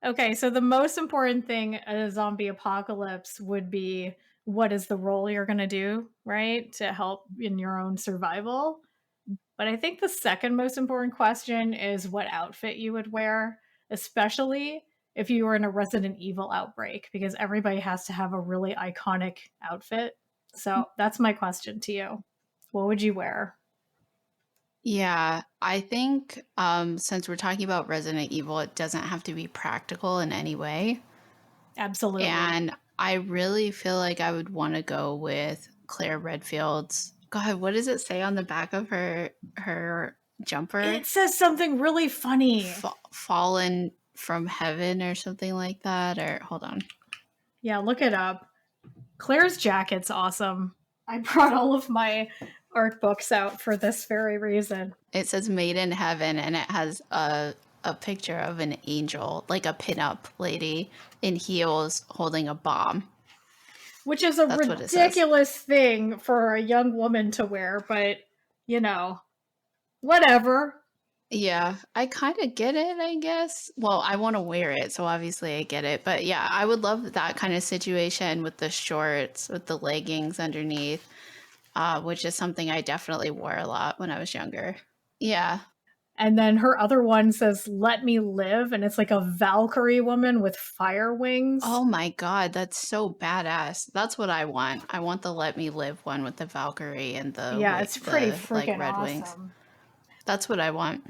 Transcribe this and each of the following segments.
Okay, so the most important thing in a zombie apocalypse would be what is the role you're going to do, right? To help in your own survival. But I think the second most important question is what outfit you would wear, especially if you were in a Resident Evil outbreak, because everybody has to have a really iconic outfit. So that's my question to you. What would you wear? Yeah, I think since we're talking about Resident Evil, it doesn't have to be practical in any way. Absolutely. And I really feel like I would want to go with Claire Redfield's. God, what does it say on the back of her jumper? It says something really funny. Fallen from heaven or something like that. Or hold on. Yeah, look it up. Claire's jacket's awesome. I brought all of my art books out for this very reason. It says "Made in Heaven" and it has a picture of an angel, like a pinup lady in heels holding a bomb. Which is a That's what it says. ridiculous thing for a young woman to wear, but you know, whatever. Yeah, I kind of get it, I guess. Well, I want to wear it, so obviously I get it. But yeah, I would love that kind of situation with the shorts, with the leggings underneath, which is something I definitely wore a lot when I was younger. Yeah. And then her other one says, "Let me live," and it's like a Valkyrie woman with fire wings. Oh my God, that's so badass. That's what I want. I want the Let Me Live one with the Valkyrie and Yeah, it's pretty the like freaking red wings. awesome. That's what I want.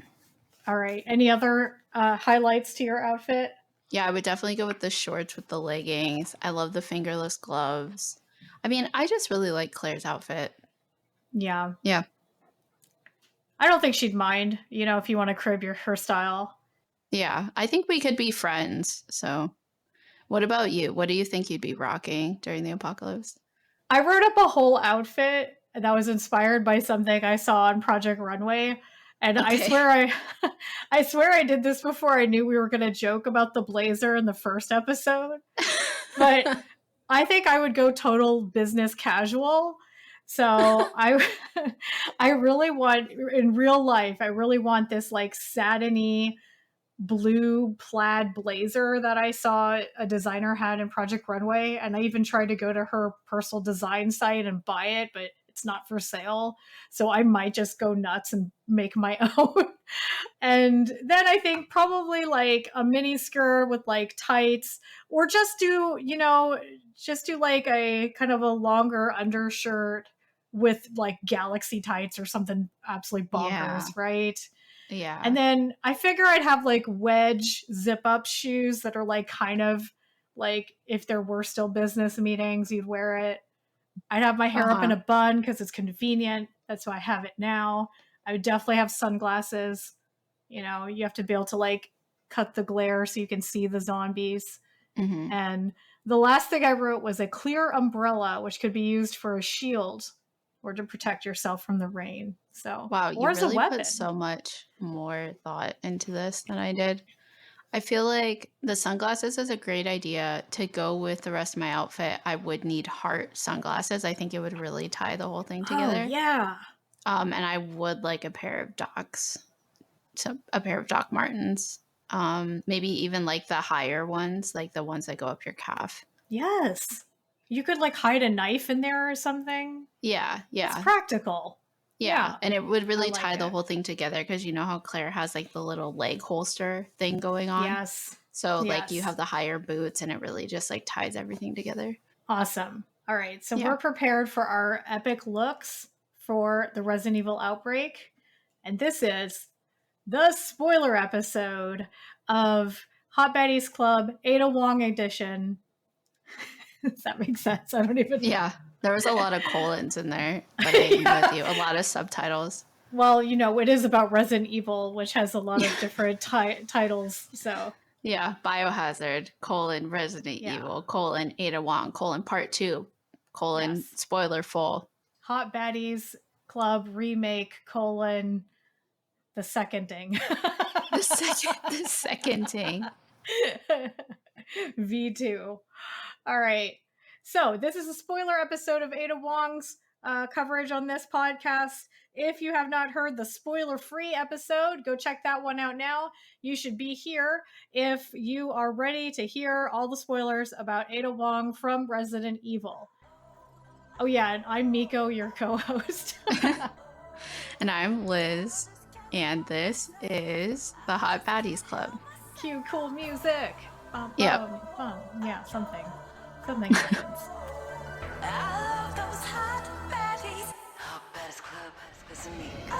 All right. Any other highlights to your outfit? Yeah, I would definitely go with the shorts with the leggings. I love the fingerless gloves. I mean, I just really like Claire's outfit. Yeah. Yeah. I don't think she'd mind, if you want to crib her style. Yeah. I think we could be friends. So, what about you? What do you think you'd be rocking during the apocalypse? I wrote up a whole outfit that was inspired by something I saw on Project Runway. And I Okay. swear I swear I did this before I knew we were gonna joke about the blazer in the first episode. But I think I would go total business casual. So I I really want in real life, I really want this like satiny blue plaid blazer that I saw a designer had in Project Runway. And I even tried to go to her personal design site and buy it, but it's not for sale. So I might just go nuts and make my own. And then I think probably like a mini skirt with like tights, or just do like a kind of a longer undershirt with like galaxy tights or something absolutely Yeah. bonkers, right? And Yeah. then I figure I'd have like wedge zip up shoes that are like kind of like if there were still business meetings, you'd wear it. I'd have my hair up in Uh-huh. a bun because it's convenient. That's why I have it now. I would definitely have sunglasses. You have to be able to like cut the glare so you can see the zombies. Hmm. And the last thing I wrote was a clear umbrella, which could be used for a shield or to protect yourself from the rain. So, Wow, or you as a really put weapon. so much more thought into this than I did. I feel like the sunglasses is a great idea to go with the rest of my outfit. I would need heart sunglasses. I think it would really tie the whole thing Oh, together. yeah. And I would like a pair of Docs, so a pair of Doc Martens. Maybe even like the higher ones, like the ones that go up your calf. Yes. You could like hide a knife in there or something. Yeah, It's yeah, practical. yeah. Yeah, And it would I really like tie the it. whole thing together because you know how Claire has like the little leg holster thing going on. Yes. So like you have Yes. the higher boots and it really just like ties everything together. Awesome. All right. So Yeah. we're prepared for our epic looks for the Resident Evil outbreak. And this is the spoiler episode of Hot Baddies Club Ada Wong edition. Does that make sense? I don't even know. Yeah. There was a lot of colons in there, but I'm with Yeah. you. A lot of subtitles. Well, it is about Resident Evil, which has a lot of different titles. So, Yeah, Biohazard, colon, Resident yeah. Evil, colon, Ada Wong, colon, part two, colon, Yes. spoiler full. Hot Baddies Club remake colon the seconding. The second thing. V2. All right. So this is a spoiler episode of Ada Wong's coverage on this podcast. If you have not heard the spoiler-free episode, go check that one out now. You should be here if you are ready to hear all the spoilers about Ada Wong from Resident Evil. Oh yeah, and I'm Miko, your co-host. And I'm Liz, and this is the Hot Baddies Club. Cue cool music. Yep. Yeah, something happens. I love those hot baddies. Hot Baddies Club, Liz and Miko.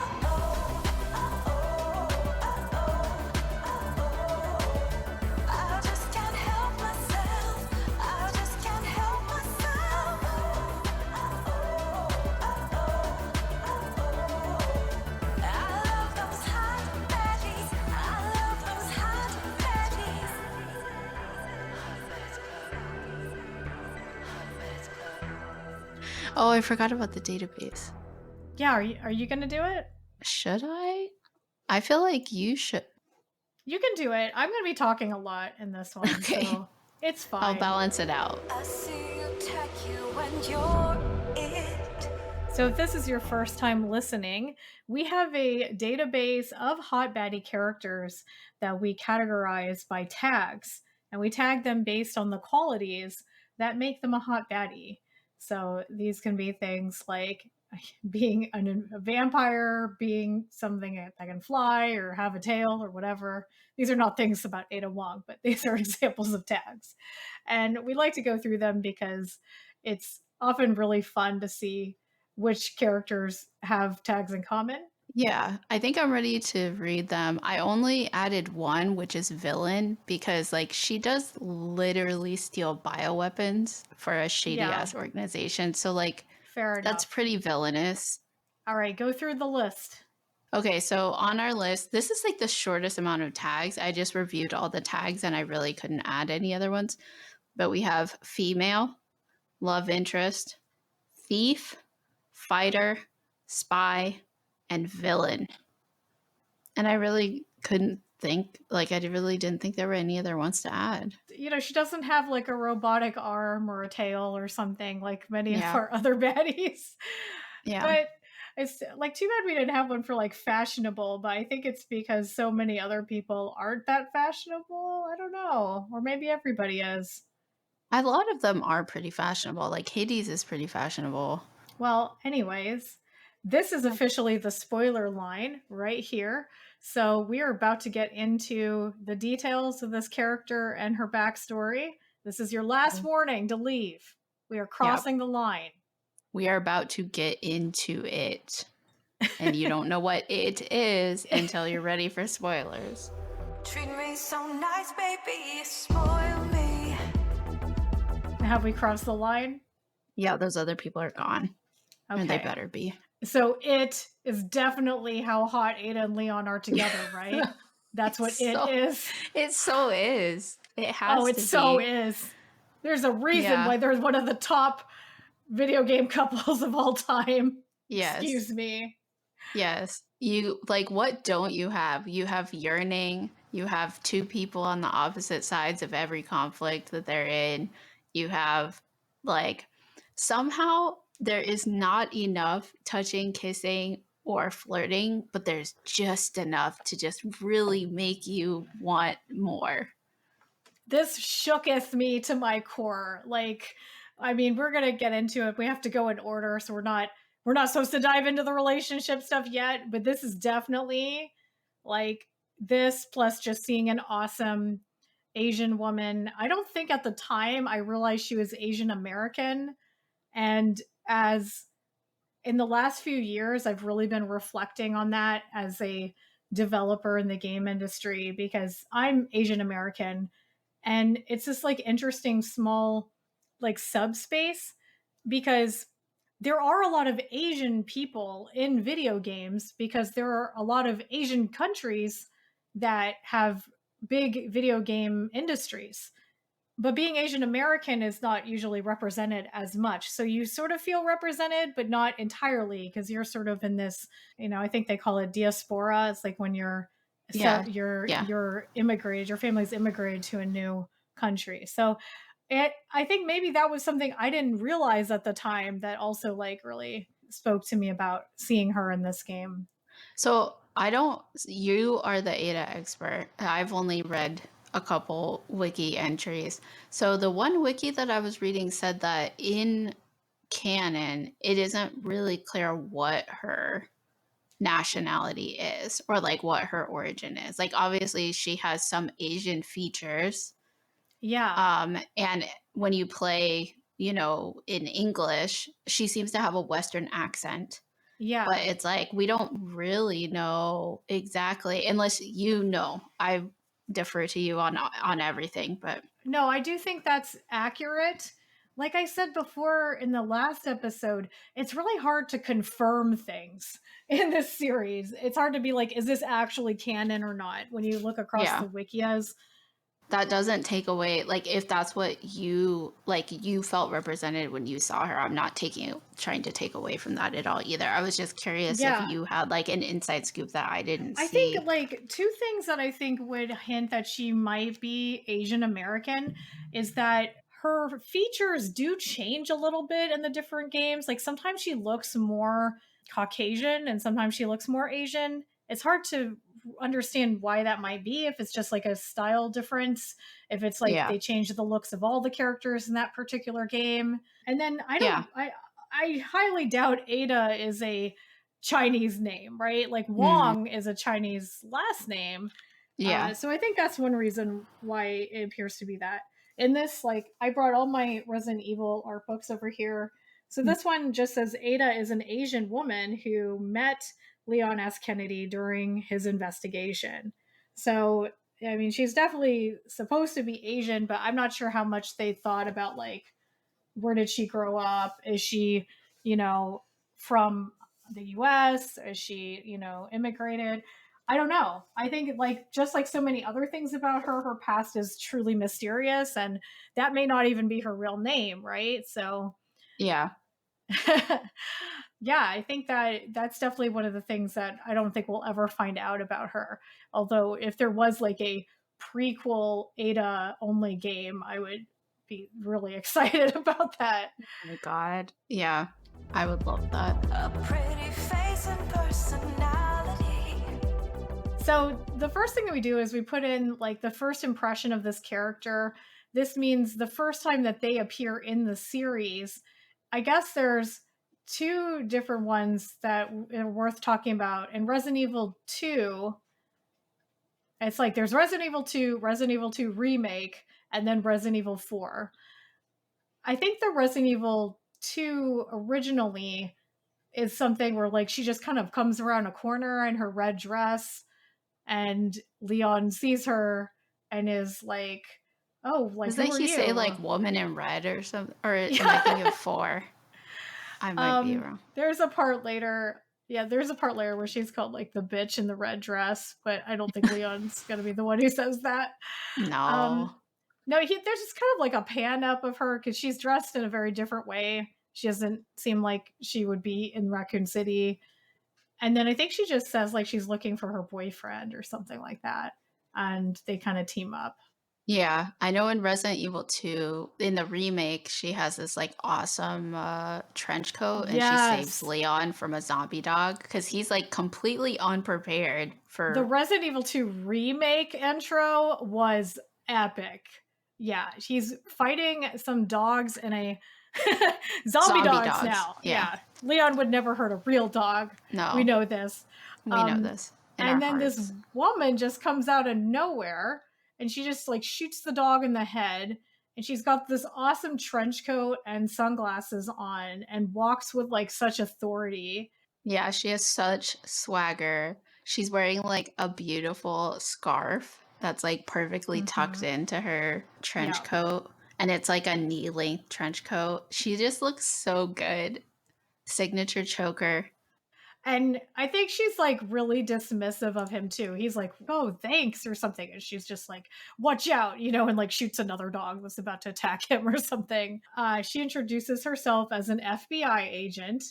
I just can't help myself. I just can't help myself. I love those hot baddies. I love those hot baddies. Hot Baddies Club. Hot Baddies Club. Oh, I forgot about the database. Yeah, are you gonna do it? Should I? I feel like you should. You can do it. I'm gonna be talking a lot in this one, Okay. so it's fine. I'll balance it out. I see you attack you when you're it. So if this is your first time listening, we have a database of hot baddie characters that we categorize by tags, and we tag them based on the qualities that make them a hot baddie. So these can be things like being a vampire, being something that can fly or have a tail or whatever. These are not things about Ada Wong, but these are examples of tags. And we like to go through them because it's often really fun to see which characters have tags in common. Yeah, I think I'm ready to read them. I only added one, which is villain, because like she does literally steal bioweapons for a shady ass organization. So like Fair enough. that's pretty villainous. All right, go through the list. Okay, so on our list, this is like the shortest amount of tags. I just reviewed all the tags and I really couldn't add any other ones. But we have female, love interest, thief, fighter, spy, and villain. And I really couldn't think, like, I really didn't think there were any other ones to add. You know, she doesn't have like a robotic arm or a tail or something like many of Yeah. our other baddies. Yeah. But it's like too bad we didn't have one for like fashionable, but I think it's because so many other people aren't that fashionable. I don't know. Or maybe everybody is. A lot of them are pretty fashionable. Like Hades is pretty fashionable. Well, anyways, this is officially the spoiler line right here. So we are about to get into the details of this character and her backstory. This is your last warning to leave. We are crossing the line. We are about to get into it. And you don't know what it is until you're ready for spoilers. Treat me so nice, baby. Spoil me. Have we crossed the line? Yeah, those other people are gone. Okay. And they better be. So it is definitely how hot Ada and Leon are together, right? That's what it is. It so is. It has to it be. so is. There's a reason why they're one of the top video game couples of all time. Yes. Excuse me. Yes. You, like, what don't you have? You have yearning. You have two people on the opposite sides of every conflict that they're in. You have, like, somehow there is not enough touching, kissing, or flirting, but there's just enough to just really make you want more. This shooketh me to my core. Like, I mean, we're gonna get into it. We have to go in order, so we're not supposed to dive into the relationship stuff yet, but this is definitely like this plus just seeing an awesome Asian woman. I don't think at the time I realized she was Asian American. And as in the last few years, I've really been reflecting on that as a developer in the game industry because I'm Asian American. And it's this like interesting small like subspace because there are a lot of Asian people in video games because there are a lot of Asian countries that have big video game industries. But being Asian American is not usually represented as much. So you sort of feel represented, but not entirely because you're sort of in this, you know, I think they call it diaspora. It's like when you're immigrated, your family's immigrated to a new country. So I think maybe that was something I didn't realize at the time that also like really spoke to me about seeing her in this game. So you are the Ada expert. I've only read a couple wiki entries. So the one wiki that I was reading said that in canon, it isn't really clear what her nationality is or like what her origin is. Like obviously she has some Asian features. Yeah. And when you play, in English, she seems to have a Western accent. Yeah. But it's like we don't really know exactly unless you know. I defer to you on everything, but No, I do think that's accurate. Like I said before in the last episode, it's really hard to confirm things in this series. It's hard to be like, is this actually canon or not when you look across yeah. the wikias? That doesn't take away, like, if that's what you felt represented when you saw her. I'm not trying to take away from that at all either. I was just curious if Yeah. you had like an inside scoop that I didn't I see. think like two things that I think would hint that she might be Asian American is that her features do change a little bit in the different games. Like sometimes she looks more Caucasian and sometimes she looks more Asian. It's hard to understand why that might be, if it's just like a style difference, if it's like Yeah. they changed the looks of all the characters in that particular game. And then Yeah. I highly doubt Ada is a Chinese name, right? Like Mhm. Wong is a Chinese last name. Yeah. So I think that's one reason why it appears to be that. In this, like, I brought all my Resident Evil art books over here. So this one just says Ada is an Asian woman who met Leon S. Kennedy during his investigation. So, I mean, she's definitely supposed to be Asian, but I'm not sure how much they thought about, like, where did she grow up? Is she, from the US? Is she, immigrated? I don't know. I think like just like so many other things about her, her past is truly mysterious, and that may not even be her real name, right? So Yeah. yeah, I think that that's definitely one of the things that I don't think we'll ever find out about her. Although if there was like a prequel Ada only game, I would be really excited about that. Oh my god. Yeah. I would love that. A pretty face and personality. So the first thing that we do is we put in like the first impression of this character. This means the first time that they appear in the series. I guess there's two different ones that are worth talking about. In Resident Evil 2, it's like there's Resident Evil 2, Resident Evil 2 Remake, and then Resident Evil 4. I think the Resident Evil 2 originally is something where like she just kind of comes around a corner in her red dress and Leon sees her and is like, "Oh, like Doesn't who are he you?" say like woman in red or something? Or am I thinking of 4? I might be wrong. There's a part later. Yeah, there's a part later where she's called like the bitch in the red dress, but I don't think Leon's gonna be the one who says that. No. No, there's just kind of like a pan up of her because she's dressed in a very different way. She doesn't seem like she would be in Raccoon City. And then I think she just says like she's looking for her boyfriend or something like that. And they kind of team up. Yeah, I know in Resident Evil 2, in the remake, she has this like awesome trench coat and she saves Yes. Leon from a zombie dog because he's like completely unprepared for The Resident Evil 2 remake intro was epic. Yeah, she's fighting some dogs in a zombie dogs now. Yeah. Leon would never hurt a real dog. No. We know this. We know this. And then this woman just comes out of nowhere and she just like shoots the dog in the head. And she's got this awesome trench coat and sunglasses on and walks with like such authority. Yeah, she has such swagger. She's wearing like a beautiful scarf that's like perfectly tucked into her trench coat. And it's like a knee-length trench coat. She just looks so good. Signature choker. And I think she's like really dismissive of him too. He's like, "Oh, thanks," or something. And she's just like, "Watch out," and like shoots another dog that's about to attack him or something. She introduces herself as an FBI agent.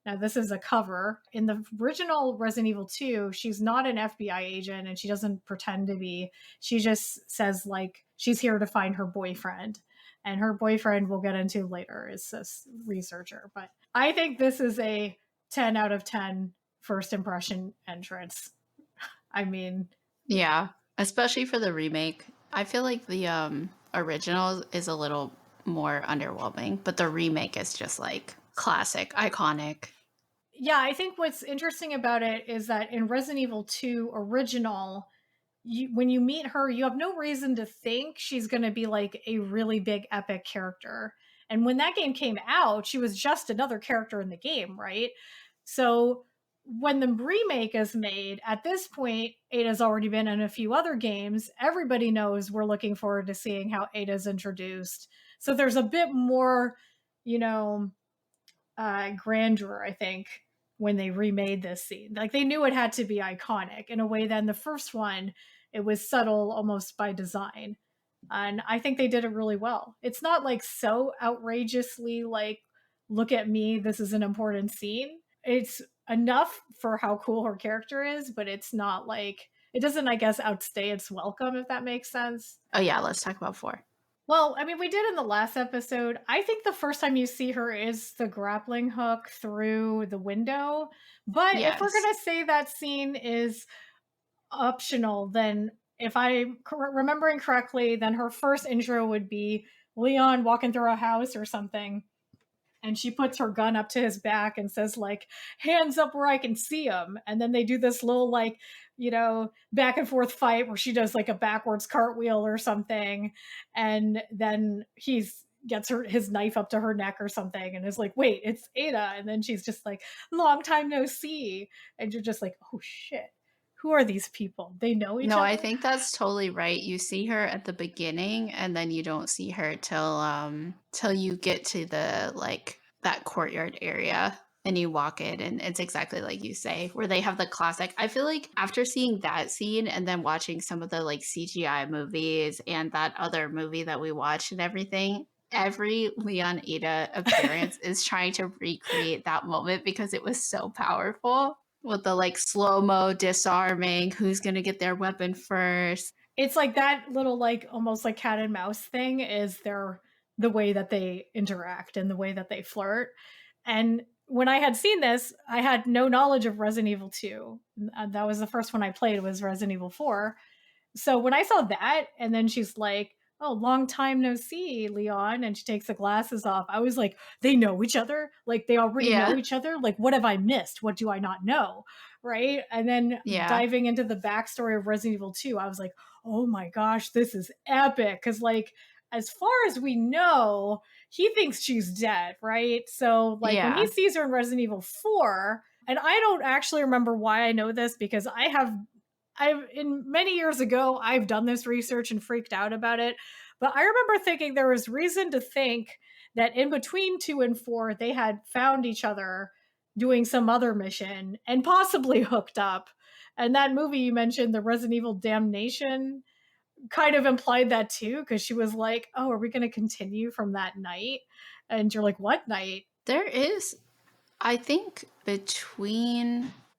Now, this is a cover. In the original Resident Evil 2, she's not an FBI agent and she doesn't pretend to be. She just says like she's here to find her boyfriend. And her boyfriend, we'll get into later, is this researcher. But I think this is a 10 out of 10 first impression entrance. I mean, Yeah, especially for the remake. I feel like the original is a little more underwhelming, but the remake is just like classic, iconic. yeah, I think what's interesting about it is that in Resident Evil 2 original, when you meet her, you have no reason to think she's going to be like a really big epic character. And when that game came out, she was just another character in the game, right? So when the remake is made, at this point, Ada's already been in a few other games. Everybody knows we're looking forward to seeing how Ada's introduced. So there's a bit more, you know, grandeur, I think, when they remade this scene. Like they knew it had to be iconic in a way that in the first one, it was subtle almost by design. And I think they did it really well. It's not like so outrageously like, look at me, this is an important scene. It's enough for how cool her character is, but it's not like, it doesn't, I guess, outstay its welcome, if that makes sense. Oh yeah, let's talk about 4. Well, I mean, we did in the last episode. I think the first time you see her is the grappling hook through the window. But if we're Yes. going to say that scene is optional, then if I'm remembering correctly, then her first intro would be Leon walking through a house or something. And she puts her gun up to his back and says, like, hands up where I can see him. And then they do this little, like, you know, back and forth fight where she does like a backwards cartwheel or something. And then gets his knife up to her neck or something and is like, wait, it's Ada. And then she's just like, long time no see. And you're just like, oh shit. Who are these people? They know each other? No, I think that's totally right. You see her at the beginning and then you don't see her till you get to the like that courtyard area and you walk in and it's exactly like you say, where they have the classic. I feel like after seeing that scene and then watching some of the like CGI movies and that other movie that we watched and everything, every Leon Ada appearance is trying to recreate that moment because it was so powerful. With the like slow-mo disarming, who's gonna get their weapon first. It's like that little like almost like cat and mouse thing is the way that they interact and the way that they flirt. And when I had seen this, I had no knowledge of Resident Evil 2. That was the first one I played, was Resident Evil 4. So when I saw that, and then she's like, oh, long time no see, Leon, and she takes the glasses off, I was like, they know each other? Like, they already know each other? Like, what have I missed? What do I not know? Right? And then diving into the backstory of Resident Evil 2, I was like, oh my gosh, this is epic. Because, like, as far as we know, he thinks she's dead, right? So, like, when he sees her in Resident Evil 4, and I don't actually remember why I know this, because I've in many years ago, I've done this research and freaked out about it. But I remember thinking there was reason to think that in between 2 and 4, they had found each other doing some other mission and possibly hooked up. And that movie you mentioned, the Resident Evil Damnation, kind of implied that too, because she was like, oh, are we going to continue from that night? And you're like, what night? There is, I think,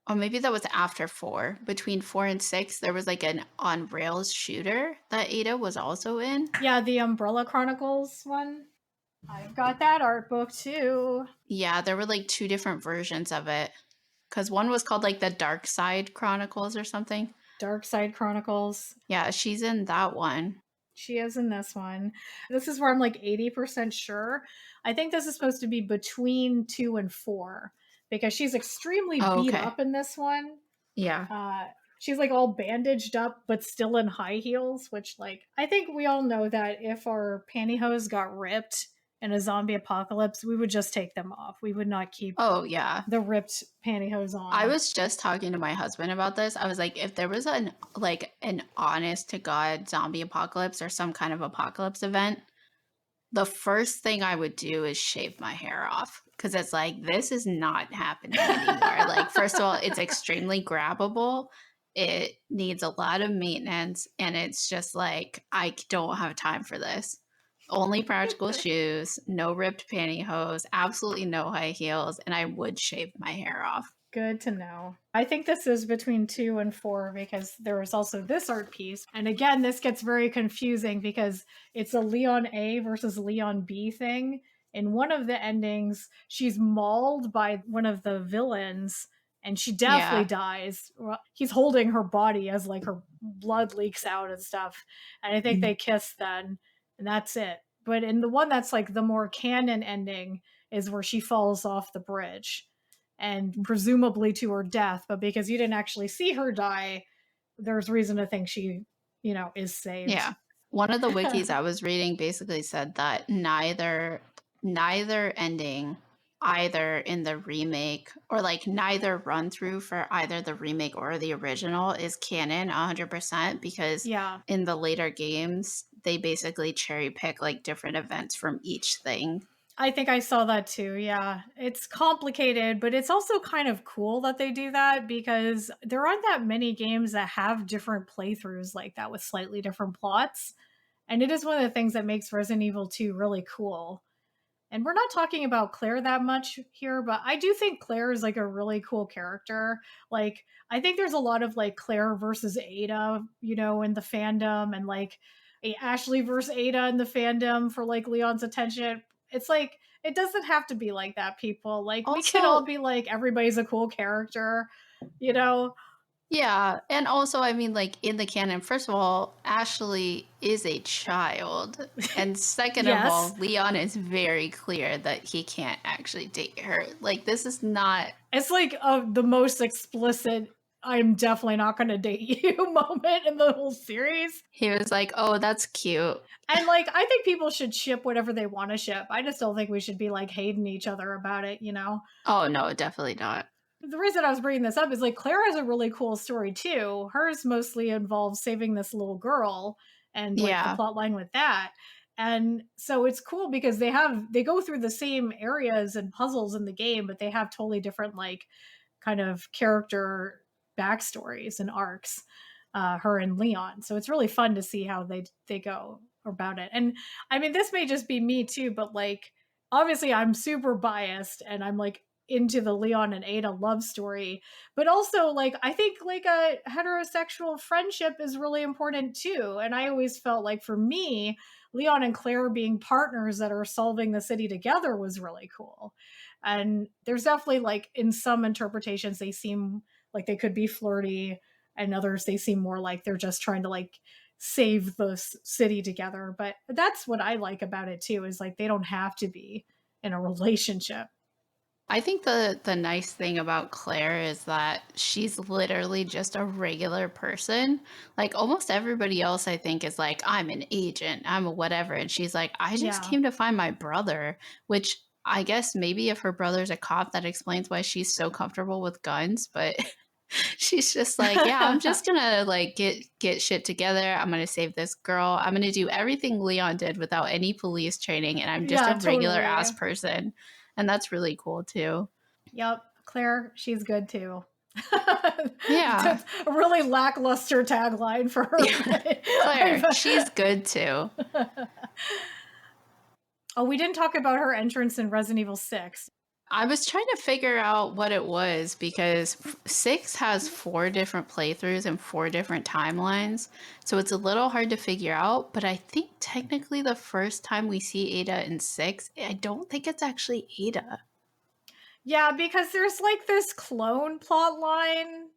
or maybe that was after 4. Between 4 and 6, there was like an on rails shooter that Ada was also in. Yeah, the Umbrella Chronicles one. I've got that art book too. Yeah, there were like 2 different versions of it. Because one was called like the Dark Side Chronicles or something. Dark Side Chronicles. Yeah, she's in that one. She is in this one. This is where I'm like 80% sure. I think this is supposed to be between 2 and 4. Because she's extremely beat up in this one. Yeah. She's like all bandaged up, but still in high heels, which like, I think we all know that if our pantyhose got ripped in a zombie apocalypse, we would just take them off. We would not keep the ripped pantyhose on. I was just talking to my husband about this. I was like, if there was an honest to God zombie apocalypse or some kind of apocalypse event, the first thing I would do is shave my hair off. Because it's like, this is not happening anymore. Like, first of all, it's extremely grabbable. It needs a lot of maintenance. And it's just like, I don't have time for this. Only practical shoes, no ripped pantyhose, absolutely no high heels. And I would shave my hair off. Good to know. I think this is between 2 and 4 because there is also this art piece. And again, this gets very confusing because it's a Leon A versus Leon B thing. in one of the endings, she's mauled by one of the villains and she Yeah. definitely dies. Well, he's holding her body as like her blood leaks out and stuff. And I think they kiss then, and that's it. But in the one that's like the more canon ending is where she falls off the bridge and presumably to her death. But because you didn't actually see her die, there's reason to think she, you know, is saved. Yeah. One of the wikis I was reading basically said that neither ending, either in the remake or like neither run through for either the remake or the original is canon 100% because Yeah. in the later games they basically cherry pick like different events from each thing. I think I saw that too. Yeah. It's complicated, but it's also kind of cool that they do that because there aren't that many games that have different playthroughs like that with slightly different plots. And it is one of the things that makes Resident Evil 2 really cool. And we're not talking about Claire that much here, but I do think Claire is like a really cool character. Like, I think there's a lot of like Claire versus Ada, you know, in the fandom, and like a Ashley versus Ada in the fandom for like Leon's attention. It's like, it doesn't have to be like that, people. Like, we can all Also- be like, everybody's a cool character, you know? Yeah, and also I mean like in the canon, first of all, Ashley is a child. And second of all, Yes. Leon is very clear that he can't actually date her. Like this is not It's like the most explicit, I'm definitely not going to date you moment in the whole series. he was like, "Oh, that's cute." And like, I think people should ship whatever they want to ship. I just don't think we should be like hating each other about it, you know? Oh, no, definitely not. The reason I was bringing this up is like Claire has a really cool story too. Hers mostly involves saving this little girl and like Yeah. the plot line with that. And so it's cool because they go through the same areas and puzzles in the game, but they have totally different like kind of character backstories and arcs, her and Leon. So it's really fun to see how they go about it. And I mean, this may just be me too, but like obviously I'm super biased and I'm like into the Leon and Ada love story, but also like I think like a heterosexual friendship is really important too. And I always felt like for me, Leon and Claire being partners that are solving the city together was really cool. And there's definitely like in some interpretations they seem like they could be flirty, and others they seem more like they're just trying to like save the city together. But that's what I like about it too, is like they don't have to be in a relationship. I think the nice thing about Claire is that she's literally just a regular person. Like almost everybody else I think is like, I'm an agent, I'm a whatever. And she's like, I just Yeah. came to find my brother, which I guess maybe if her brother's a cop, that explains why she's so comfortable with guns. But she's just like, yeah, I'm just gonna like get shit together. I'm gonna save this girl. I'm gonna do everything Leon did without any police training, and I'm just Yeah, a regular totally. ass person. And that's really cool too. Yep, Claire, she's good too. Yeah. That's a really lackluster tagline for her. Claire, she's good too. Oh, we didn't talk about her entrance in Resident Evil 6. I was trying to figure out what it was because 6 has 4 different playthroughs and 4 different timelines. So it's a little hard to figure out, but I think technically the first time we see Ada in 6, I don't think it's actually Ada. Yeah, because there's like this clone plot line.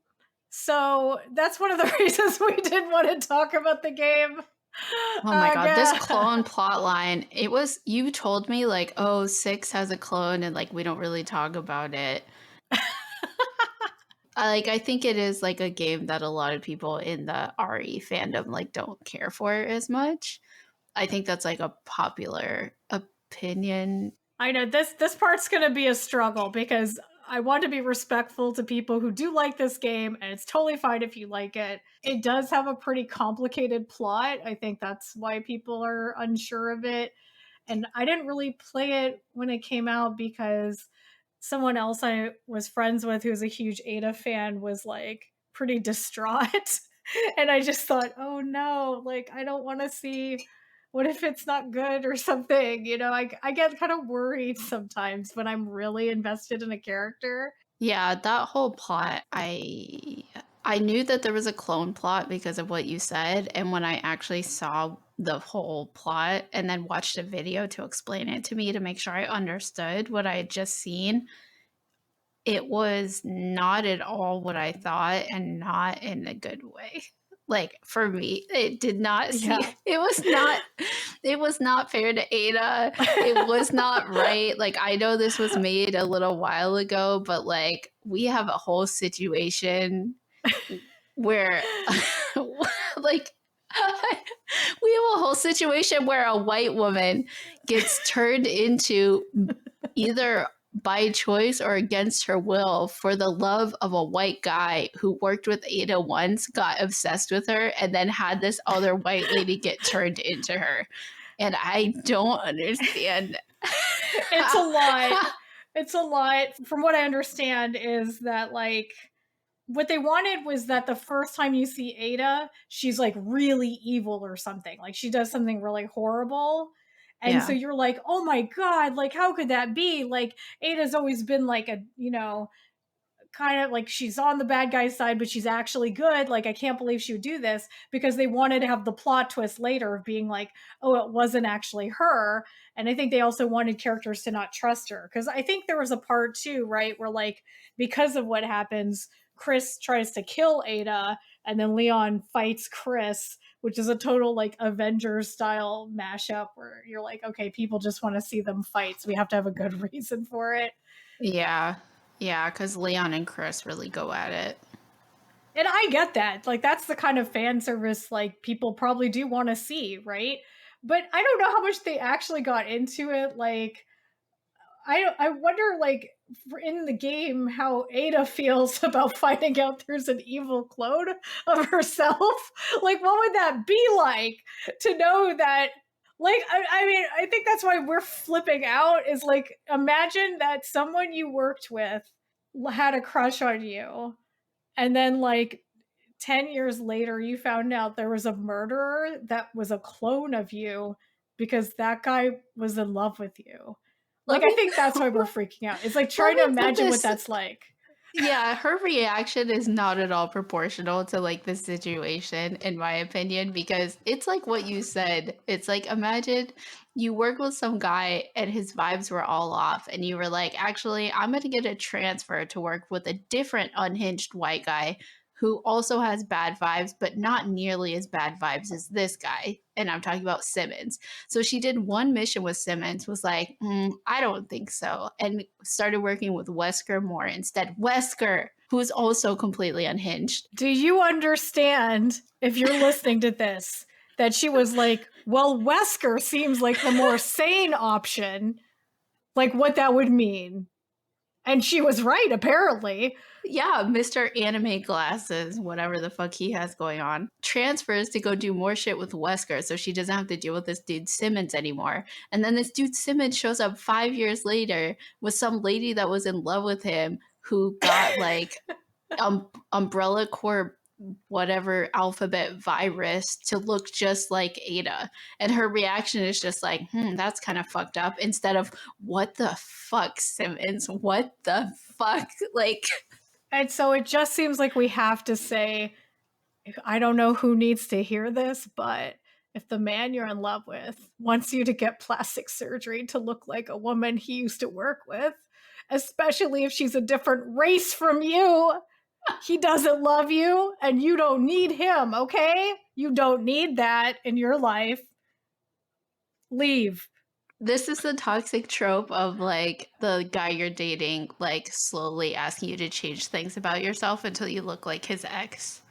So that's one of the reasons we didn't want to talk about the game. Oh my god, this clone plot line, it was, you told me like, oh, 6 has a clone and like we don't really talk about it. I think it is like a game that a lot of people in the RE fandom like don't care for as much. I think that's like a popular opinion. I know this part's going to be a struggle because I want to be respectful to people who do like this game, and it's totally fine if you like it. It does have a pretty complicated plot. I think that's why people are unsure of it. And I didn't really play it when it came out because someone else I was friends with who's a huge Ada fan was like pretty distraught. And I just thought, oh no, like I don't want to see, what if it's not good or something? You know, I get kind of worried sometimes when I'm really invested in a character. Yeah, that whole plot, I I knew that there was a clone plot because of what you said, and when I actually saw the whole plot and then watched a video to explain it to me to make sure I understood what I had just seen, it was not at all what I thought and not in a good way. Like for me, it did not seem Yeah. it was not fair to Ada. It was not right. Like I know this was made a little while ago, but like we have a whole situation where like we have a whole situation where a white woman gets turned into either by choice or against her will for the love of a white guy who worked with Ada once, got obsessed with her, and then had this other white lady get turned into her. And I don't understand. It's a lot. It's a lot. From what I understand is that like what they wanted was that the first time you see Ada, she's like really evil or something. Like she does something really horrible. And Yeah. so you're like, oh my God, like how could that be? Like Ada's always been like a, you know, kind of like she's on the bad guy's side, but she's actually good. Like I can't believe she would do this, because they wanted to have the plot twist later of being like, oh, it wasn't actually her. And I think they also wanted characters to not trust her, because I think there was a part too, right, where like because of what happens, Chris tries to kill Ada, and then Leon fights Chris, which is a total like Avengers style mashup where you're like, okay, people just want to see them fight, so we have to have a good reason for it. Yeah. Yeah, because Leon and Chris really go at it. And I get that. Like that's the kind of fan service like people probably do want to see, right? But I don't know how much they actually got into it. Like I wonder like in the game how Ada feels about finding out there's an evil clone of herself. Like what would that be like to know that, like I mean I think that's why we're flipping out, is like imagine that someone you worked with had a crush on you, and then like 10 years later you found out there was a murderer that was a clone of you because that guy was in love with you. Like I think that's why we're freaking out. It's like trying to imagine what that's like. Yeah, her reaction is not at all proportional to like the situation, in my opinion, because it's like what you said. It's like imagine you work with some guy and his vibes were all off, and you were like, actually, I'm going to get a transfer to work with a different unhinged white guy who also has bad vibes, but not nearly as bad vibes as this guy. And I'm talking about Simmons. So she did one mission with Simmons, was like, I don't think so. And started working with Wesker more instead. Wesker, who's also completely unhinged. Do you understand, if you're listening to this, that she was like, well, Wesker seems like the more sane option, like what that would mean. And she was right, apparently. Yeah, Mr. Anime Glasses, whatever the fuck he has going on, transfers to go do more shit with Wesker so she doesn't have to deal with this dude Simmons anymore. And then this dude Simmons shows up 5 years later with some lady that was in love with him who got like Umbrella Corp whatever alphabet virus to look just like Ada. And her reaction is just like, that's kind of fucked up, instead of what the fuck, Simmons? What the fuck? Like, and so it just seems like we have to say, I don't know who needs to hear this, but if the man you're in love with wants you to get plastic surgery to look like a woman he used to work with, especially if she's a different race from you, he doesn't love you and you don't need him, okay? You don't need that in your life. Leave. this is the toxic trope of like the guy you're dating, like slowly asking you to change things about yourself until you look like his ex.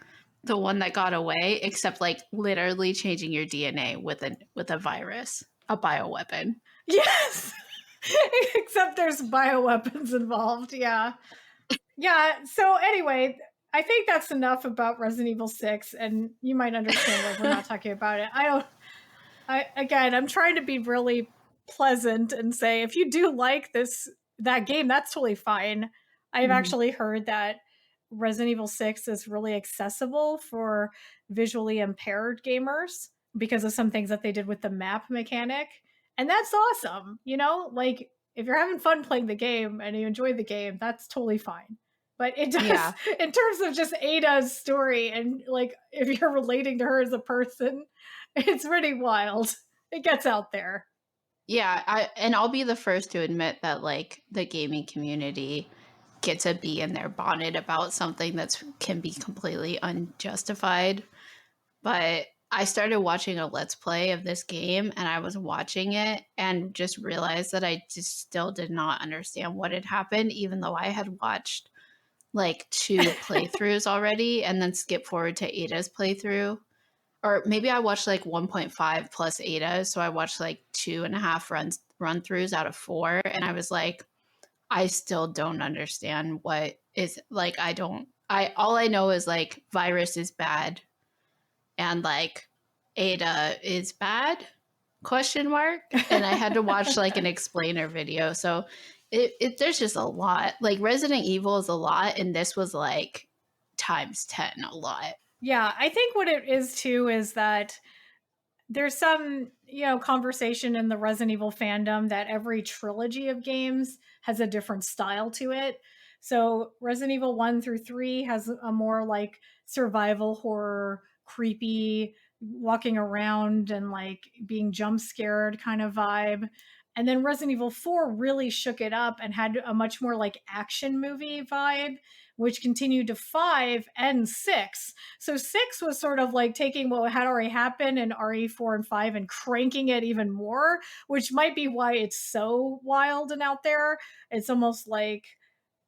The one that got away, except like literally changing your DNA with a virus, a bioweapon. Yes. Except there's bioweapons involved. Yeah. Yeah. So anyway, I think that's enough about Resident Evil 6, and you might understand why we're not talking about it. I'm trying to be really pleasant and say, if you do like that game, that's totally fine. I've actually heard that Resident Evil 6 is really accessible for visually impaired gamers because of some things that they did with the map mechanic. And that's awesome. You know, like if you're having fun playing the game and you enjoy the game, that's totally fine. But it does, Yeah. in terms of just Ada's story, and like if you're relating to her as a person, it's pretty wild. It gets out there. Yeah, I'll be the first to admit that like the gaming community gets a bee in their bonnet about something that can be completely unjustified. But I started watching a Let's Play of this game, and I was watching it and just realized that I just still did not understand what had happened, even though I had watched like 2 playthroughs already and then skip forward to Ada's playthrough. Or maybe I watched like 1.5 plus Ada, so I watched like 2.5 run throughs out of 4, and I was like, I still don't understand what is like. I all I know is like virus is bad, and like Ada is bad question mark, and I had to watch like an explainer video. So there's just a lot. Like Resident Evil is a lot, and this was like times 10 a lot. Yeah, I think what it is too is that there's some, conversation in the Resident Evil fandom that every trilogy of games has a different style to it. So Resident Evil 1 through 3 has a more like survival horror, creepy, walking around and like being jump scared kind of vibe. And then Resident Evil 4 really shook it up and had a much more like action movie vibe, which continued to 5 and 6. So 6 was sort of like taking what had already happened in RE4 and 5 and cranking it even more, which might be why it's so wild and out there. It's almost like,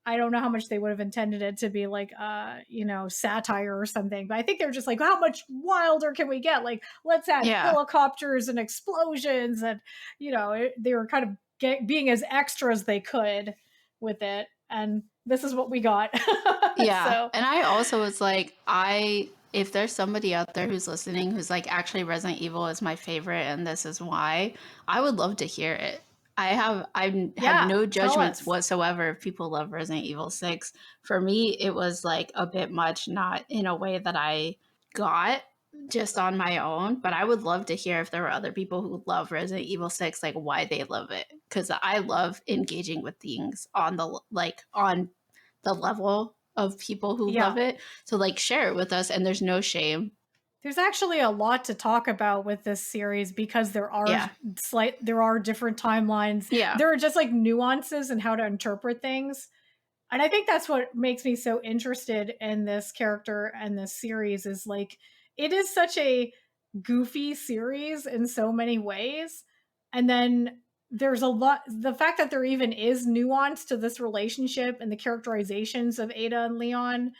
I don't know how much they would have intended it to be like, satire or something. But I think they're just like, how much wilder can we get? Like, let's add helicopters and explosions. And, they were kind of being as extra as they could with it. And this is what we got. Yeah. So. And I also was like, if there's somebody out there who's listening who's like, actually Resident Evil is my favorite and this is why, I would love to hear it. I have no judgments whatsoever if people love Resident Evil 6. For me, it was like a bit much, not in a way that I got just on my own, but I would love to hear if there were other people who love Resident Evil 6, like why they love it. Because I love engaging with things on the level of people who love it. So like share it with us, and there's no shame. There's actually a lot to talk about with this series because there are different timelines. Yeah. There are just like nuances in how to interpret things. And I think that's what makes me so interested in this character and this series is like, it is such a goofy series in so many ways. And then there's the fact that there even is nuance to this relationship and the characterizations of Ada and Leon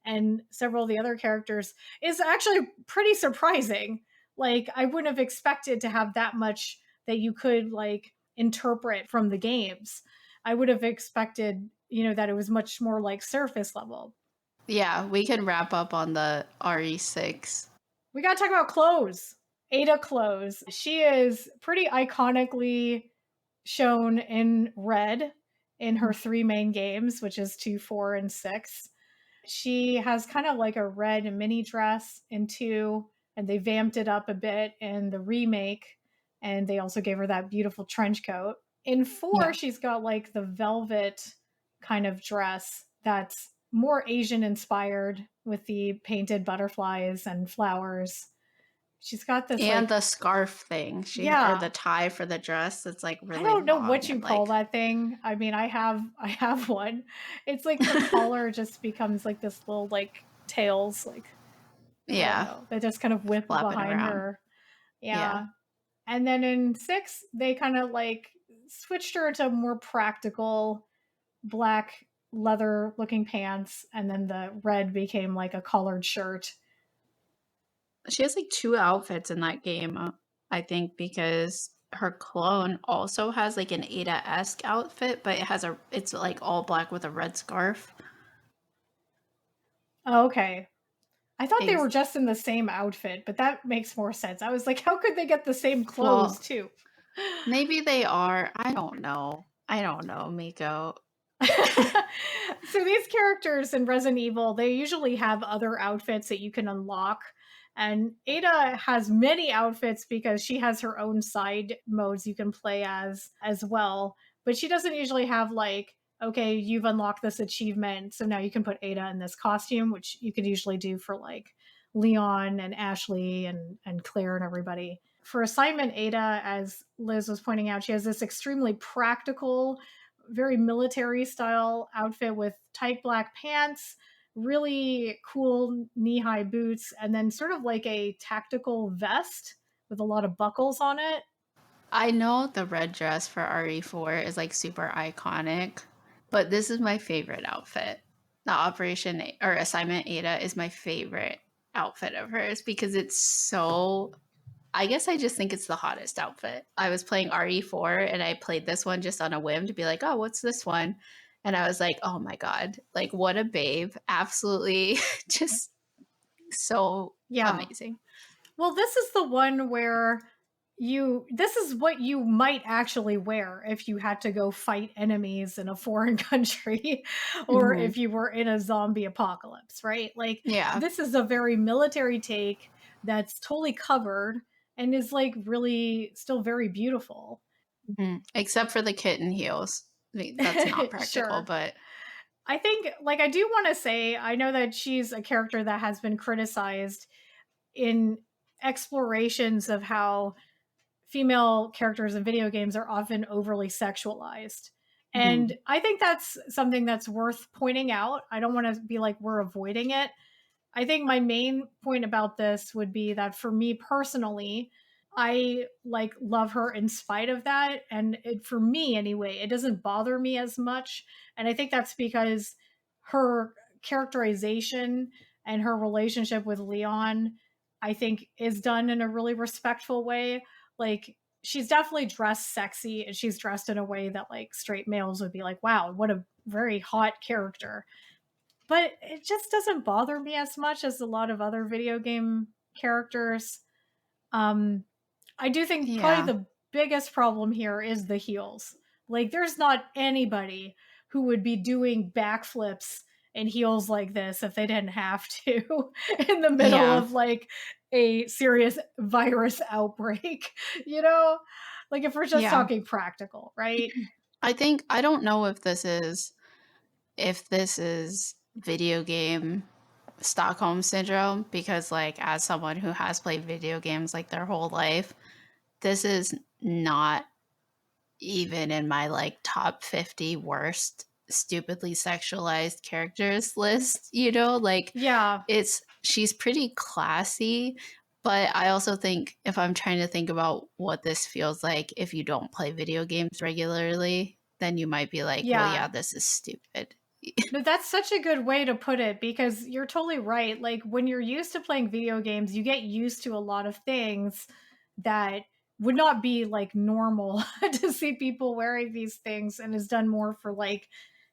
and several of the other characters is actually pretty surprising. Like, I wouldn't have expected to have that much that you could like interpret from the games. I would have expected, that it was much more like surface level. Yeah, we can wrap up on the RE6. We got to talk about clothes. Ada clothes. She is pretty iconically shown in red in her 3 main games, which is 2, 4, and 6. She has kind of like a red mini dress in 2, and they vamped it up a bit in the remake, and they also gave her that beautiful trench coat. In 4, she's got like the velvet kind of dress that's more Asian inspired with the painted butterflies and flowers. She's got this and the scarf thing. Or the tie for the dress. It's like really. I don't know what you call that thing. I mean, I have one. It's like the collar just becomes like this little like tails, like that just kind of whip behind her. Yeah. And then in 6, they kind of like switched her to more practical black leather looking pants, and then the red became like a collared shirt. She has like 2 outfits in that game, I think, because her clone also has like an Ada-esque outfit, but it's like all black with a red scarf. Oh, okay. I thought they were just in the same outfit, but that makes more sense. I was like, how could they get the same clothes too? Maybe they are. I don't know, Miko. So these characters in Resident Evil, they usually have other outfits that you can unlock. And Ada has many outfits because she has her own side modes you can play as well. But she doesn't usually have like okay, you've unlocked this achievement, so now you can put Ada in this costume, which you could usually do for like Leon and Ashley and Claire and everybody. For assignment Ada, as Liz was pointing out, she has this extremely practical, very military style outfit with tight black pants, really cool knee-high boots, and then sort of like a tactical vest with a lot of buckles on it. I know the red dress for RE4 is like super iconic, but this is my favorite outfit. The Operation or Assignment Ada is my favorite outfit of hers because it's so. I guess I just think it's the hottest outfit. I was playing RE4 and I played this one just on a whim to be like, oh, what's this one? And I was like, oh my God, like what a babe. Absolutely just so amazing. Well, this is the one where this is what you might actually wear if you had to go fight enemies in a foreign country or if you were in a zombie apocalypse, right? Like, this is a very military take that's totally covered and is like really still very beautiful. Except for the kitten heels. I mean, that's not practical, but I think, like, I do want to say, I know that she's a character that has been criticized in explorations of how female characters in video games are often overly sexualized. And I think that's something that's worth pointing out. I don't want to be like we're avoiding it. I think my main point about this would be that for me personally, I like love her in spite of that. And for me anyway, it doesn't bother me as much. And I think that's because her characterization and her relationship with Leon, I think, is done in a really respectful way. Like, she's definitely dressed sexy and she's dressed in a way that like straight males would be like, wow, what a very hot character. But it just doesn't bother me as much as a lot of other video game characters. I do think probably the biggest problem here is the heels. Like, there's not anybody who would be doing backflips and heels like this if they didn't have to in the middle of like a serious virus outbreak, you know? Like, if we're just talking practical, right? I think, I don't know if this is video game Stockholm syndrome, because like as someone who has played video games like their whole life, this is not even in my like top 50 worst stupidly sexualized characters list, you know? Like, she's pretty classy, but I also think if I'm trying to think about what this feels like if you don't play video games regularly, then you might be like, well, yeah, this is stupid. No, that's such a good way to put it, because you're totally right. Like, when you're used to playing video games, you get used to a lot of things that would not be like normal to see people wearing these things, and is done more for like,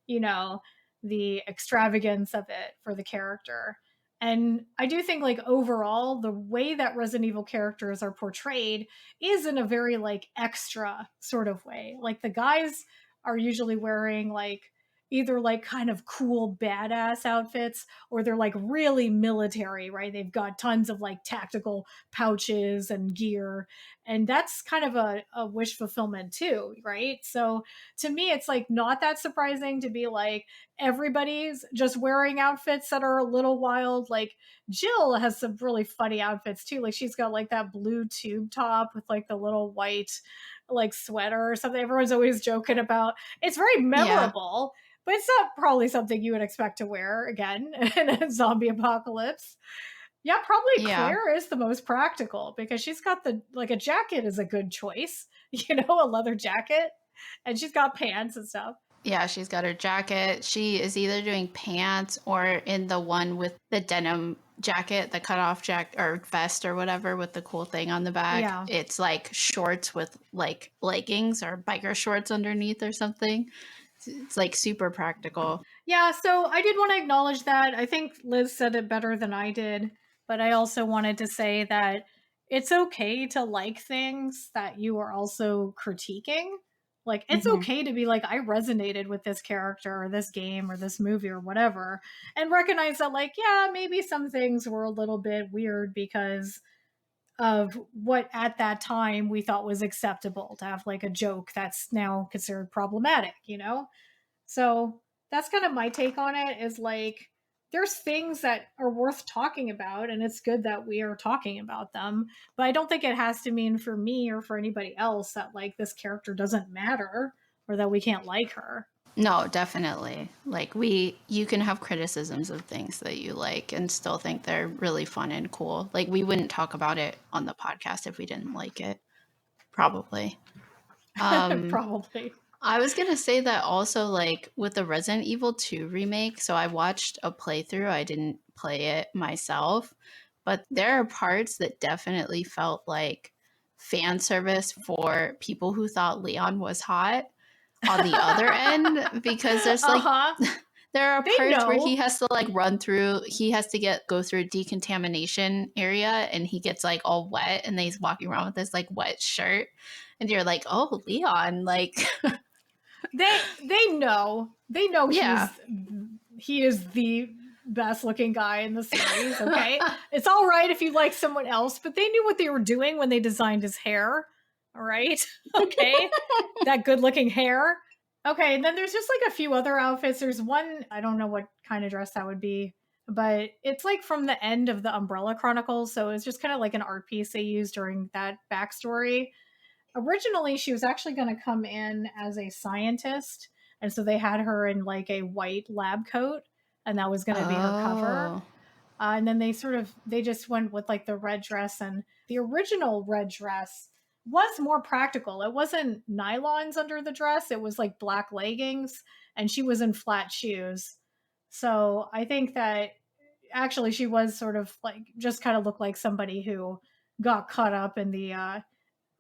you know, the extravagance of it for the character. And I do think like overall, the way that Resident Evil characters are portrayed is in a very like extra sort of way. Like, the guys are usually wearing like either like kind of cool badass outfits, or they're like really military, right? They've got tons of like tactical pouches and gear. And that's kind of a wish fulfillment too, right? So to me, it's like not that surprising to be like everybody's just wearing outfits that are a little wild. Like, Jill has some really funny outfits too. Like, she's got like that blue tube top with like the little white like sweater or something. Everyone's always joking about. It's very memorable. But it's not probably something you would expect to wear again in a zombie apocalypse. Yeah, probably Claire is the most practical, because she's got a jacket is a good choice, you know, a leather jacket, and she's got pants and stuff. Yeah, she's got her jacket. She is either doing pants or in the one with the denim jacket, the cutoff jacket or vest or whatever with the cool thing on the back. It's like shorts with like leggings or biker shorts underneath or something. It's like super practical. Yeah, so I did want to acknowledge that. I think Liz said it better than I did, but I also wanted to say that it's okay to like things that you are also critiquing. Like, it's okay to be like, I resonated with this character or this game or this movie or whatever, and recognize that, like, yeah, maybe some things were a little bit weird because of what at that time we thought was acceptable to have like a joke that's now considered problematic, you know? So that's kind of my take on it, is like, there's things that are worth talking about, and it's good that we are talking about them. But I don't think it has to mean for me or for anybody else that like this character doesn't matter or that we can't like her. No, definitely. Like you can have criticisms of things that you like and still think they're really fun and cool. Like we wouldn't talk about it on the podcast if we didn't like it. Probably. Probably. I was going to say that also, like with the Resident Evil 2 remake. So I watched a playthrough. I didn't play it myself, but there are parts that definitely felt like fan service for people who thought Leon was hot on the other end, because there's like there are parts where he has to like he has to go through a decontamination area, and he gets like all wet, and then he's walking around with this like wet shirt, and you're like, oh, Leon, like they know Yeah. he is the best looking guy in the series. Okay. It's all right if you like someone else, but they knew what they were doing when they designed his hair. All right. Okay. That good looking hair. Okay. And then there's just like a few other outfits. There's one, I don't know what kind of dress that would be, but it's like from the end of the Umbrella Chronicles. So it's just kind of like an art piece they used during that backstory. Originally, she was actually going to come in as a scientist. And so they had her in like a white lab coat, and that was going to be her cover. And then they just went with like the red dress, and the original red dress was more practical. It wasn't nylons under the dress. It was like black leggings, and she was in flat shoes. So I think that actually she was sort of like, just kind of looked like somebody who got caught up in the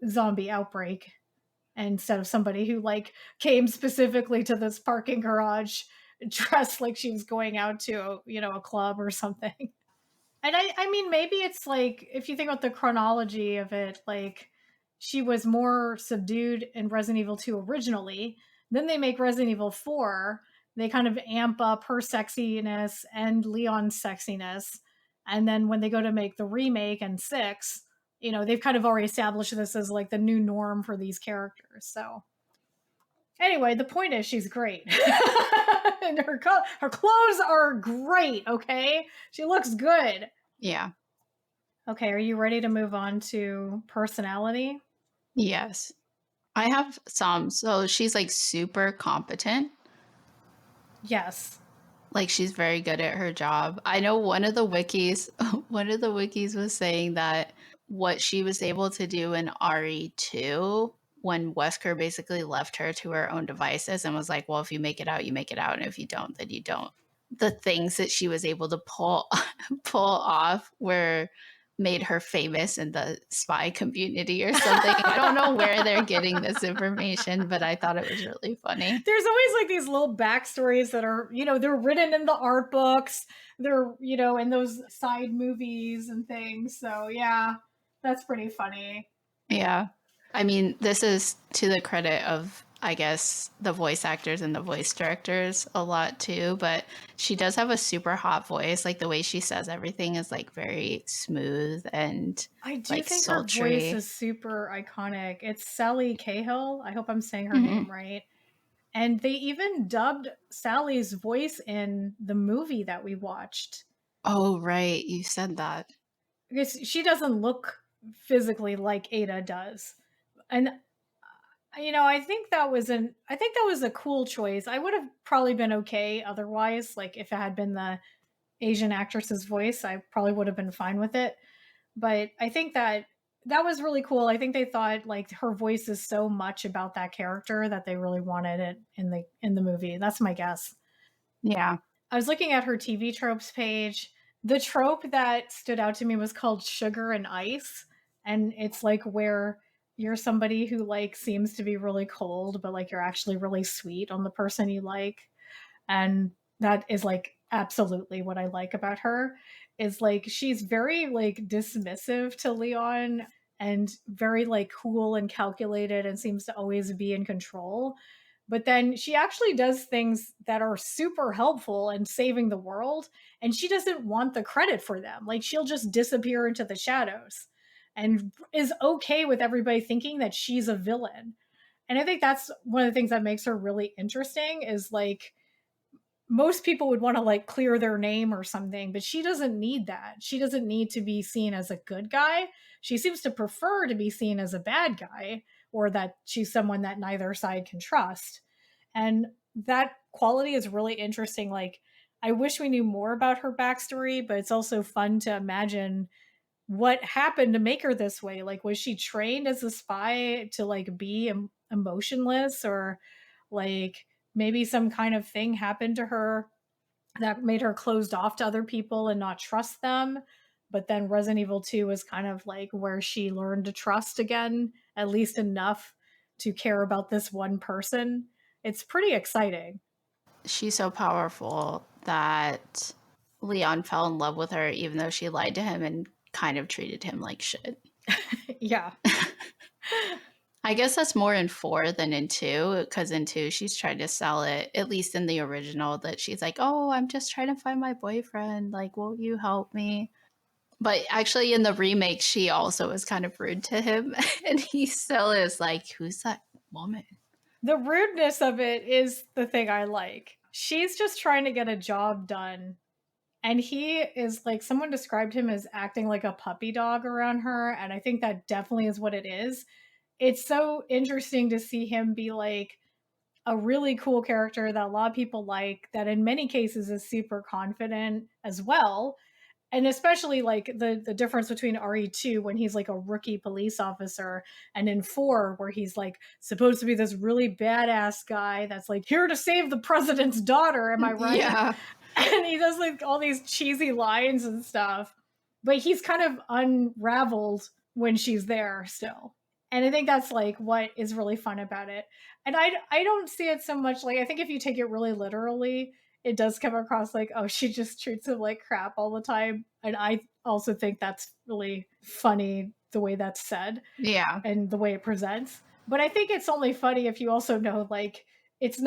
zombie outbreak, instead of somebody who like came specifically to this parking garage dressed like she was going out to, a club or something. And I mean, maybe it's like, if you think about the chronology of it, like she was more subdued in Resident Evil 2 originally. Then they make Resident Evil 4. They kind of amp up her sexiness and Leon's sexiness. And then when they go to make the remake and 6, they've kind of already established this as like the new norm for these characters. So anyway, the point is she's great. And her clothes are great, okay? She looks good. Yeah. Okay, are you ready to move on to personality? Yes. I have some. So she's like super competent. Yes. Like she's very good at her job. I know one of the wikis was saying that what she was able to do in RE2, when Wesker basically left her to her own devices and was like, well, if you make it out, you make it out. And if you don't, then you don't. The things that she was able to pull off made her famous in the spy community or something. I don't know where they're getting this information, but I thought it was really funny. There's always like these little backstories that are, they're written in the art books. They're, in those side movies and things. So yeah, that's pretty funny. Yeah. I mean, this is to the credit of, I guess, the voice actors and the voice directors a lot too, but she does have a super hot voice. Like the way she says everything is like very smooth and I do like think sultry. Her voice is super iconic. It's Sally Cahill. I hope I'm saying her name right. And they even dubbed Sally's voice in the movie that we watched. Oh, right. You said that. Because she doesn't look physically like Ada does. And I think that was a cool choice. I would have probably been okay otherwise. Like if it had been the Asian actress's voice, I probably would have been fine with it. But I think that was really cool. I think they thought like her voice is so much about that character that they really wanted it in the movie. That's my guess. Yeah. I was looking at her TV tropes page. The trope that stood out to me was called sugar and ice. And it's like where you're somebody who like seems to be really cold, but like you're actually really sweet on the person you like. And that is like absolutely what I like about her, is like she's very like dismissive to Leon and very like cool and calculated and seems to always be in control. But then she actually does things that are super helpful and saving the world, and she doesn't want the credit for them. Like she'll just disappear into the shadows and is okay with everybody thinking that she's a villain. And I think that's one of the things that makes her really interesting is like most people would want to like clear their name or something, but she doesn't need that. She doesn't need to be seen as a good guy. She seems to prefer to be seen as a bad guy, or that she's someone that neither side can trust. And that quality is really interesting. Like, I wish we knew more about her backstory, but it's also fun to imagine what happened to make her this way. Like, was she trained as a spy to like be emotionless, or like maybe some kind of thing happened to her that made her closed off to other people and not trust them? But then Resident Evil 2 was kind of like where she learned to trust again, at least enough to care about this one person. It's pretty exciting. She's so powerful that Leon fell in love with her, even though she lied to him and kind of treated him like shit. Yeah. I guess that's more in 4 than in 2, because in 2 she's trying to sell it, at least in the original, that she's like, oh, I'm just trying to find my boyfriend. Like, won't you help me? But actually in the remake, she also was kind of rude to him. And he still is like, who's that woman? The rudeness of it is the thing I like. She's just trying to get a job done. And he is like, someone described him as acting like a puppy dog around her. And I think that definitely is what it is. It's so interesting to see him be like a really cool character that a lot of people like, that in many cases is super confident as well. And especially like the difference between RE2 when he's like a rookie police officer, and in 4 where he's like supposed to be this really badass guy that's like here to save the president's daughter, am I right? Yeah. And he does like all these cheesy lines and stuff, but he's kind of unraveled when she's there still. And I think that's like what is really fun about it. And I don't see it so much like, I think if you take it really literally, it does come across like, oh, she just treats him like crap all the time. And I also think that's really funny the way that's said. Yeah. And the way it presents. But I think it's only funny if you also know like it's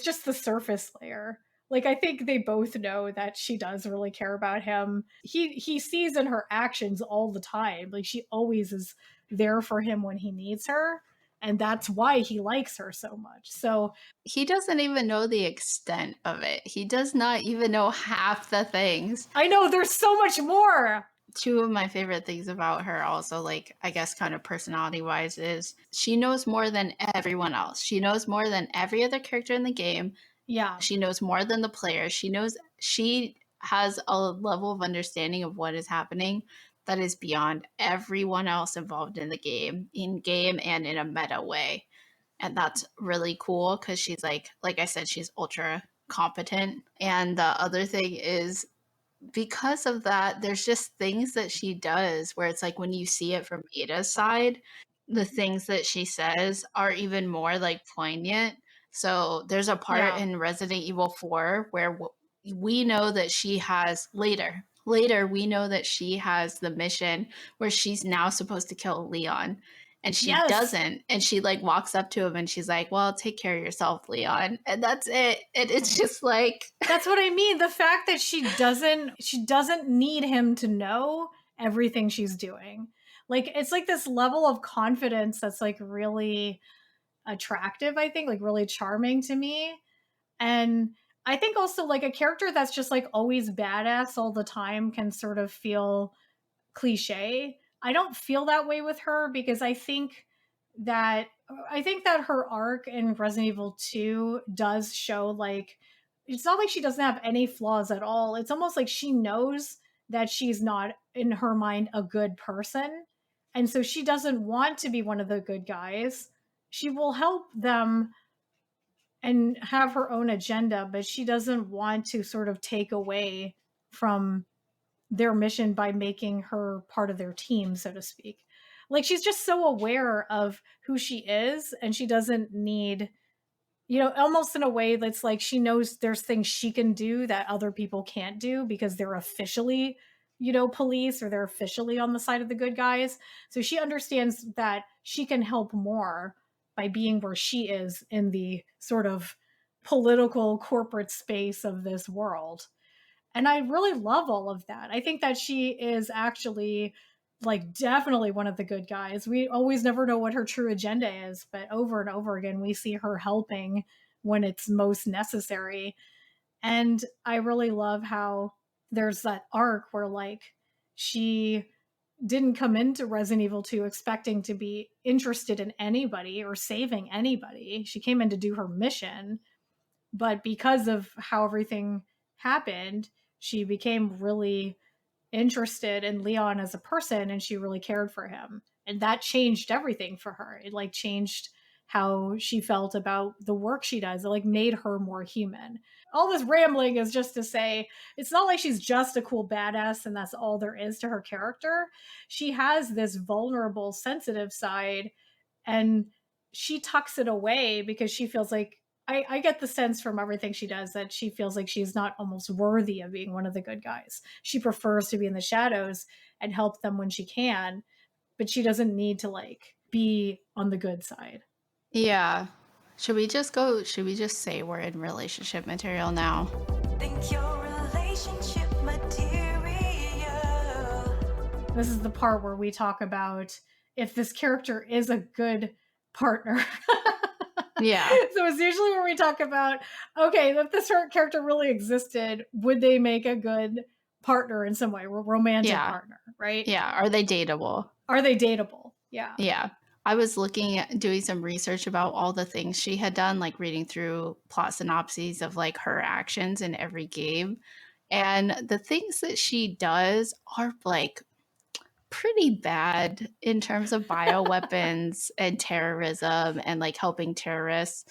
just the surface layer. Like, I think they both know that she does really care about him. He sees in her actions all the time. Like, she always is there for him when he needs her. And that's why he likes her so much. So he doesn't even know the extent of it. He does not even know half the things. I know there's so much more. 2 of my favorite things about her also, like, I guess kind of personality wise, is she knows more than everyone else. She knows more than every other character in the game. Yeah. She knows more than the player. She has a level of understanding of what is happening that is beyond everyone else involved in the game, in-game and in a meta way. And that's really cool because she's like I said, she's ultra competent. And the other thing is, because of that, there's just things that she does where it's like when you see it from Ada's side, the things that she says are even more like poignant. So there's a part in Resident Evil 4 where we know that she has later we know that she has the mission where she's now supposed to kill Leon, and she doesn't, and she like walks up to him and she's like, well, take care of yourself, Leon, and that's it. And it's just like, that's what I mean, the fact that she doesn't need him to know everything she's doing. Like, it's like this level of confidence that's like really attractive, I think, like really charming to me. And I think also like a character that's just like always badass all the time can sort of feel cliche. I don't feel that way with her because I think that her arc in Resident Evil 2 does show like it's not like she doesn't have any flaws at all. It's almost like she knows that she's not in her mind a good person. And so she doesn't want to be one of the good guys. She will help them and have her own agenda, but she doesn't want to sort of take away from their mission by making her part of their team, so to speak. Like, she's just so aware of who she is, and she doesn't need, almost in a way that's like she knows there's things she can do that other people can't do because they're officially, police, or they're officially on the side of the good guys. So she understands that she can help more by being where she is in the sort of political corporate space of this world. And I really love all of that. I think that she is actually like definitely one of the good guys. We always never know what her true agenda is, but over and over again, we see her helping when it's most necessary. And I really love how there's that arc where like she didn't come into Resident Evil 2 expecting to be interested in anybody or saving anybody. She came in to do her mission, but because of how everything happened, she became really interested in Leon as a person, and she really cared for him. And that changed everything for her. It like changed how she felt about the work she does. It like made her more human. All this rambling is just to say it's not like she's just a cool badass and that's all there is to her character. She has this vulnerable, sensitive side, and she tucks it away because she feels like I get the sense from everything she does that she feels like she's not almost worthy of being one of the good guys. She prefers to be in the shadows and help them when she can, but she doesn't need to like be on the good side. Yeah. Should we just say we're in relationship material now? Think your relationship material. This is the part where we talk about if this character is a good partner. Yeah. So it's usually where we talk about, okay, if this character really existed, would they make a good partner in some way, romantic partner, right? Yeah. Are they dateable? Are they dateable? Yeah. Yeah. I was doing some research about all the things she had done, like reading through plot synopses of like her actions in every game. And the things that she does are like pretty bad in terms of bioweapons and terrorism and like helping terrorists.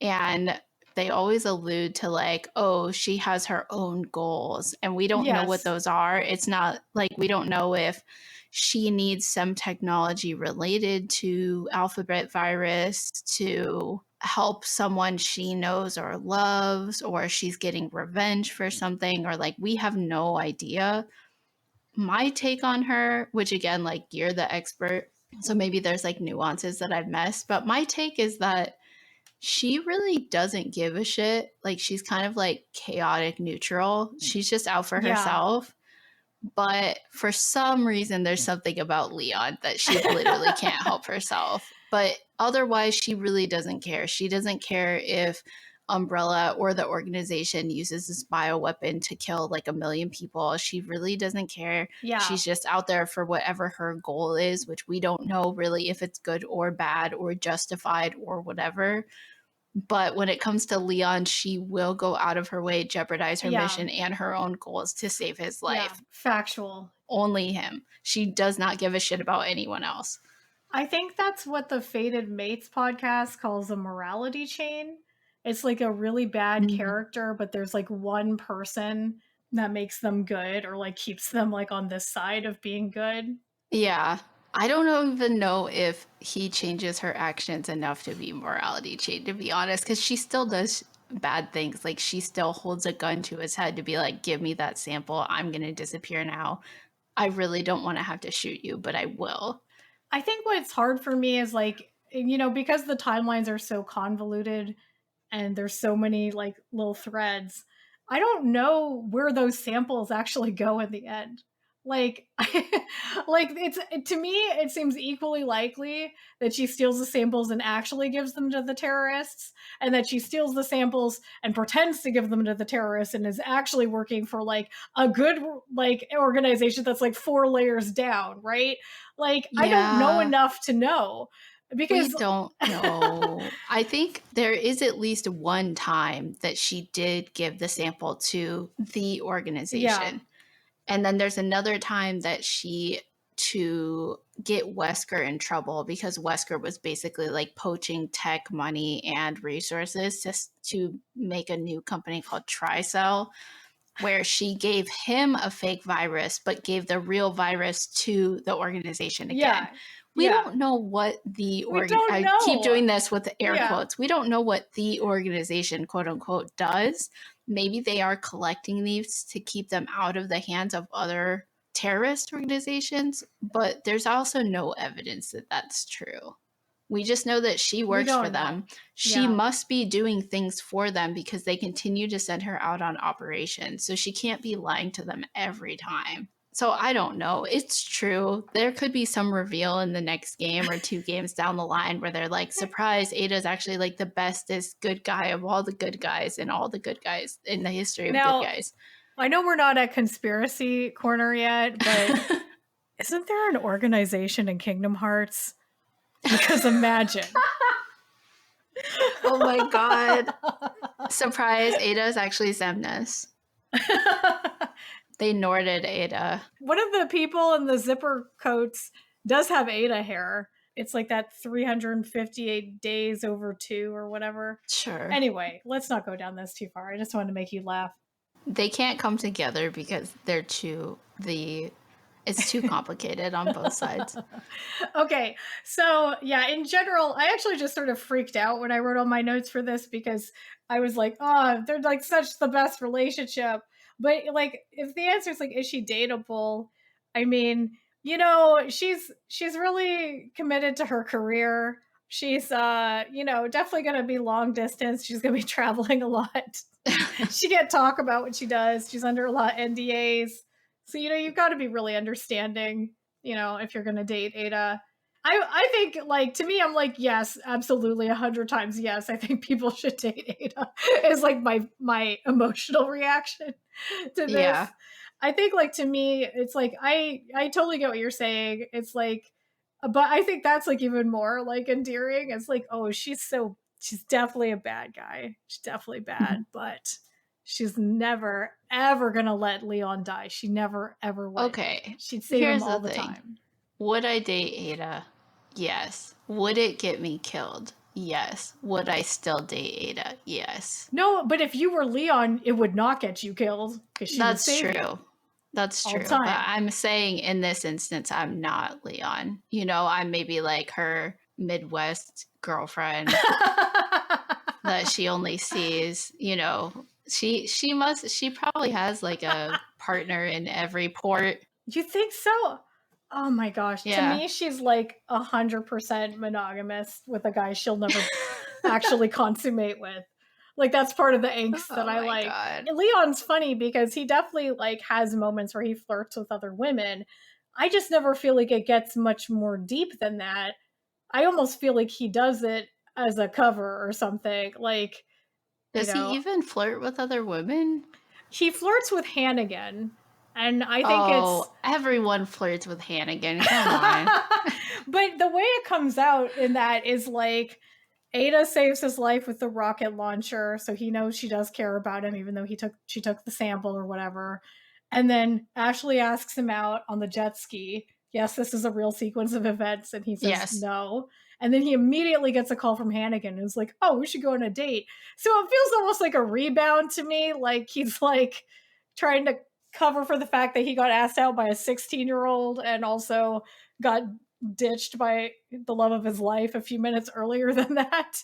And they always allude to like, oh, she has her own goals and we don't know what those are. It's not like we don't know if she needs some technology related to alphabet virus to help someone she knows or loves, or she's getting revenge for something, or like we have no idea. My take on her, which again, like you're the expert, so maybe there's like nuances that I've missed, but my take is that she really doesn't give a shit. Like she's kind of like chaotic neutral. She's just out for herself. But for some reason, there's something about Leon that she literally can't help herself. But otherwise, she really doesn't care. She doesn't care if Umbrella or the organization uses this bioweapon to kill like 1 million people. She really doesn't care. Yeah. She's just out there for whatever her goal is, which we don't know really if it's good or bad or justified or whatever. But when it comes to Leon, she will go out of her way, jeopardize her mission and her own goals to save his life. Yeah. Factual. Only him. She does not give a shit about anyone else. I think that's what the Fated Mates podcast calls a morality chain. It's like a really bad character, but there's like one person that makes them good or like keeps them like on this side of being good. Yeah. I don't even know if he changes her actions enough to be morality chain, to be honest, because she still does bad things. Like she still holds a gun to his head to be like, give me that sample. I'm going to disappear now. I really don't want to have to shoot you, but I will. I think what's hard for me is like, you know, because the timelines are so convoluted and there's so many like little threads, I don't know where those samples actually go in the end. Like, to me, it seems equally likely that she steals the samples and actually gives them to the terrorists, and that she steals the samples and pretends to give them to the terrorists and is actually working for like a good like organization that's like 4 layers down, right? Like, I don't know enough to know. Because we don't know. I think there is at least one time that she did give the sample to the organization. Yeah. And then there's another time that to get Wesker in trouble because Wesker was basically like poaching tech money and resources just to make a new company called Tricell, where she gave him a fake virus, but gave the real virus to the organization again. Yeah. We don't know what the I keep doing this with air quotes. We don't know what the organization, quote unquote, does. Maybe they are collecting these to keep them out of the hands of other terrorist organizations, but there's also no evidence that that's true. We just know that she works for them. She must be doing things for them because they continue to send her out on operations. So she can't be lying to them every time. So I don't know. It's true. There could be some reveal in the next game or 2 games down the line where they're like, surprise, Ada's actually like the bestest good guy of all the good guys and all the good guys in the history of Now, good guys. I know we're not at conspiracy corner yet, but isn't there an organization in Kingdom Hearts? Because imagine. Oh my god. Surprise, Ada is actually Xemnas. They Norded Ada. One of the people in the zipper coats does have Ada hair. It's like that 358 days over 2 or whatever. Sure. Anyway, let's not go down this too far. I just wanted to make you laugh. They can't come together because they're it's too complicated on both sides. Okay, so yeah, in general, I actually just sort of freaked out when I wrote all my notes for this because I was like, oh, they're like such the best relationship. But like, if the answer is like, is she dateable? I mean, you know, she's really committed to her career. She's definitely gonna be long distance. She's gonna be traveling a lot. She can't talk about what she does. She's under a lot of NDAs. So, you've got to be really understanding, if you're going to date Ada. I think, like, to me, I'm like, yes, absolutely, 100 times yes. I think people should date Ada. Is like my emotional reaction to this. Yeah. I think, like, to me, it's like, I totally get what you're saying. It's like, but I think that's like even more like endearing. It's like, oh, she's definitely a bad guy. She's definitely bad, but she's never, ever going to let Leon die. She never, ever would. Okay. She'd save him all the thing. time. Would I date Ada? Yes. Would it get me killed? Yes. Would I still date Ada? Yes. No, but if you were Leon, it would not get you killed. That's true. That's true. But I'm saying in this instance, I'm not Leon. I'm maybe like her Midwest girlfriend that she only sees, she probably has like a partner in every port. You think so? Oh my gosh. Yeah. To me, she's like 100% monogamous with a guy she'll never actually consummate with. Like, that's part of the angst that I like. God. Leon's funny because he definitely like has moments where he flirts with other women. I just never feel like it gets much more deep than that. I almost feel like he does it as a cover or something. Like, does he even flirt with other women? He flirts with Hannigan. And I think everyone flirts with Hannigan. Come on. But the way it comes out in that is like, Ada saves his life with the rocket launcher, so he knows she does care about him, even though she took the sample or whatever. And then Ashley asks him out on the jet ski. Yes, this is a real sequence of events, and he says no. And then he immediately gets a call from Hannigan, who's like, "Oh, we should go on a date." So it feels almost like a rebound to me, like he's like trying to cover for the fact that he got asked out by a 16-year-old and also got ditched by the love of his life a few minutes earlier than that.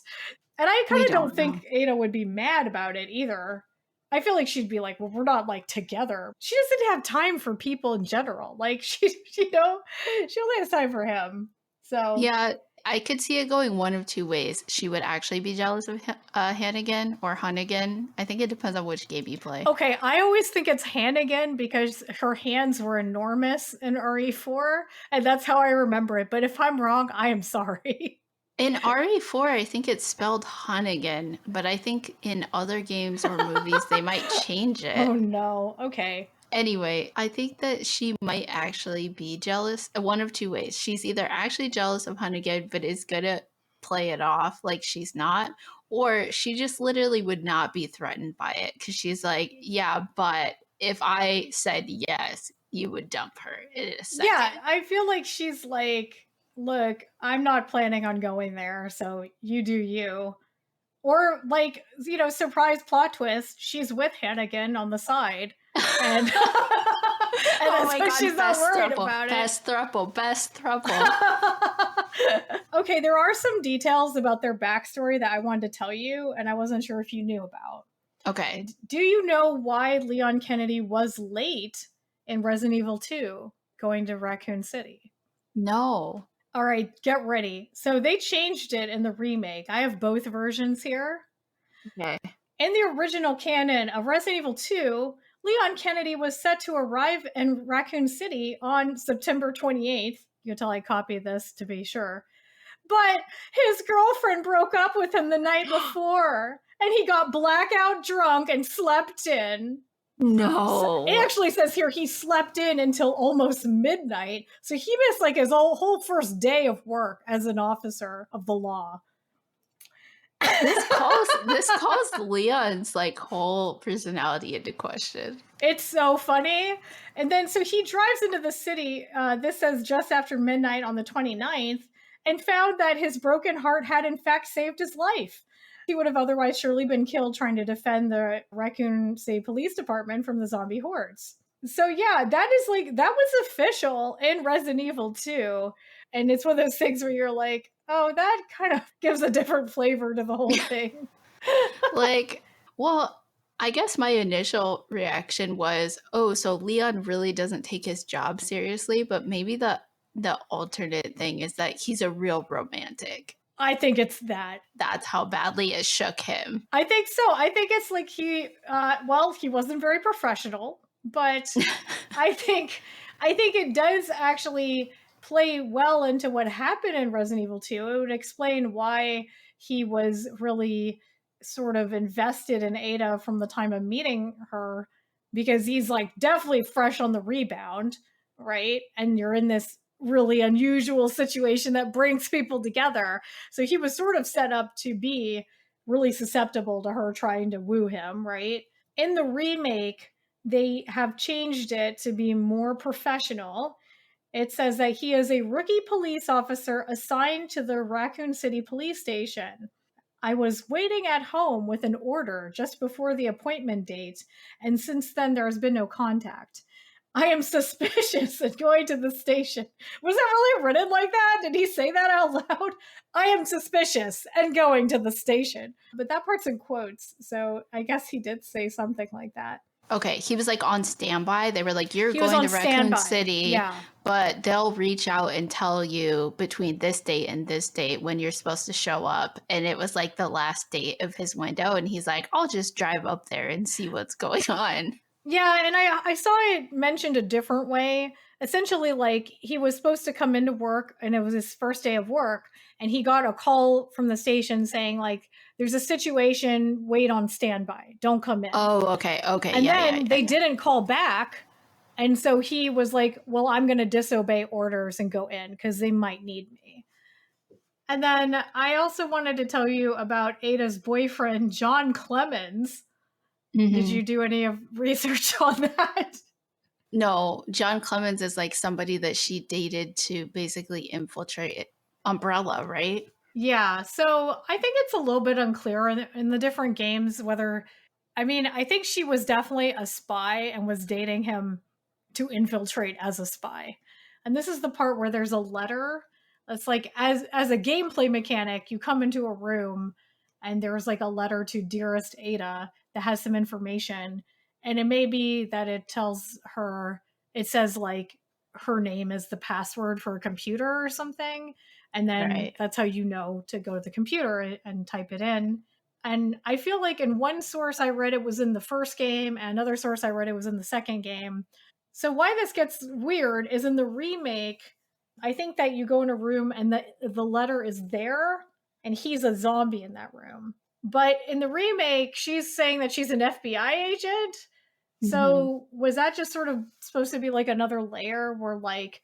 And I kind of don't think Ada would be mad about it either. I feel like she'd be like, well, we're not like together. She doesn't have time for people in general. Like she only has time for him. So yeah, I could see it going one of two ways. She would actually be jealous of Hannigan or Hunnigan. I think it depends on which game you play. Okay, I always think it's Hannigan because her hands were enormous in RE4, and that's how I remember it. But if I'm wrong, I am sorry. In RE4, I think it's spelled Hunnigan, but I think in other games or movies, they might change it. Oh no, okay. Anyway, I think that she might actually be jealous one of two ways. She's either actually jealous of Hunnigan, but is going to play it off like she's not, or she just literally would not be threatened by it because she's like, yeah, but if I said yes, you would dump her in a second. Yeah, I feel like she's like, look, I'm not planning on going there, so you do you. Or like, surprise plot twist, she's with Hannigan on the side. And, oh my God, she's not worried about it. Best throuple. Okay, there are some details about their backstory that I wanted to tell you, and I wasn't sure if you knew about. Okay. Do you know why Leon Kennedy was late in Resident Evil 2 going to Raccoon City? No. All right, get ready. So they changed it in the remake. I have both versions here. Okay. In the original canon of Resident Evil 2, Leon Kennedy was set to arrive in Raccoon City on September 28th. You can tell I copied this to be sure. But his girlfriend broke up with him the night before, and he got blackout drunk and slept in. No. It actually says here he slept in until almost midnight. So he missed like his whole first day of work as an officer of the law. This calls Leon's like whole personality into question. It's so funny. And then so he drives into the city, this says just after midnight on the 29th, and found that his broken heart had in fact saved his life. He would have otherwise surely been killed trying to defend the Raccoon City Police Department from the zombie hordes. So yeah, that was official in Resident Evil 2. And it's one of those things where you're like, oh, that kind of gives a different flavor to the whole thing. Like, well, I guess my initial reaction was, oh, so Leon really doesn't take his job seriously, but maybe the alternate thing is that he's a real romantic. I think it's that. That's how badly it shook him. I think so. I think it's like he wasn't very professional, but I think it does actually play well into what happened in Resident Evil 2. It would explain why he was really sort of invested in Ada from the time of meeting her, because he's like definitely fresh on the rebound, right? And you're in this really unusual situation that brings people together. So he was sort of set up to be really susceptible to her trying to woo him, right? In the remake, they have changed it to be more professional. It says that he is a rookie police officer assigned to the Raccoon City Police Station. I was waiting at home with an order just before the appointment date, and since then there has been no contact. I am suspicious and going to the station. Was that really written like that? Did he say that out loud? I am suspicious and going to the station. But that part's in quotes, so I guess he did say something like that. Okay, he was like on standby. They were like, you're going to Raccoon City, but they'll reach out and tell you between this date and this date when you're supposed to show up. And it was like the last date of his window. And he's like, I'll just drive up there and see what's going on. Yeah, and I saw it mentioned a different way. Essentially, like, he was supposed to come into work, and it was his first day of work, and he got a call from the station saying, like, there's a situation, wait on standby, don't come in. Oh, okay. And then they didn't call back, and so he was like, well, I'm going to disobey orders and go in, because they might need me. And then I also wanted to tell you about Ada's boyfriend, John Clemens. Mm-hmm. Did you do any research on that? No, John Clemens is like somebody that she dated to basically infiltrate Umbrella, right? Yeah, so I think it's a little bit unclear in the different games whether, I mean, I think she was definitely a spy and was dating him to infiltrate as a spy. And this is the part where there's a letter that's like, as a gameplay mechanic, you come into a room and there's like a letter to dearest Ada that has some information. And it may be that it tells her, it says like her name is the password for a computer or something. And then that's how you know to go to the computer and type it in. And I feel like in one source I read it was in the first game, and another source I read it was in the second game. So why this gets weird is in the remake, I think that you go in a room and the letter is there, and he's a zombie in that room. But in the remake, she's saying that she's an FBI agent. Mm-hmm. So was that just sort of supposed to be like another layer where like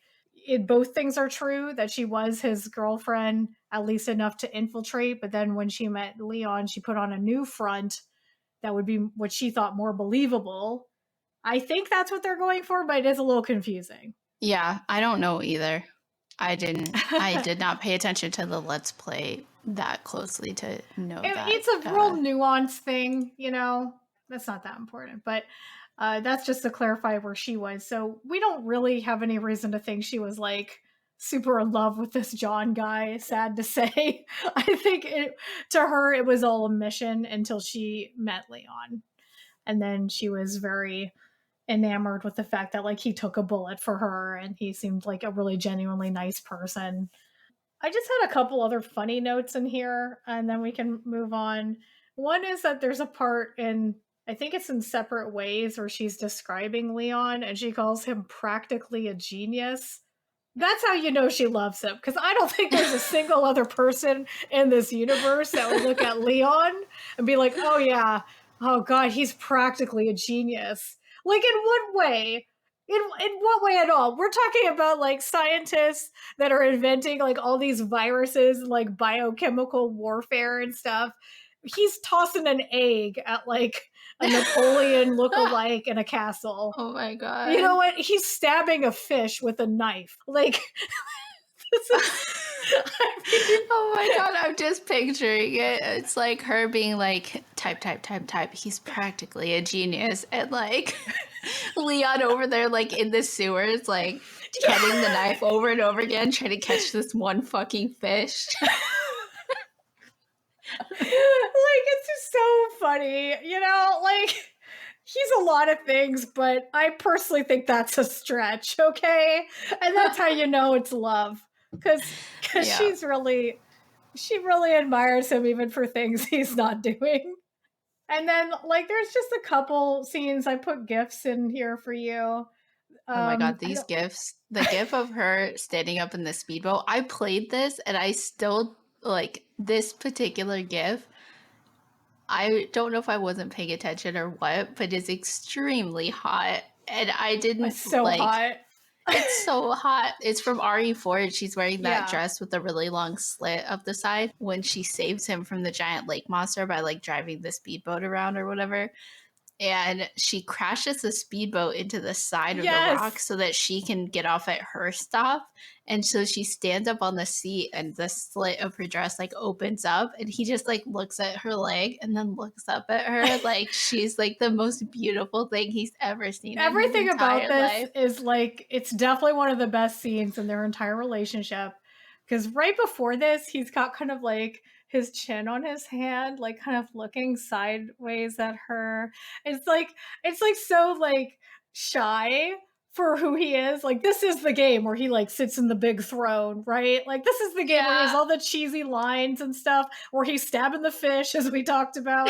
both things are true, that she was his girlfriend, at least enough to infiltrate, but then when she met Leon, she put on a new front that would be what she thought more believable. I think that's what they're going for, but it is a little confusing. Yeah, I don't know either. I did not pay attention to the Let's Play that closely to know that. It's a real nuanced thing, you know, that's not that important, but that's just to clarify where she was. So we don't really have any reason to think she was like super in love with this John guy, sad to say. I think to her, it was all a mission until she met Leon. And then she was very enamored with the fact that like he took a bullet for her and he seemed like a really genuinely nice person. I just had a couple other funny notes in here and then we can move on. One is that there's a part in I think it's in Separate Ways where she's describing Leon and she calls him practically a genius. That's how you know she loves him, because I don't think there's a single other person in this universe that would look at Leon and be like, oh yeah, oh god, he's practically a genius. Like, in what way? In what way at all? We're talking about like scientists that are inventing like all these viruses, like biochemical warfare and stuff. He's tossing an egg at like a Napoleon look-alike in a castle. Oh my god. You know what? He's stabbing a fish with a knife. Like, this is, oh my god, I'm just picturing it. It's like her being like, type. He's practically a genius. And like, Leon over there, like in the sewers, like getting the knife over and over again, trying to catch this one fucking fish. like, it's just so funny, you know? Like, he's a lot of things, but I personally think that's a stretch, okay? And that's how you know it's love. Because she really admires him even for things he's not doing. And then, like, there's just a couple scenes. I put GIFs in here for you. Oh my god, these GIFs. The GIF of her standing up in the speedboat. I played this and I still, like, this particular GIF, I don't know if I wasn't paying attention or what, but it's extremely hot. And I didn't It's so hot. It's so hot. It's from RE4 and she's wearing that dress with a really long slit up the side when she saves him from the giant lake monster by like driving the speedboat around or whatever. And she crashes the speedboat into the side of the rock so that she can get off at her stop. And so she stands up on the seat and the slit of her dress like opens up and he just like looks at her leg and then looks up at her like she's like the most beautiful thing he's ever seen. Everything about this is like, it's definitely one of the best scenes in their entire relationship. Because right before this, he's got kind of like his chin on his hand, like kind of looking sideways at her. It's like so like shy for who he is. Like, this is the game where he like sits in the big throne, right? Like, this is the game where he has all the cheesy lines and stuff, where he's stabbing the fish, as we talked about.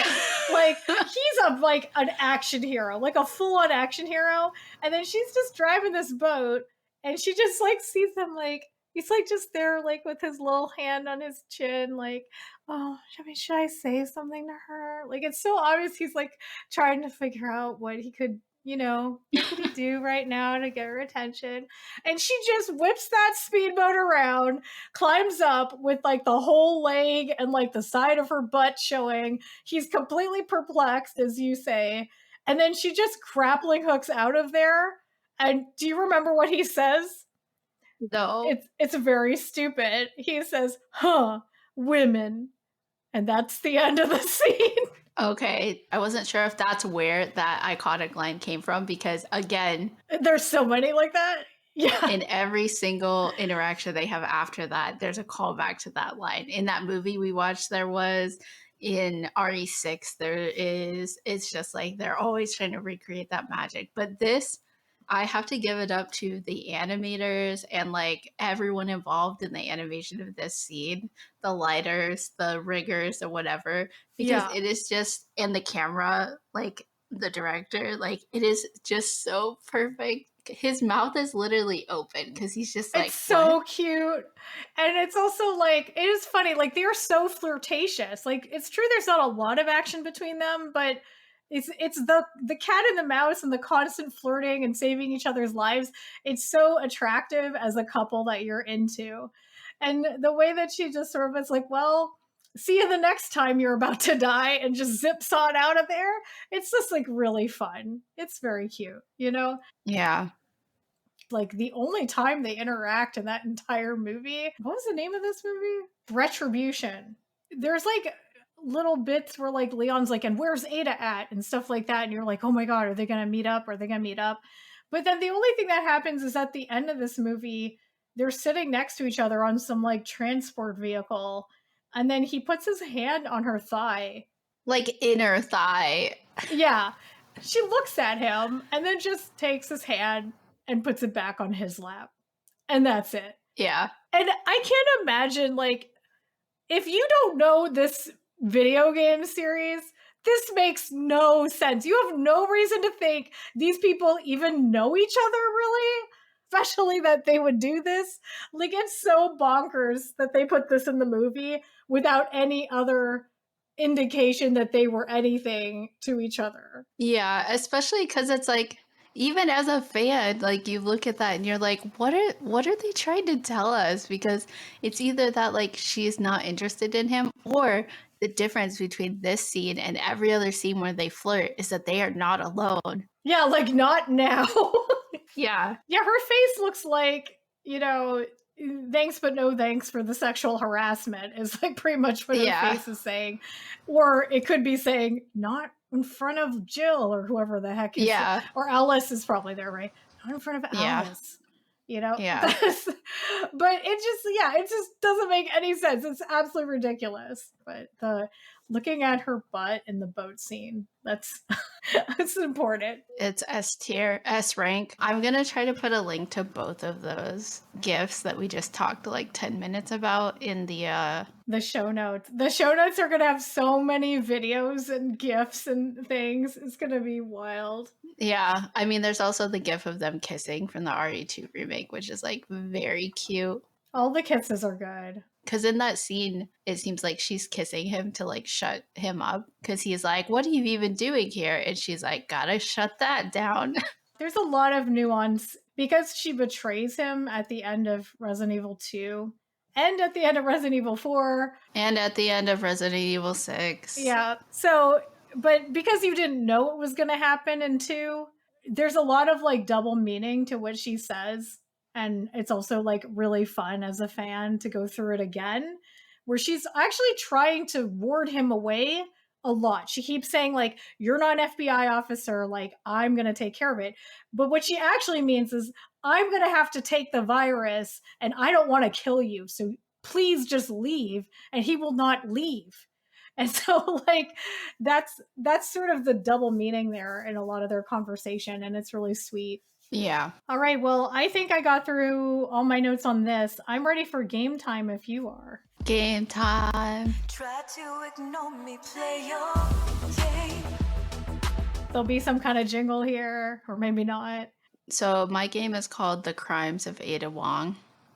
Like, he's like an action hero, like a full-on action hero. And then she's just driving this boat and she just like sees him, like he's like just there, like with his little hand on his chin, like, oh, should I say something to her? Like, it's so obvious he's like trying to figure out what he could, you know, what could he do right now to get her attention. And she just whips that speedboat around, climbs up with like the whole leg and like the side of her butt showing. He's completely perplexed, as you say. And then she just grappling hooks out of there. And do you remember what he says? No. It's very stupid. He says, huh, women. And that's the end of the scene. Okay. I wasn't sure if that's where that iconic line came from because, again, there's so many like that. Yeah. In every single interaction they have after that, there's a callback to that line. In that movie we watched, there was. In RE6, there is. It's just like they're always trying to recreate that magic. But this, I have to give it up to the animators and like everyone involved in the animation of this scene, the lighters, the riggers, or whatever, because it is just, and the camera, like the director, like it is just so perfect. His mouth is literally open because he's just like, it's so cute. And it's also like, it is funny, like they're so flirtatious. Like, it's true there's not a lot of action between them, but it's the cat and the mouse and the constant flirting and saving each other's lives. It's so attractive as a couple that you're into. And the way that she just sort of is like, well, see you the next time you're about to die, and just zips on out of there. It's just like really fun. It's very cute, you know? Yeah. Like the only time they interact in that entire movie. What was the name of this movie? Retribution. There's like little bits where like Leon's like, and where's Ada at? And stuff like that. And you're like, oh my God, are they going to meet up? Are they going to meet up? But then the only thing that happens is at the end of this movie, they're sitting next to each other on some like transport vehicle. And then he puts his hand on her thigh. Like inner thigh. Yeah. She looks at him and then just takes his hand and puts it back on his lap. And that's it. Yeah. And I can't imagine, like, if you don't know this video game series, this makes no sense. You have no reason to think these people even know each other, really, especially that they would do this. Like, it's so bonkers that they put this in the movie without any other indication that they were anything to each other. Yeah, especially because it's like, even as a fan, like you look at that and you're like, what are they trying to tell us? Because it's either that like she's not interested in him, or the difference between this scene and every other scene where they flirt is that they are not alone. Yeah, like, not now. Yeah. Yeah, her face looks like, you know, thanks but no thanks for the sexual harassment is like pretty much what her face is saying. Or it could be saying, not in front of Jill or whoever the heck is. Yeah. Or Alice is probably there, right? Not in front of Yeah. Alice. You know? Yeah. But it just doesn't make any sense. It's absolutely ridiculous. But the looking at her butt in the boat scene, that's important. It's S tier, S rank. I'm going to try to put a link to both of those GIFs that we just talked like 10 minutes about in the show notes. The show notes are going to have so many videos and GIFs and things. It's going to be wild. Yeah. I mean, there's also the GIF of them kissing from the RE2 remake, which is like very cute. All the kisses are good. Because in that scene, it seems like she's kissing him to like shut him up. Because he's like, what are you even doing here? And she's like, gotta shut that down. There's a lot of nuance because she betrays him at the end of Resident Evil 2 and at the end of Resident Evil 4. And at the end of Resident Evil 6. Yeah. So, but because you didn't know what was going to happen in 2, there's a lot of like double meaning to what she says. And it's also like really fun as a fan to go through it again, where she's actually trying to ward him away a lot. She keeps saying like, you're not an FBI officer, like I'm going to take care of it. But what she actually means is I'm going to have to take the virus and I don't want to kill you. So please just leave. And he will not leave. And so like that's sort of the double meaning there in a lot of their conversation. And it's really sweet. Yeah. All right. Well, I think I got through all my notes on this. I'm ready for game time if you are. Game time. Try to ignore me, play your game. There'll be some kind of jingle here, or maybe not. So my game is called The Crimes of Ada Wong.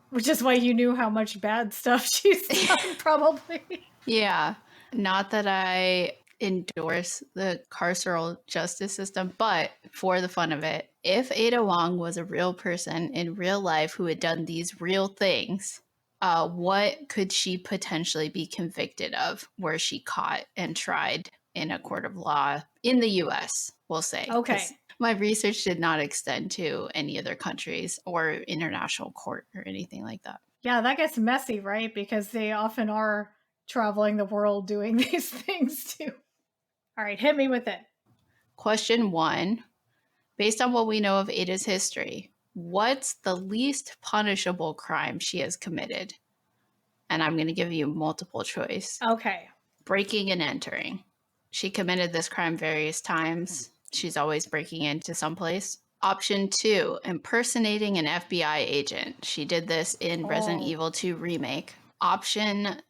Which is why you knew how much bad stuff she's done, probably. Yeah. Not that I endorse the carceral justice system, but for the fun of it, if Ada Wong was a real person in real life who had done these real things, what could she potentially be convicted of were she caught and tried in a court of law in the US, we'll say? Okay. My research did not extend to any other countries or international court or anything like that. Yeah, that gets messy, right? Because they often are traveling the world doing these things too. All right, hit me with it. Question 1. Based on what we know of Ada's history, what's the least punishable crime she has committed? And I'm going to give you multiple choice. Okay. Breaking and entering. She committed this crime various times. She's always breaking into someplace. Option 2, impersonating an FBI agent. She did this in Resident Evil 2 Remake. Option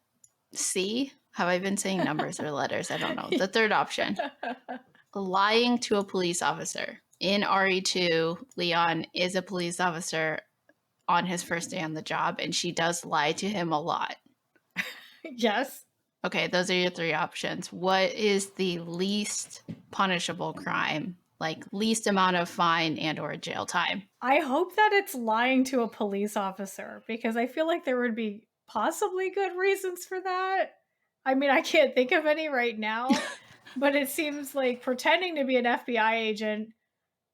C, have I been saying numbers or letters? I don't know. The third option, lying to a police officer. In RE2, Leon is a police officer on his first day on the job, and she does lie to him a lot. Yes. Okay, those are your three options. What is the least punishable crime? Like least amount of fine and or jail time? I hope that it's lying to a police officer because I feel like there would be possibly good reasons for that. I mean, I can't think of any right now, but it seems like pretending to be an FBI agent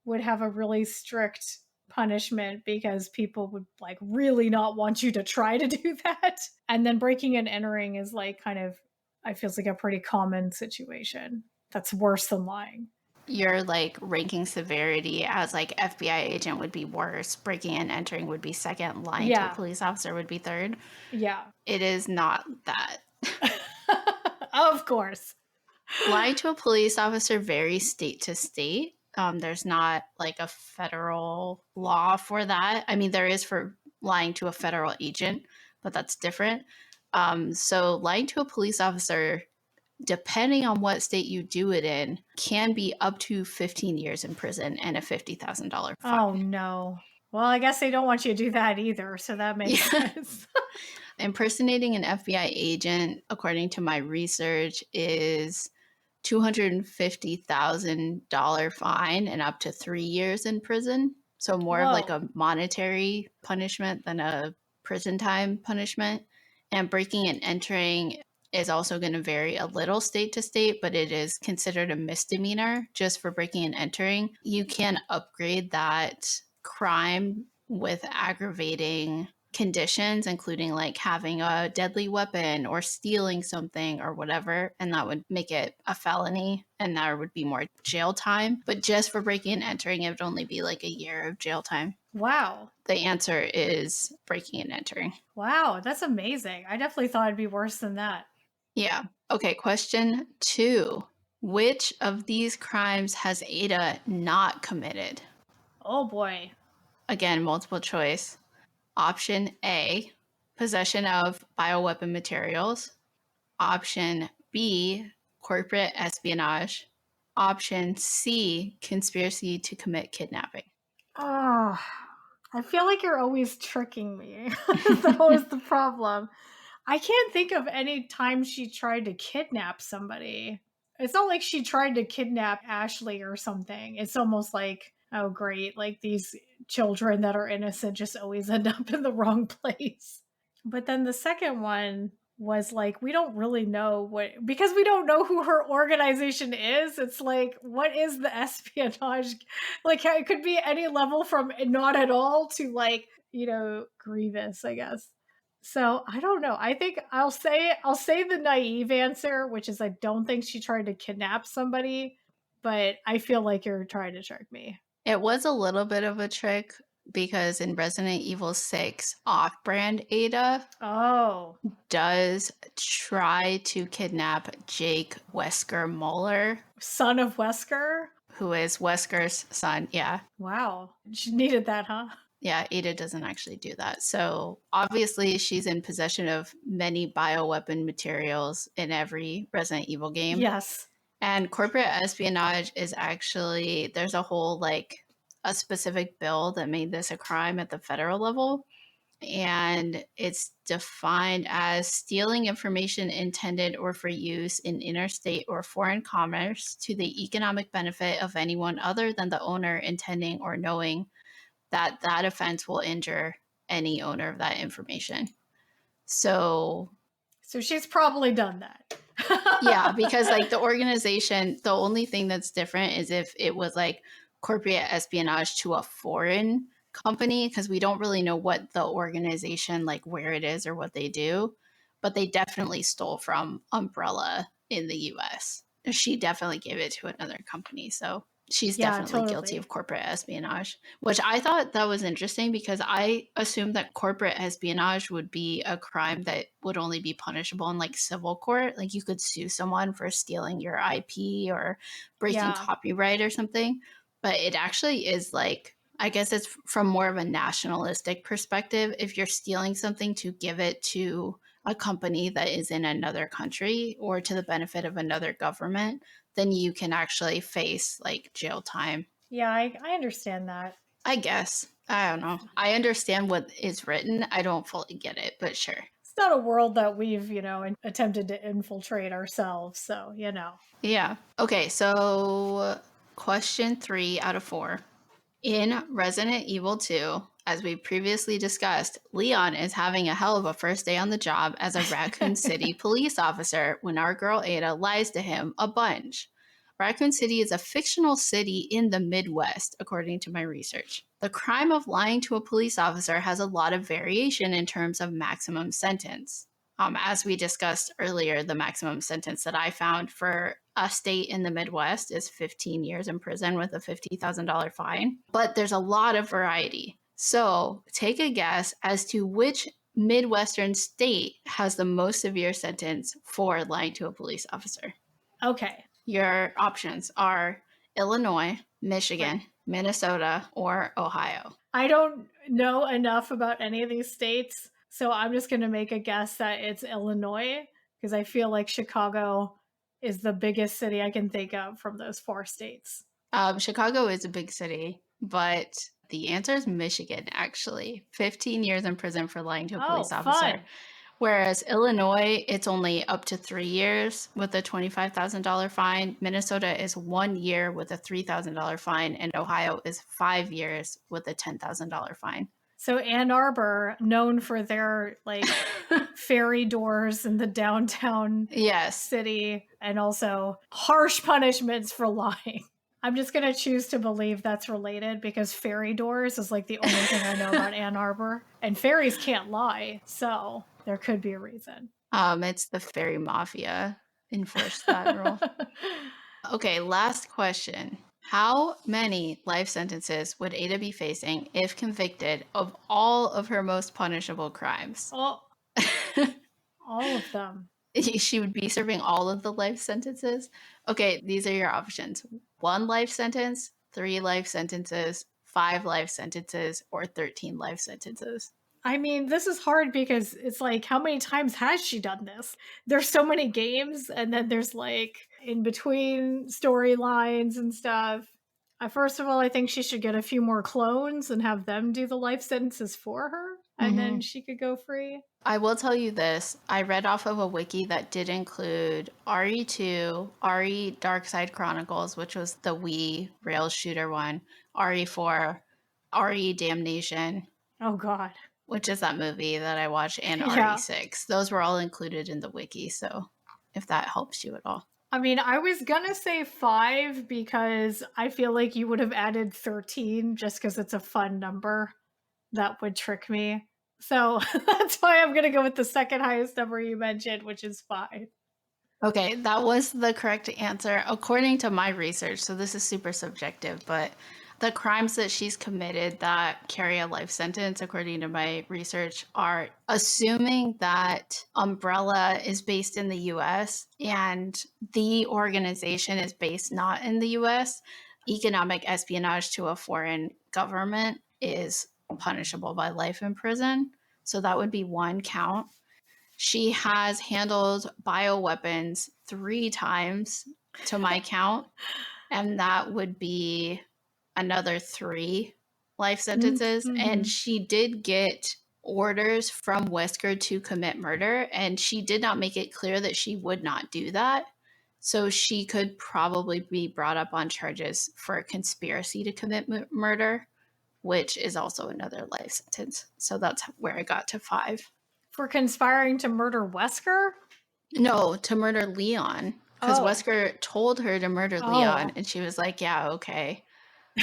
would have a really strict punishment because people would like really not want you to try to do that. And then breaking and entering is like kind of, I feels like a pretty common situation that's worse than lying. You're like ranking severity as like FBI agent would be worse, breaking and entering would be second, lying to a police officer would be third. Yeah. It is not that. Of course. Lying to a police officer varies state to state. There's not like a federal law for that. I mean, there is for lying to a federal agent, but that's different. So lying to a police officer depending on what state you do it in, can be up to 15 years in prison and a $50,000 fine. Oh, no. Well, I guess they don't want you to do that either, so that makes sense. Impersonating an FBI agent, according to my research, is $250,000 fine and up to 3 years in prison. So more of like Whoa. a monetary punishment than a prison time punishment. And breaking and entering is also going to vary a little state to state, but it is considered a misdemeanor just for breaking and entering. You can upgrade that crime with aggravating conditions, including like having a deadly weapon or stealing something or whatever, and that would make it a felony and there would be more jail time. But just for breaking and entering, it would only be like a year of jail time. Wow. The answer is breaking and entering. Wow, that's amazing. I definitely thought it'd be worse than that. Yeah. Okay, question 2. Which of these crimes has Ada not committed? Oh boy. Again, multiple choice. Option A, possession of bioweapon materials. Option B, corporate espionage. Option C, conspiracy to commit kidnapping. Oh, I feel like you're always tricking me. That's always the problem. I can't think of any time she tried to kidnap somebody. It's not like she tried to kidnap Ashley or something. It's almost like, oh, great. Like these children that are innocent just always end up in the wrong place. But then the second one was like, we don't really know because we don't know who her organization is. It's like, what is the espionage? Like, it could be any level from not at all to like, grievous, I guess. So I don't know. I think I'll say the naive answer, which is I don't think she tried to kidnap somebody, but I feel like you're trying to trick me. It was a little bit of a trick because in Resident Evil 6, off-brand Ada does try to kidnap Jake Wesker Muller, son of Wesker, who is Wesker's son. Yeah. Wow. She needed that, huh? Yeah, Ada doesn't actually do that. So obviously she's in possession of many bioweapon materials in every Resident Evil game. Yes. And corporate espionage is actually, there's a whole like a specific bill that made this a crime at the federal level. And it's defined as stealing information intended or for use in interstate or foreign commerce to the economic benefit of anyone other than the owner intending or knowing that that offense will injure any owner of that information. So she's probably done that. Yeah, because like the organization, the only thing that's different is if it was like corporate espionage to a foreign company, because we don't really know what the organization, like where it is or what they do, but they definitely stole from Umbrella in the US. She definitely gave it to another company. So she's definitely guilty of corporate espionage, which I thought that was interesting because I assumed that corporate espionage would be a crime that would only be punishable in like civil court. Like you could sue someone for stealing your IP or breaking copyright or something. But it actually is like, I guess it's from more of a nationalistic perspective. If you're stealing something to give it to a company that is in another country or to the benefit of another government, then you can actually face like jail time. Yeah, I understand that. I guess. I don't know. I understand what is written. I don't fully get it, but sure. It's not a world that we've, attempted to infiltrate ourselves. So, Yeah. Okay. So question 3 out of 4. In Resident Evil 2, as we previously discussed, Leon is having a hell of a first day on the job as a Raccoon City police officer when our girl Ada lies to him a bunch. Raccoon City is a fictional city in the Midwest, according to my research. The crime of lying to a police officer has a lot of variation in terms of maximum sentence. As we discussed earlier, the maximum sentence that I found for a state in the Midwest is 15 years in prison with a $50,000 fine. But there's a lot of variety. So take a guess as to which Midwestern state has the most severe sentence for lying to a police officer. Okay. Your options are Illinois, Michigan, Minnesota, or Ohio. I don't know enough about any of these states, so I'm just going to make a guess that it's Illinois because I feel like Chicago is the biggest city I can think of from those 4 states? Chicago is a big city, but the answer is Michigan, actually. 15 years in prison for lying to a Oh, police officer. fun. Whereas Illinois, it's only up to 3 years with a $25,000 fine. Minnesota is 1 year with a $3,000 fine. And Ohio is 5 years with a $10,000 fine. So Ann Arbor, known for their like ferry doors in the downtown Yes. city, and also harsh punishments for lying. I'm just going to choose to believe that's related because ferry doors is like the only thing I know about Ann Arbor. And ferries can't lie, so there could be a reason. It's the ferry mafia enforced that rule. Okay, last question. How many life sentences would Ada be facing if convicted of all of her most punishable crimes? Oh, all of them. She would be serving all of the life sentences. Okay, these are your options. 1 life sentence, 3 life sentences, 5 life sentences, or 13 life sentences. I mean, this is hard because it's like, how many times has she done this? There's so many games, and then there's like in between storylines and stuff. First of all, I think she should get a few more clones and have them do the life sentences for her, and then she could go free. I will tell you this. I read off of a wiki that did include RE2, RE Dark Side Chronicles, which was the Wii rail shooter one, RE4, RE Damnation. Oh, God. Which is that movie that I watched, and Yeah. RE6. Those were all included in the wiki, so if that helps you at all. I mean, I was gonna say 5 because I feel like you would have added 13 just because it's a fun number. That would trick me. So that's why I'm gonna go with the second highest number you mentioned, which is 5. Okay, that was the correct answer according to my research. So this is super subjective, but the crimes that she's committed that carry a life sentence, according to my research, are assuming that Umbrella is based in the US and the organization is based not in the US. Economic espionage to a foreign government is punishable by life in prison. So that would be 1 count. She has handled bioweapons 3 times to my count, and that would be another 3 life sentences. And she did get orders from Wesker to commit murder, and she did not make it clear that she would not do that. So she could probably be brought up on charges for conspiracy to commit murder, which is also another life sentence. So that's where I got to 5. For conspiring to murder Wesker? No, to murder Leon. Because Wesker told her to murder Leon, and she was like, yeah, okay.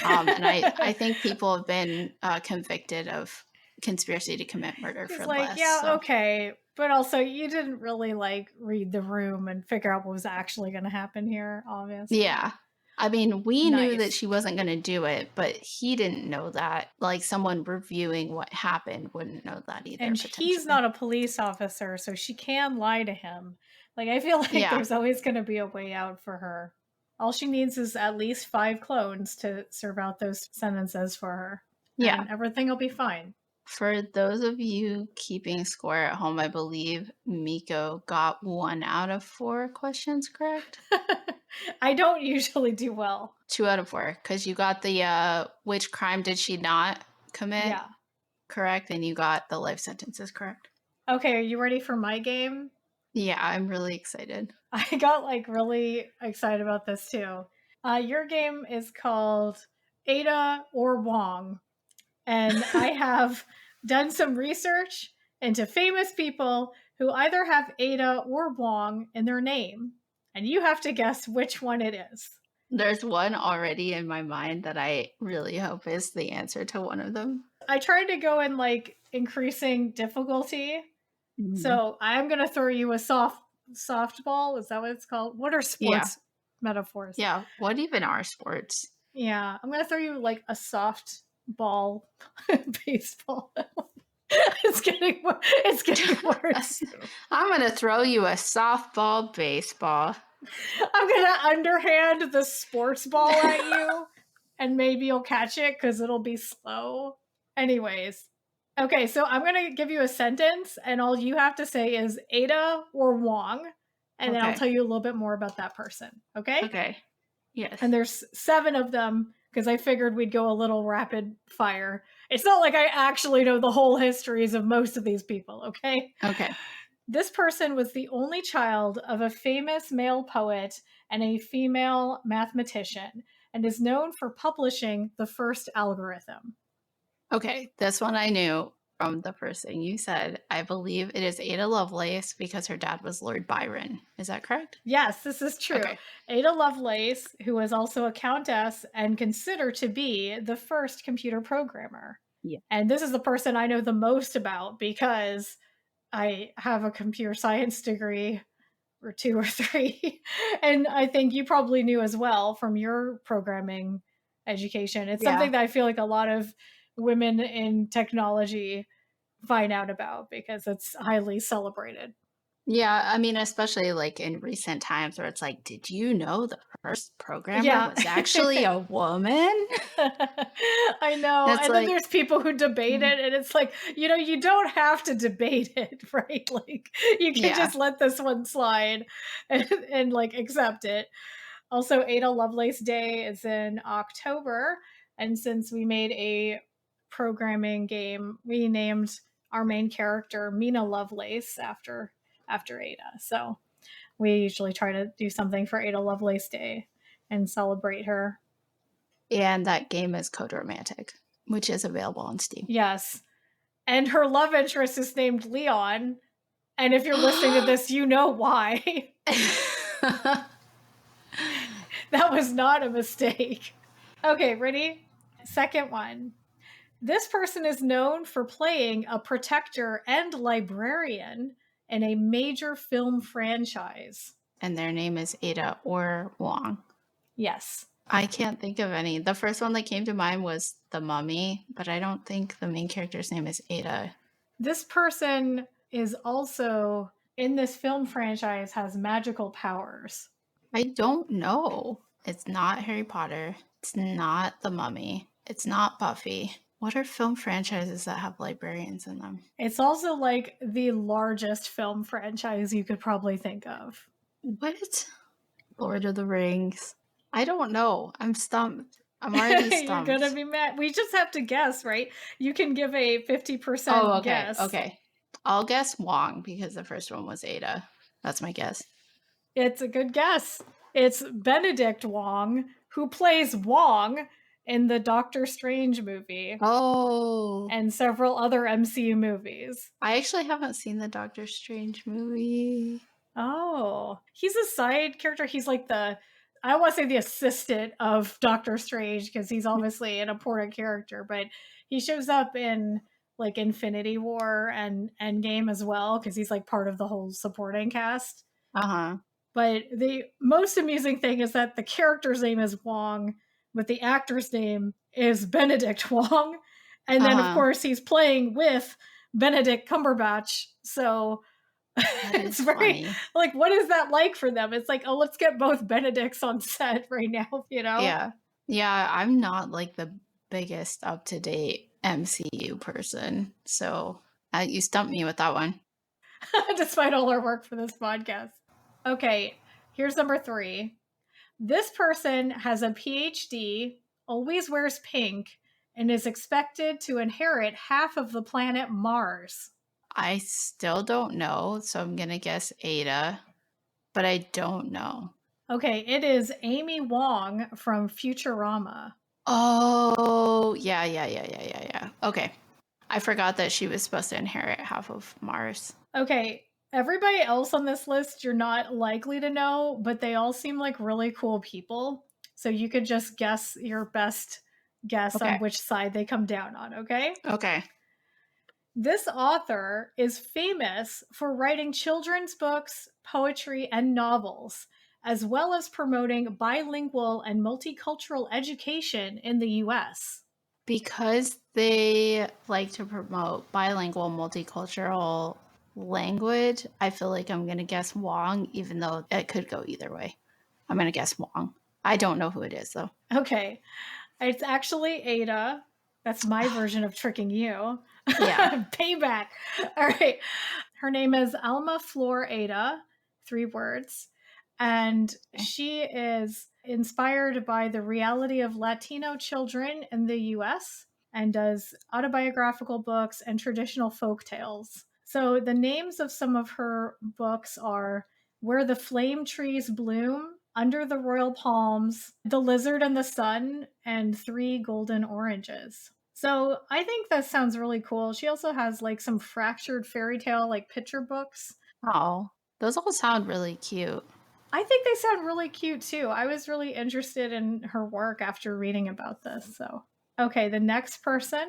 And I think people have been convicted of conspiracy to commit murder for less. Yeah, okay. But also, you didn't really like read the room and figure out what was actually going to happen here, obviously. Yeah. I mean, we knew that she wasn't going to do it, but he didn't know that. Like, someone reviewing what happened wouldn't know that either. And he's not a police officer, so she can lie to him. Like, I feel like there's always going to be a way out for her. All she needs is at least 5 clones to serve out those sentences for her. Yeah. And everything will be fine. For those of you keeping score at home, I believe Miko got 1 out of 4 questions correct. I don't usually do well. 2 out of 4, because you got the which crime did she not commit correct, and you got the life sentences correct. Okay, are you ready for my game? Yeah, I'm really excited. I got like really excited about this too. Your game is called Ada or Wong. And I have done some research into famous people who either have Ada or Wong in their name. And you have to guess which one it is. There's one already in my mind that I really hope is the answer to one of them. I tried to go in like increasing difficulty. So I'm going to throw you a softball. Is that what it's called? What are sports metaphors? Yeah. What even are sports? Yeah. I'm going to throw you like a soft ball baseball. It's getting worse. I'm going to throw you a softball baseball. I'm going to underhand the sports ball at you and maybe you'll catch it because it'll be slow. Anyways. Okay, so I'm going to give you a sentence and all you have to say is Ada or Wong. and then I'll Okay. tell you a little bit more about that person. Okay? Okay. Yes. And there's 7 of them because I figured we'd go a little rapid fire. It's not like I actually know the whole histories of most of these people, okay? Okay. This person was the only child of a famous male poet and a female mathematician and is known for publishing the first algorithm. Okay. This one I knew from the first thing you said. I believe it is Ada Lovelace because her dad was Lord Byron. Is that correct? Yes, this is true. Okay. Ada Lovelace, who was also a countess and considered to be the first computer programmer. Yeah. And this is the person I know the most about because I have a computer science degree or 2 or 3. And I think you probably knew as well from your programming education. It's something that I feel like a lot of women in technology find out about because it's highly celebrated. Yeah, I mean, especially like in recent times where it's like, did you know the first programmer Yeah. was actually a woman? I know. That's And then like- there's people who debate it, and it's like, you don't have to debate it, right? Like, you can Yeah. just let this one slide and like accept it. Also, Ada Lovelace Day is in October, and since we made a programming game, we named our main character Mina Lovelace after Ada. So we usually try to do something for Ada Lovelace Day and celebrate her. And that game is Code Romantic, which is available on Steam. Yes. And her love interest is named Leon. And if you're listening to this, you know why. That was not a mistake. Okay, ready? Second one. This person is known for playing a protector and librarian in a major film franchise. And their name is Ada or Wong. Yes. I can't think of any. The first one that came to mind was The Mummy, but I don't think the main character's name is Ada. This person is also in this film franchise has magical powers. I don't know. It's not Harry Potter. It's not The Mummy. It's not Buffy. What are film franchises that have librarians in them? It's also like the largest film franchise you could probably think of. What? Lord of the Rings. I don't know. I'm stumped. I'm already stumped. You're gonna be mad. We just have to guess, right? You can give a 50% guess. Okay. I'll guess Wong because the first one was Ada. That's my guess. It's a good guess. It's Benedict Wong, who plays Wong in the Doctor Strange movie Oh. and several other MCU movies. I actually haven't seen the Doctor Strange movie. Oh, he's a side character. He's like I want to say the assistant of Doctor Strange because he's obviously an important character, but he shows up in like Infinity War and Endgame as well because he's like part of the whole supporting cast. Uh-huh. But the most amusing thing is that the character's name is Wong, but the actor's name is Benedict Wong. And then, of course, he's playing with Benedict Cumberbatch. So it's very, funny. like, what is that like for them? It's like, oh, let's get both Benedicts on set right now, Yeah. Yeah, I'm not like the biggest up-to-date MCU person. So you stumped me with that one. Despite all our work for this podcast. Okay, here's number 3. This person has a PhD, always wears pink, and is expected to inherit half of the planet Mars. I still don't know, so I'm going to guess Ada, but I don't know. Okay, it is Amy Wong from Futurama. Oh, yeah. Okay. I forgot that she was supposed to inherit half of Mars. Okay, everybody else on this list you're not likely to know, but they all seem like really cool people. So you could just guess your best guess on which side they come down on, okay? Okay. This author is famous for writing children's books, poetry, and novels, as well as promoting bilingual and multicultural education in the US. Because they like to promote bilingual, multicultural language, I feel like I'm going to guess Wong, even though it could go either way. I'm going to guess Wong. I don't know who it is, though. Okay. It's actually Ada. That's my version of tricking you. Yeah. Payback. All right. Her name is Alma Flor Ada. 3 words. And she is inspired by the reality of Latino children in the US and does autobiographical books and traditional folk tales. So the names of some of her books are Where the Flame Trees Bloom, Under the Royal Palms, The Lizard and the Sun, and 3 Golden Oranges. So I think that sounds really cool. She also has like some fractured fairy tale like picture books. Oh, those all sound really cute. I think they sound really cute too. I was really interested in her work after reading about this. So, okay, the next person,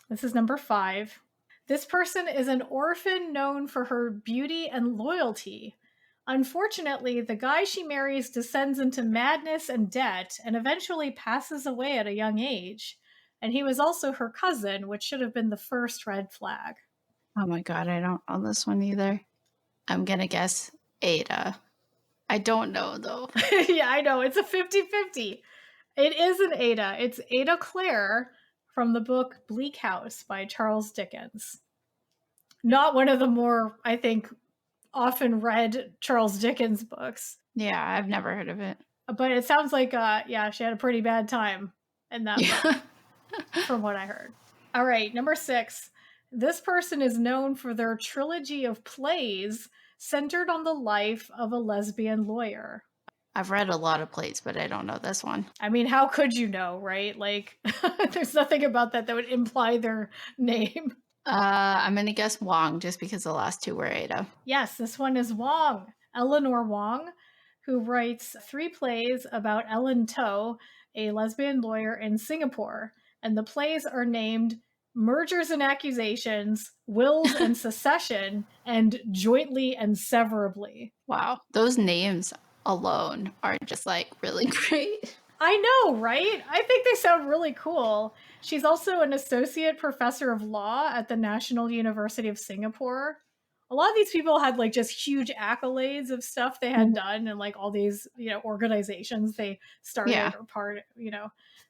this is number 5. This person is an orphan known for her beauty and loyalty. Unfortunately, the guy she marries descends into madness and debt and eventually passes away at a young age. And he was also her cousin, which should have been the first red flag. Oh my god, I don't know this one either. I'm gonna guess Ada. I don't know though. Yeah, I know. It's a 50-50. It is an Ada. It's Ada Clare from the book Bleak House by Charles Dickens. Not one of the more, I think, often read Charles Dickens books. Yeah, I've never heard of it. But it sounds like, yeah, she had a pretty bad time in that book, from what I heard. All right, number 6. This person is known for their trilogy of plays centered on the life of a lesbian lawyer. I've read a lot of plays, but I don't know this one. I mean, how could you know, right? Like, there's nothing about that would imply their name. I'm gonna guess Wong just because the last 2 were Ada. Yes, this one is Wong. Eleanor Wong, who writes 3 plays about Ellen To, a lesbian lawyer in Singapore. And the plays are named Mergers and Accusations, Wills and Secession, and Jointly and Severably. Wow, those names alone are just like really great. I know, right? I think they sound really cool. She's also an associate professor of law at the National University of Singapore. A lot of these people had like just huge accolades of stuff they had done and like all these, organizations they started or part,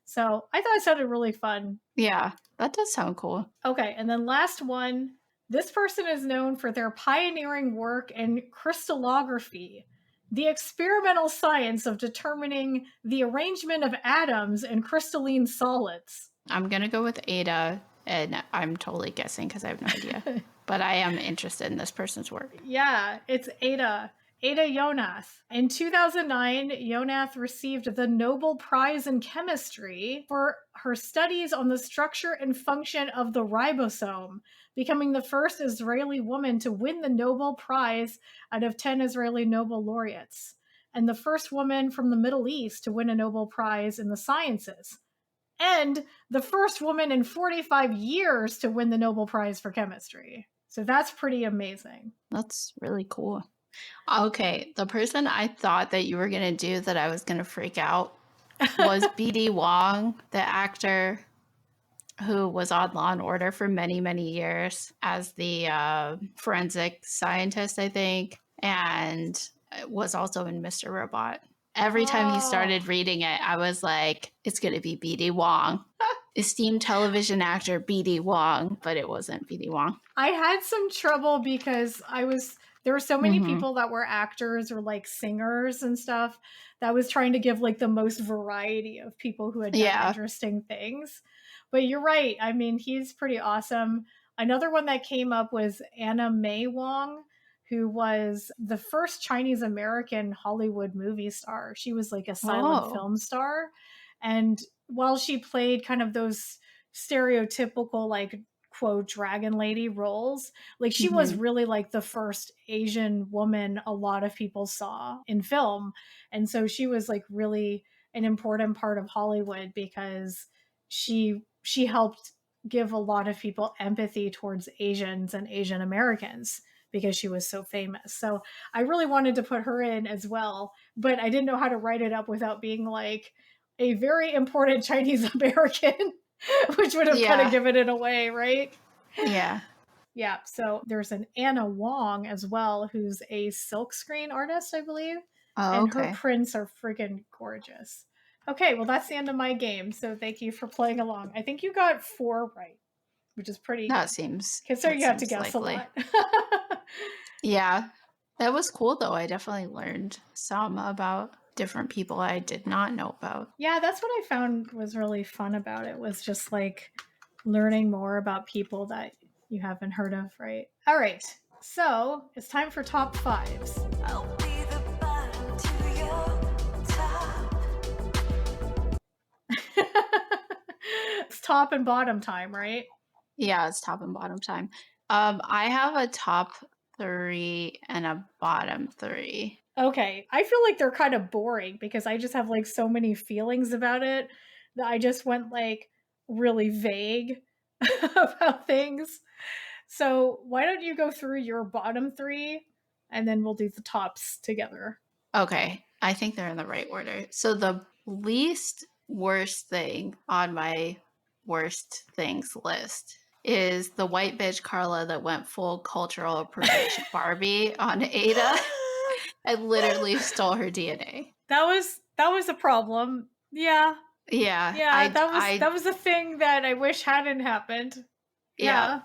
So I thought it sounded really fun. Yeah, that does sound cool. Okay, and then last one. This person is known for their pioneering work in crystallography, the experimental science of determining the arrangement of atoms in crystalline solids. I'm going to go with Ada, and I'm totally guessing because I have no idea. But I am interested in this person's work. Yeah, it's Ada Yonath. In 2009, Yonath received the Nobel Prize in Chemistry for her studies on the structure and function of the ribosome, becoming the first Israeli woman to win the Nobel Prize out of 10 Israeli Nobel laureates, and the first woman from the Middle East to win a Nobel Prize in the sciences, and the first woman in 45 years to win the Nobel Prize for chemistry. So that's pretty amazing. That's really cool. Okay, the person I thought that you were going to do that I was going to freak out was B.D. Wong, the actor who was on Law and Order for many, many years as the forensic scientist, I think, and was also in Mr. Robot. Every time he started reading it, I was like, it's going to be B.D. Wong. Esteemed television actor B.D. Wong, but it wasn't B.D. Wong. I had some trouble because there were so many people that were actors or like singers and stuff that was trying to give like the most variety of people who had done interesting things. But you're right. I mean, he's pretty awesome. Another one that came up was Anna May Wong, who was the first Chinese American Hollywood movie star. She was like a silent film star. And while she played kind of those stereotypical like quote dragon lady roles, like she was really like the first Asian woman a lot of people saw in film. And so she was like really an important part of Hollywood because she helped give a lot of people empathy towards Asians and Asian Americans because she was so famous. So I really wanted to put her in as well, but I didn't know how to write it up without being like a very important Chinese American, which would have kind of given it away, right? Yeah. Yeah. So there's an Anna Wong as well, who's a silkscreen artist, I believe. Oh, and her prints are freaking gorgeous. Okay, well, that's the end of my game. So thank you for playing along. I think you got 4 right, which is pretty That good. seems Considering you have to guess likely. a lot. Yeah. That was cool, though. I definitely learned some about different people I did not know about. Yeah, that's what I found was really fun about it, was just like learning more about people that you haven't heard of, right? All right, so it's time for top fives. I'll be the bottom to your top. It's top and bottom time, right? Yeah, it's top and bottom time. I have a top 3 and a bottom 3. Okay, I feel like they're kind of boring because I just have like so many feelings about it that I just went like really vague about things. So why don't you go through your bottom 3 and then we'll do the tops together. Okay, I think they're in the right order. So the least worst thing on my worst things list is the white bitch Carla that went full cultural appropriation Barbie on Ada. I literally stole her DNA. That was a problem. Yeah. Yeah, Yeah, that was a thing that I wish hadn't happened. Yeah.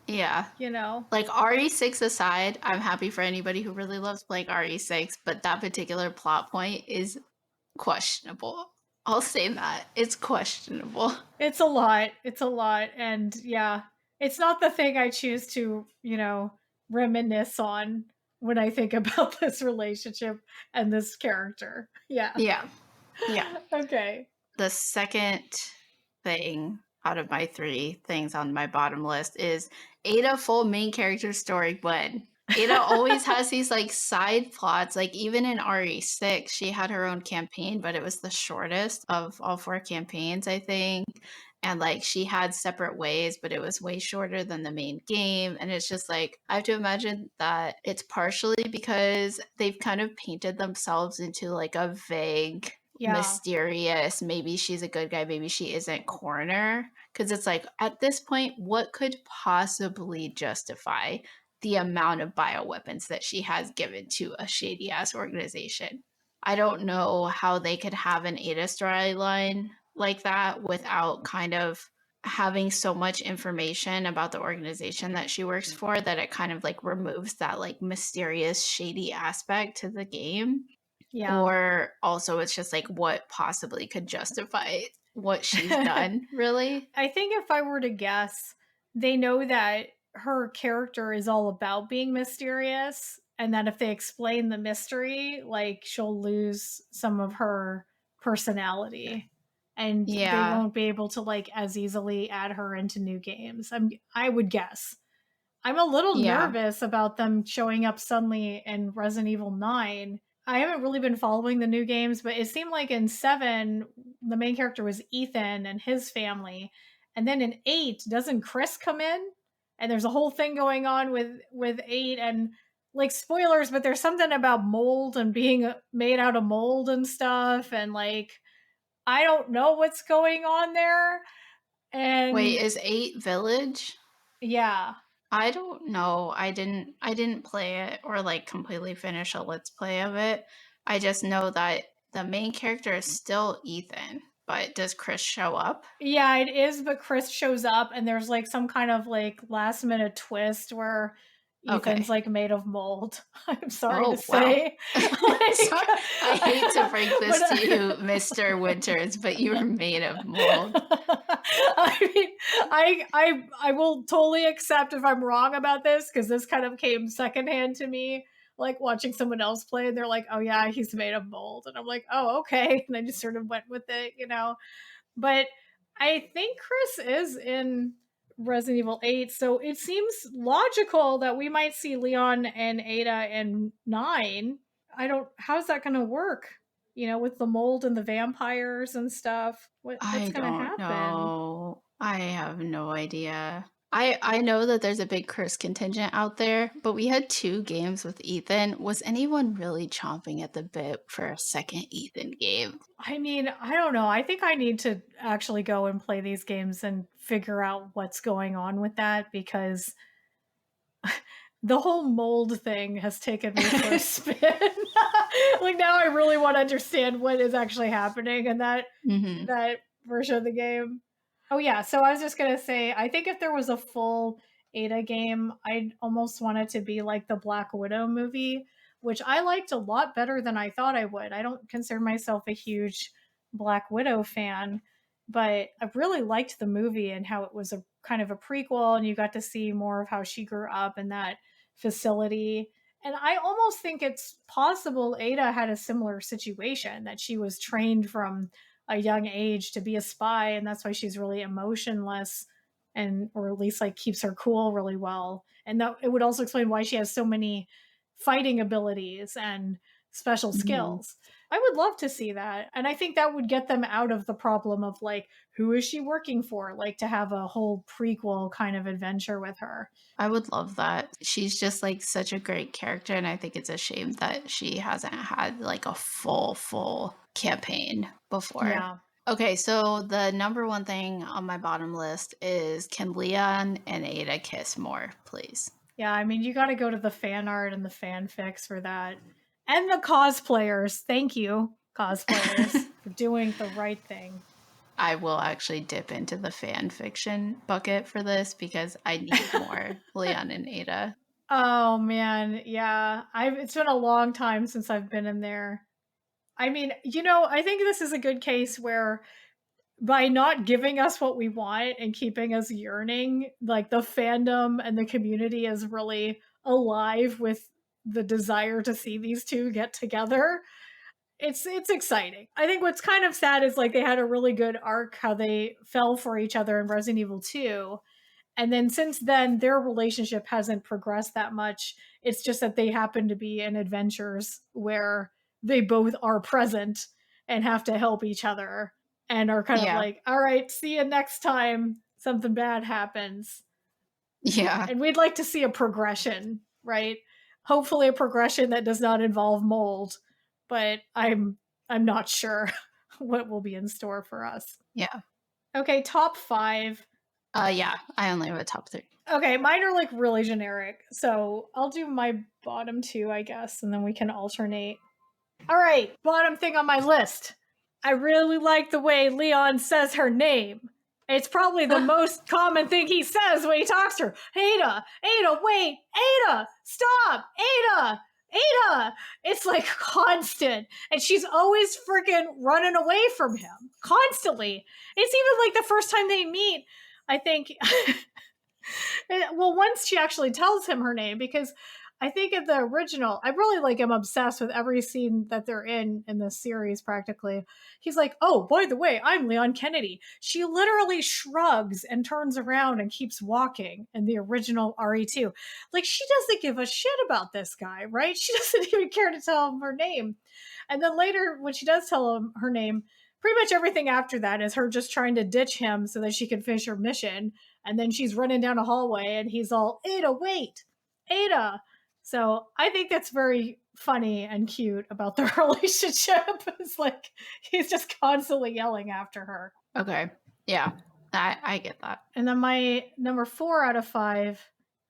Yeah. You know. Like RE6 aside, I'm happy for anybody who really loves playing RE6, but that particular plot point is questionable. I'll say that. It's questionable. It's a lot. It's a lot. And yeah, it's not the thing I choose to, you know, reminisce on when I think about this relationship and this character. Yeah. Yeah. Yeah. Okay. The second thing out of my 3 things on my bottom list is Ada full main character story when Ada always has these like side plots. Like even in RE6, she had her own campaign, but it was the shortest of all 4 campaigns, I think. And like she had separate ways, but it was way shorter than the main game. And it's just like, I have to imagine that it's partially because they've kind of painted themselves into like a vague, mysterious, maybe she's a good guy, maybe she isn't corner. Because it's like, at this point, what could possibly justify the amount of bioweapons that she has given to a shady ass organization? I don't know how they could have an Ada storyline like that without kind of having so much information about the organization that she works for that it kind of like removes that like mysterious shady aspect to the game. Yeah. Or also it's just like what possibly could justify what she's done, really? I think if I were to guess, they know that her character is all about being mysterious, and that if they explain the mystery, like she'll lose some of her personality, and they won't be able to like as easily add her into new games. I would guess. I'm a little nervous about them showing up suddenly in Resident Evil 9. I haven't really been following the new games, but it seemed like in 7, the main character was Ethan and his family. And then in 8, doesn't Chris come in? And there's a whole thing going on with 8, and like spoilers, but there's something about mold and being made out of mold and stuff. And like, I don't know what's going on there. And wait, is 8 Village? Yeah. I don't know. I didn't play it or like completely finish a let's play of it. I just know that the main character is still Ethan, but does Chris show up? Yeah, it is, but Chris shows up and there's like some kind of like last minute twist where Ethan's like made of mold. I'm sorry to say. Like, I hate to break this to you, Mr. Winters, but you were made of mold. I mean, I will totally accept if I'm wrong about this, because this kind of came secondhand to me, like watching someone else play and they're like, oh yeah, he's made of mold. And I'm like, oh, okay. And I just sort of went with it, you know. But I think Chris is in Resident Evil 8, so it seems logical that we might see Leon and Ada in 9. How's that gonna work? You know, with the mold and the vampires and stuff. What's gonna happen? Know. I have no idea. I know that there's a big Chris contingent out there, but we had 2 games with Ethan. Was anyone really chomping at the bit for a second Ethan game? I mean, I don't know. I think I need to actually go and play these games and figure out what's going on with that, because the whole mold thing has taken me for a spin. Like now I really want to understand what is actually happening in that version of the game. Oh yeah, so I was just going to say, I think if there was a full Ada game, I'd almost want it to be like the Black Widow movie, which I liked a lot better than I thought I would. I don't consider myself a huge Black Widow fan, but I really liked the movie and how it was a kind of a prequel, and you got to see more of how she grew up in that facility. And I almost think it's possible Ada had a similar situation, that she was trained from a young age to be a spy, and that's why she's really emotionless, and or at least like keeps her cool really well. And that it would also explain why she has so many fighting abilities and special skills. I would love to see that. And I think that would get them out of the problem of like, who is she working for? Like to have a whole prequel kind of adventure with her. I would love that. She's just like such a great character, and I think it's a shame that she hasn't had like a full campaign before. Yeah. Okay, so the number one thing on my bottom list is, can Leon and Ada kiss more, please? Yeah, I mean, you got to go to the fan art and the fanfics for that. And the cosplayers. Thank you, cosplayers, for doing the right thing. I will actually dip into the fan fiction bucket for this because I need more Leon and Ada. Oh man, yeah. It's been a long time since I've been in there. I mean, I think this is a good case where by not giving us what we want and keeping us yearning, like the fandom and the community is really alive with the desire to see these two get together. It's exciting. I think what's kind of sad is like they had a really good arc how they fell for each other in Resident Evil 2. And then since then their relationship hasn't progressed that much. It's just that they happen to be in adventures where they both are present and have to help each other and are kind of like, all right, see you next time something bad happens. Yeah. And we'd like to see a progression, right? Hopefully a progression that does not involve mold, but I'm not sure what will be in store for us. Yeah. Okay, top 5. Yeah, I only have a top 3. Okay, mine are like really generic. So I'll do my bottom 2, I guess, and then we can alternate. All right, bottom thing on my list. I really like the way Leon says her name. It's probably the most common thing he says when he talks to her. Ada, wait, Ada, stop, Ada. It's like constant. And she's always freaking running away from him. Constantly. It's even like the first time they meet, I think. Well, once she actually tells him her name, because I think in the original, I really like am obsessed with every scene that they're in this series practically. He's like, oh, by the way, I'm Leon Kennedy. She literally shrugs and turns around and keeps walking in the original RE2. Like, she doesn't give a shit about this guy, right? She doesn't even care to tell him her name. And then later, when she does tell him her name, pretty much everything after that is her just trying to ditch him so that she can finish her mission. And then she's running down a hallway and he's all, Ada, wait, Ada. So I think that's very funny and cute about their relationship. It's like he's just constantly yelling after her. Okay. Yeah, I get that. And then my number 4 out of 5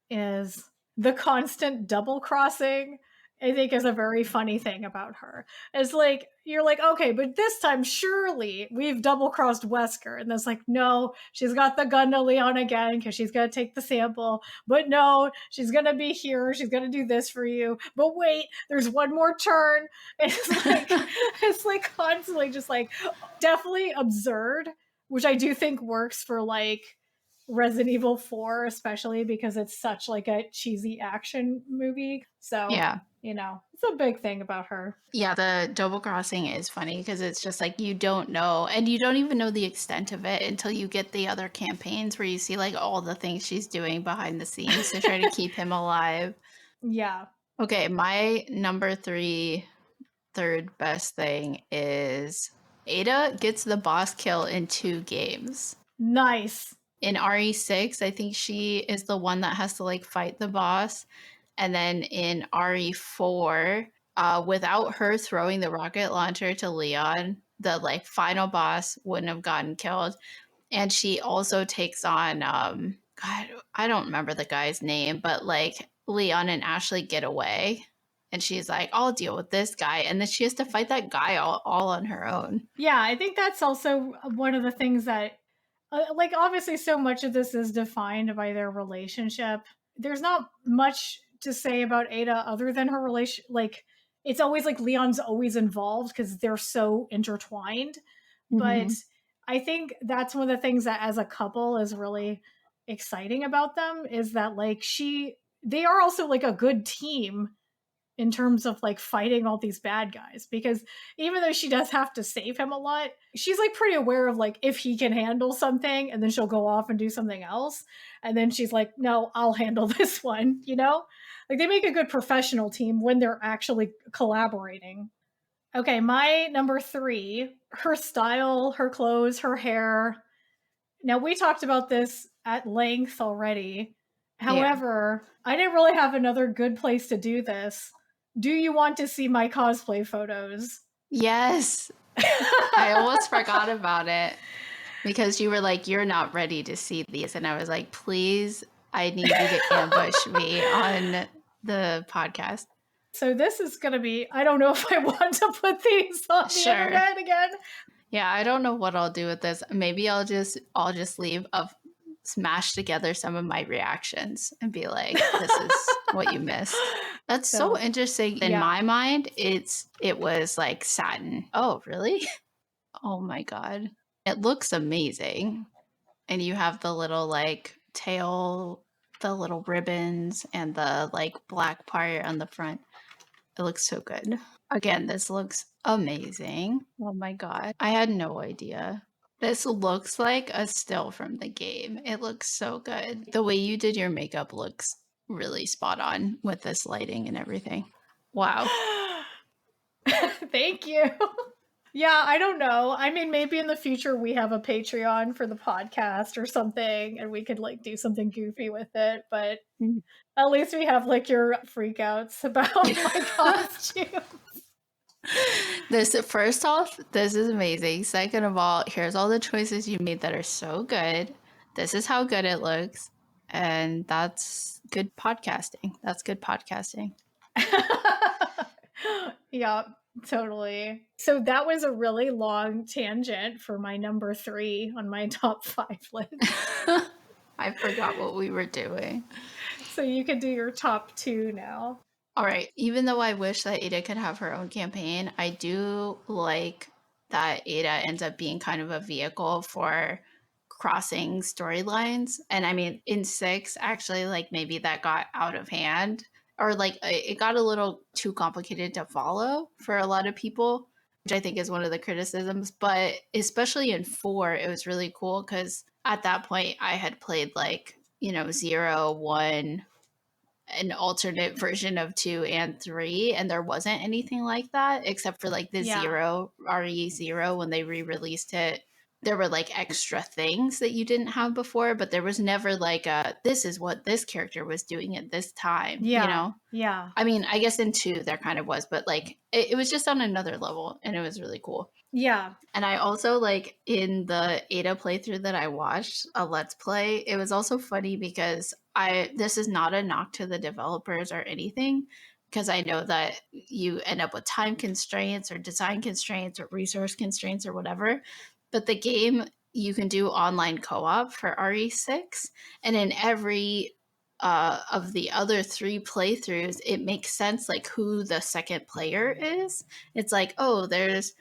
is the constant double crossing. I think is a very funny thing about her. It's like, you're like, okay, but this time surely we've double crossed Wesker. And it's like, no, she's got the gun to Leon again because she's going to take the sample. But no, she's going to be here. She's going to do this for you. But wait, there's one more turn. It's like constantly just like definitely absurd, which I do think works for like Resident Evil 4, especially because it's such like a cheesy action movie. So yeah, it's a big thing about her. Yeah, the double crossing is funny because it's just like you don't know, and you don't even know the extent of it until you get the other campaigns where you see like all the things she's doing behind the scenes to try to keep him alive. Yeah. Okay, my number 3 third best thing is Ada gets the boss kill in 2 games. Nice. In RE6, I think she is the one that has to like fight the boss. And then in RE4, without her throwing the rocket launcher to Leon, the like final boss wouldn't have gotten killed. And she also takes on, God, I don't remember the guy's name, but like Leon and Ashley get away. And she's like, I'll deal with this guy. And then she has to fight that guy all on her own. Yeah, I think that's also one of the things that like obviously so much of this is defined by their relationship. There's not much to say about Ada other than her relation. Like it's always like Leon's always involved because they're so intertwined. But I think that's one of the things that as a couple is really exciting about them is that like they are also like a good team in terms of like fighting all these bad guys, because even though she does have to save him a lot, she's like pretty aware of like if he can handle something, and then she'll go off and do something else, and then she's like, no, I'll handle this one, you know? Like they make a good professional team when they're actually collaborating. Okay, my number 3, her style, her clothes, her hair. Now we talked about this at length already. However, I didn't really have another good place to do this. Do you want to see my cosplay photos? Yes. I almost forgot about it because you were like, you're not ready to see these. And I was like, please, I need you to ambush me on the podcast. So this is going to be, I don't know if I want to put these on the internet again. Yeah, I don't know what I'll do with this. Maybe I'll just leave smash together some of my reactions and be like, this is what you missed. That's so interesting. In my mind, it was like satin. Oh, really? Oh my God. It looks amazing. And you have the little like tail, the little ribbons, and the like black part on the front. It looks so good. Again, this looks amazing. Oh my God. I had no idea. This looks like a still from the game. It looks so good. The way you did your makeup looks really spot on with this lighting and everything. Wow. Thank you. Yeah, I don't know. I mean, maybe in the future we have a Patreon for the podcast or something, and we could like do something goofy with it. But at least we have like your freakouts about my costume. First off, this is amazing. Second of all, here's all the choices you made that are so good. This is how good it looks. And that's good podcasting. That's good podcasting. Yeah, totally. So that was a really long tangent for my number 3 on my top 5 list. I forgot what we were doing. So you can do your top 2 now. All right. Even though I wish that Ada could have her own campaign, I do like that Ada ends up being kind of a vehicle for crossing storylines. And I mean, in 6, actually, like maybe that got out of hand, or like it got a little too complicated to follow for a lot of people, which I think is one of the criticisms. But especially in 4, it was really cool because at that point I had played like, 0, 1, an alternate version of 2 and 3, and there wasn't anything like that except for like the 0 RE0 when they re-released it. There were like extra things that you didn't have before, but there was never like this is what this character was doing at this time. Yeah. I mean, I guess in 2 there kind of was, but like it was just on another level, and it was really cool. Yeah. And I also like in the Ada playthrough that I watched, a Let's Play, it was also funny because this is not a knock to the developers or anything, because I know that you end up with time constraints or design constraints or resource constraints or whatever. But the game, you can do online co-op for RE6, and in every of the other 3 playthroughs, it makes sense like who the second player is. It's like, oh, there's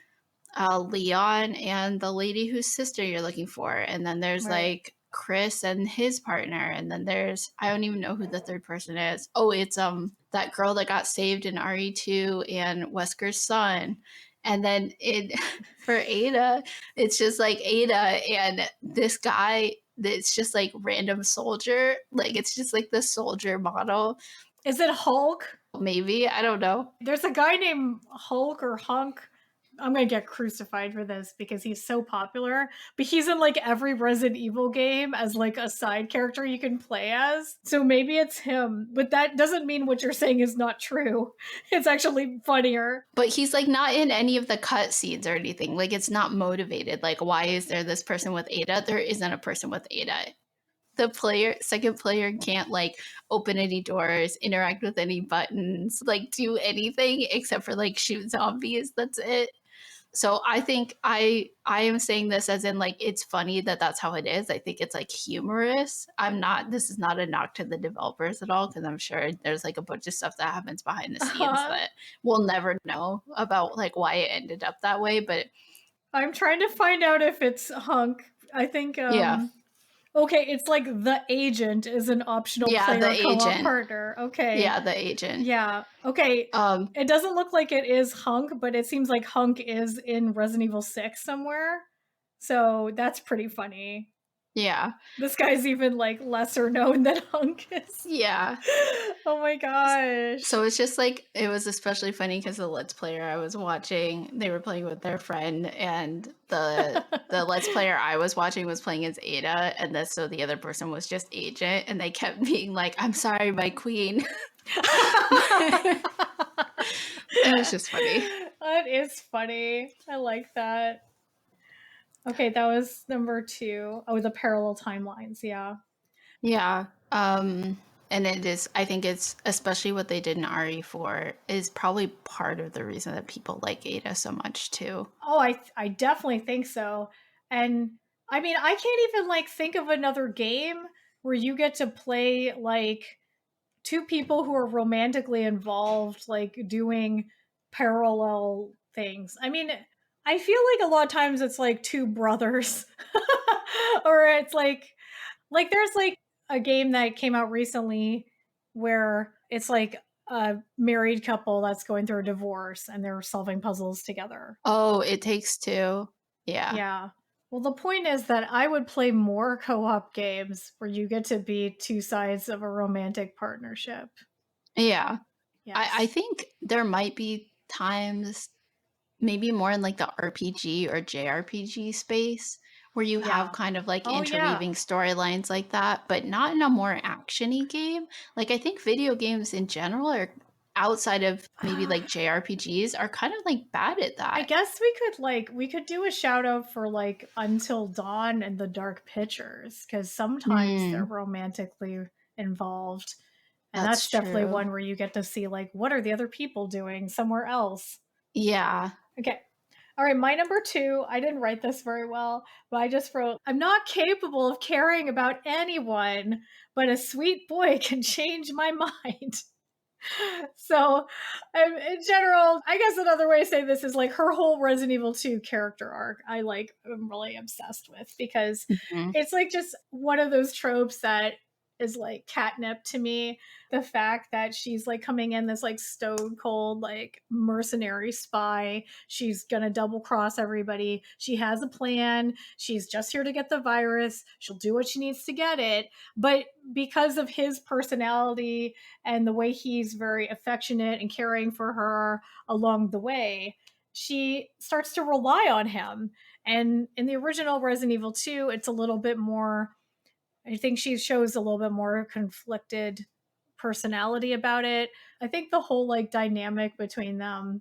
Leon and the lady whose sister you're looking for, and then there's like Chris and his partner, and then there's, I don't even know who the third person is. Oh, it's that girl that got saved in RE2 and Wesker's son. And then for Ada, it's just like Ada and this guy that's just like random soldier. Like it's just like the soldier model. Is it Hulk? Maybe. I don't know. There's a guy named Hulk or Hunk. I'm going to get crucified for this because he's so popular, but he's in like every Resident Evil game as like a side character you can play as. So maybe it's him, but that doesn't mean what you're saying is not true. It's actually funnier. But he's like not in any of the cut scenes or anything. Like it's not motivated. Like, why is there this person with Ada? There isn't a person with Ada. The second player can't like open any doors, interact with any buttons, like do anything except for like shoot zombies. That's it. So I think I am saying this as in like it's funny that that's how it is. I think it's like humorous. This is not a knock to the developers at all, because I'm sure there's like a bunch of stuff that happens behind the scenes that we'll never know about, like why it ended up that way. But I'm trying to find out if it's Hunk. I think yeah. Okay, it's like the agent is an optional Yeah, player the co-op agent. partner. Okay. Yeah, the agent. Yeah. Okay. Um, It doesn't look like it is Hunk, but it seems like Hunk is in Resident Evil 6 somewhere. So that's pretty funny. yeah. This guy's even like lesser known than Hunk is. Yeah. Oh my gosh. So it's just like, it was especially funny because the Let's Player I was watching, they were playing with their friend, and the Let's Player I was watching was playing as Ada, and so the other person was just Agent, and they kept being like, "I'm sorry, my queen." It was just funny. That is funny. I like that. Okay, that was number 2. Oh, the parallel timelines. Yeah. Yeah. And I think it's, especially what they did in RE4 is probably part of the reason that people like Ada so much too. Oh, I definitely think so. And I mean, I can't even like think of another game where you get to play like two people who are romantically involved, like doing parallel things. I mean, I feel like a lot of times it's like two brothers, or it's like there's like a game that came out recently where it's like a married couple that's going through a divorce and they're solving puzzles together. Oh, It Takes Two. Yeah. Yeah. Well, the point is that I would play more co-op games where you get to be two sides of a romantic partnership. Yeah. Yes. I think there might be times, maybe more in like the RPG or JRPG space, where you Yeah. have kind of like Oh, yeah. interweaving storylines like that, but not in a more actiony game. Like I think video games in general are, outside of maybe like JRPGs, are kind of like bad at that. I guess we could do a shout out for like Until Dawn and the Dark Pictures, because sometimes they're romantically involved. And that's definitely true. one where you get to see like what are the other people doing somewhere else. Yeah. Okay. All right, my number 2, I didn't write this very well, but I just wrote, I'm not capable of caring about anyone, but a sweet boy can change my mind. So, in general, I guess another way to say this is like her whole Resident Evil 2 character arc, I'm really obsessed with, because it's like just one of those tropes that is like catnip to me. The fact that she's like coming in this like stone cold like mercenary spy, she's gonna double cross everybody, she has a plan, she's just here to get the virus, she'll do what she needs to get it, but because of his personality and the way he's very affectionate and caring for her along the way, she starts to rely on him. And in the original Resident Evil 2, it's a little bit more, I think she shows a little bit more conflicted personality about it. I think the whole like dynamic between them,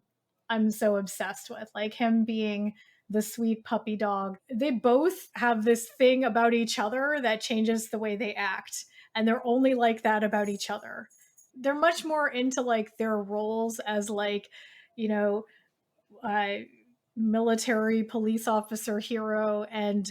I'm so obsessed with. Like him being the sweet puppy dog. They both have this thing about each other that changes the way they act. And they're only like that about each other. They're much more into like their roles as like, you know, military police officer hero and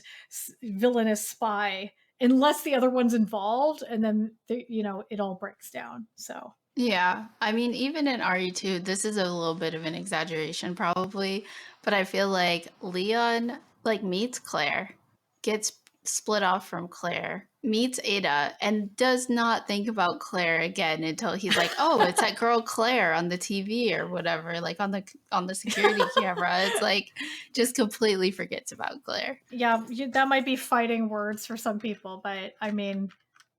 villainous spy, unless the other one's involved, and then it all breaks down. So yeah, I mean, even in RE2, this is a little bit of an exaggeration probably, but I feel like Leon like meets Claire, gets split off from Claire, meets Ada, and does not think about Claire again until he's like, "Oh, it's that girl Claire on the TV or whatever, like on the security camera." It's like just completely forgets about Claire. yeah, that might be fighting words for some people, but I mean,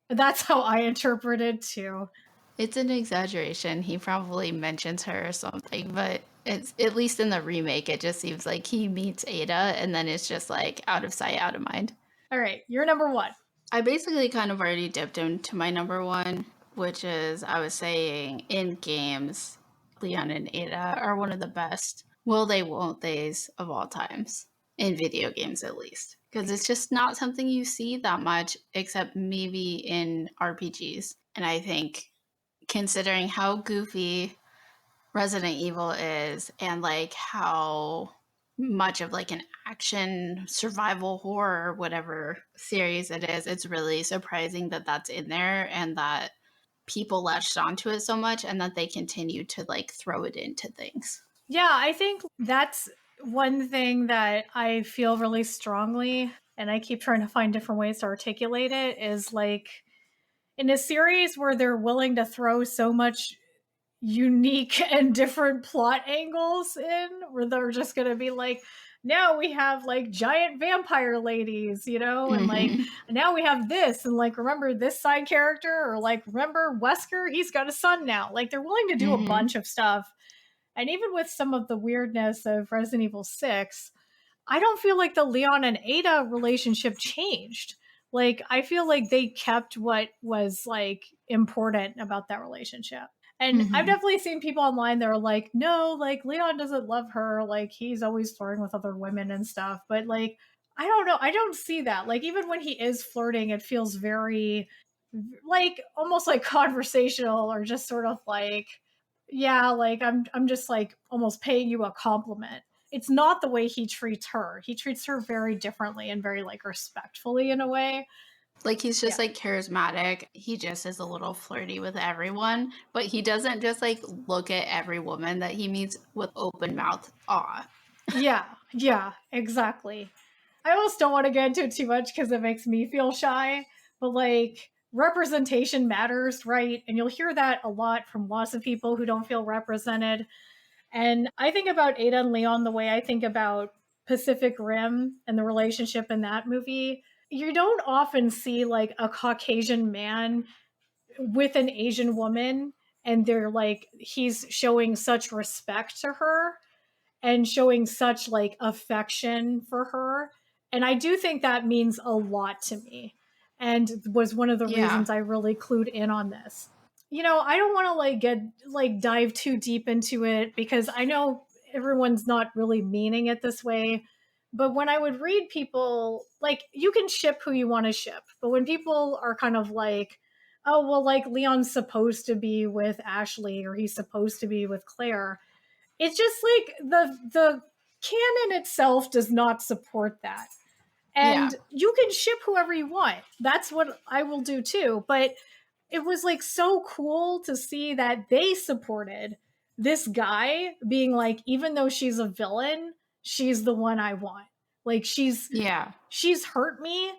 that's how I interpret it too. It's an exaggeration. He probably mentions her or something, but it's, at least in the remake, it just seems like he meets Ada and then it's just like out of sight, out of mind. All right, you're number 1. I basically kind of already dipped into my number 1, which is, I was saying, in games, Leon and Ada are one of the best will they, won't theys of all times. In video games, at least. Because it's just not something you see that much, except maybe in RPGs. And I think, considering how goofy Resident Evil is and like how much of like an action survival horror, whatever series it is, it's really surprising that that's in there and that people latched onto it so much and that they continue to like throw it into things. Yeah, I think that's one thing that I feel really strongly, and I keep trying to find different ways to articulate it, is like in a series where they're willing to throw so much unique and different plot angles in, where they're just going to be like, now we have like giant vampire ladies, you know, and like now we have this, and like remember this side character, or like remember Wesker, he's got a son now. Like they're willing to do a bunch of stuff. And even with some of the weirdness of Resident Evil 6, I don't feel like the Leon and Ada relationship changed. Like I feel like they kept what was like important about that relationship. And I've definitely seen people online that are like, no, like Leon doesn't love her. Like he's always flirting with other women and stuff. But like, I don't know. I don't see that. Like even when he is flirting, it feels very like almost like conversational, or just sort of like, yeah, like I'm just like almost paying you a compliment. It's not the way he treats her. He treats her very differently and very like respectfully in a way. Like he's just like charismatic. He just is a little flirty with everyone, but he doesn't just like look at every woman that he meets with open mouth awe. Yeah, exactly. I almost don't want to get into it too much because it makes me feel shy, but like representation matters, right? And you'll hear that a lot from lots of people who don't feel represented. And I think about Ada and Leon the way I think about Pacific Rim and the relationship in that movie. You don't often see like a Caucasian man with an Asian woman, and they're like, he's showing such respect to her and showing such like affection for her. And I do think that means a lot to me, and was one of the reasons I really clued in on this. You know, I don't want to like get like dive too deep into it because I know everyone's not really meaning it this way. But when I would read people, like you can ship who you want to ship, but when people are kind of like, oh well, like Leon's supposed to be with Ashley or he's supposed to be with Claire, it's just like the canon itself does not support that. And you can ship whoever you want. That's what I will do too. But it was like so cool to see that they supported this guy being like, even though she's a villain, she's the one I want. Like she's hurt me,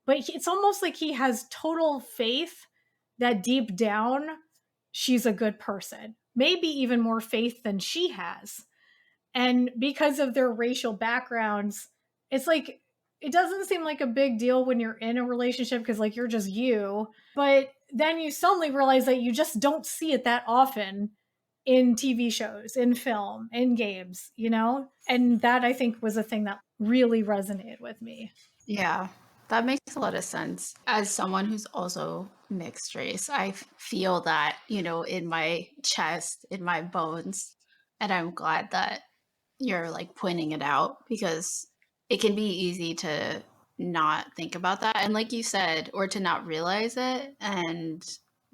but it's almost like he has total faith that deep down she's a good person. Maybe even more faith than she has. And because of their racial backgrounds, it's like it doesn't seem like a big deal when you're in a relationship because like you're just you, but then you suddenly realize that you just don't see it that often in TV shows, in film, in games, you know? And that I think was a thing that really resonated with me. Yeah, that makes a lot of sense. As someone who's also mixed race, I feel that, you know, in my chest, in my bones, and I'm glad that you're like pointing it out because it can be easy to not think about that. And like you said, or to not realize it, and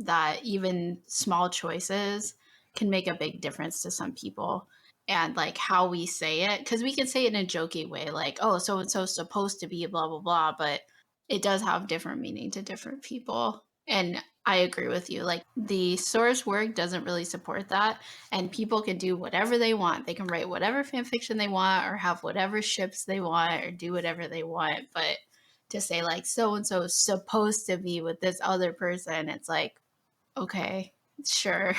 that even small choices can make a big difference to some people. And like how we say it, because we can say it in a jokey way, like, oh, so and so's supposed to be blah, blah, blah, but it does have different meaning to different people. And I agree with you. Like the source work doesn't really support that. And people can do whatever they want. They can write whatever fan fiction they want or have whatever ships they want or do whatever they want. But to say like so and so is supposed to be with this other person, it's like, okay, sure,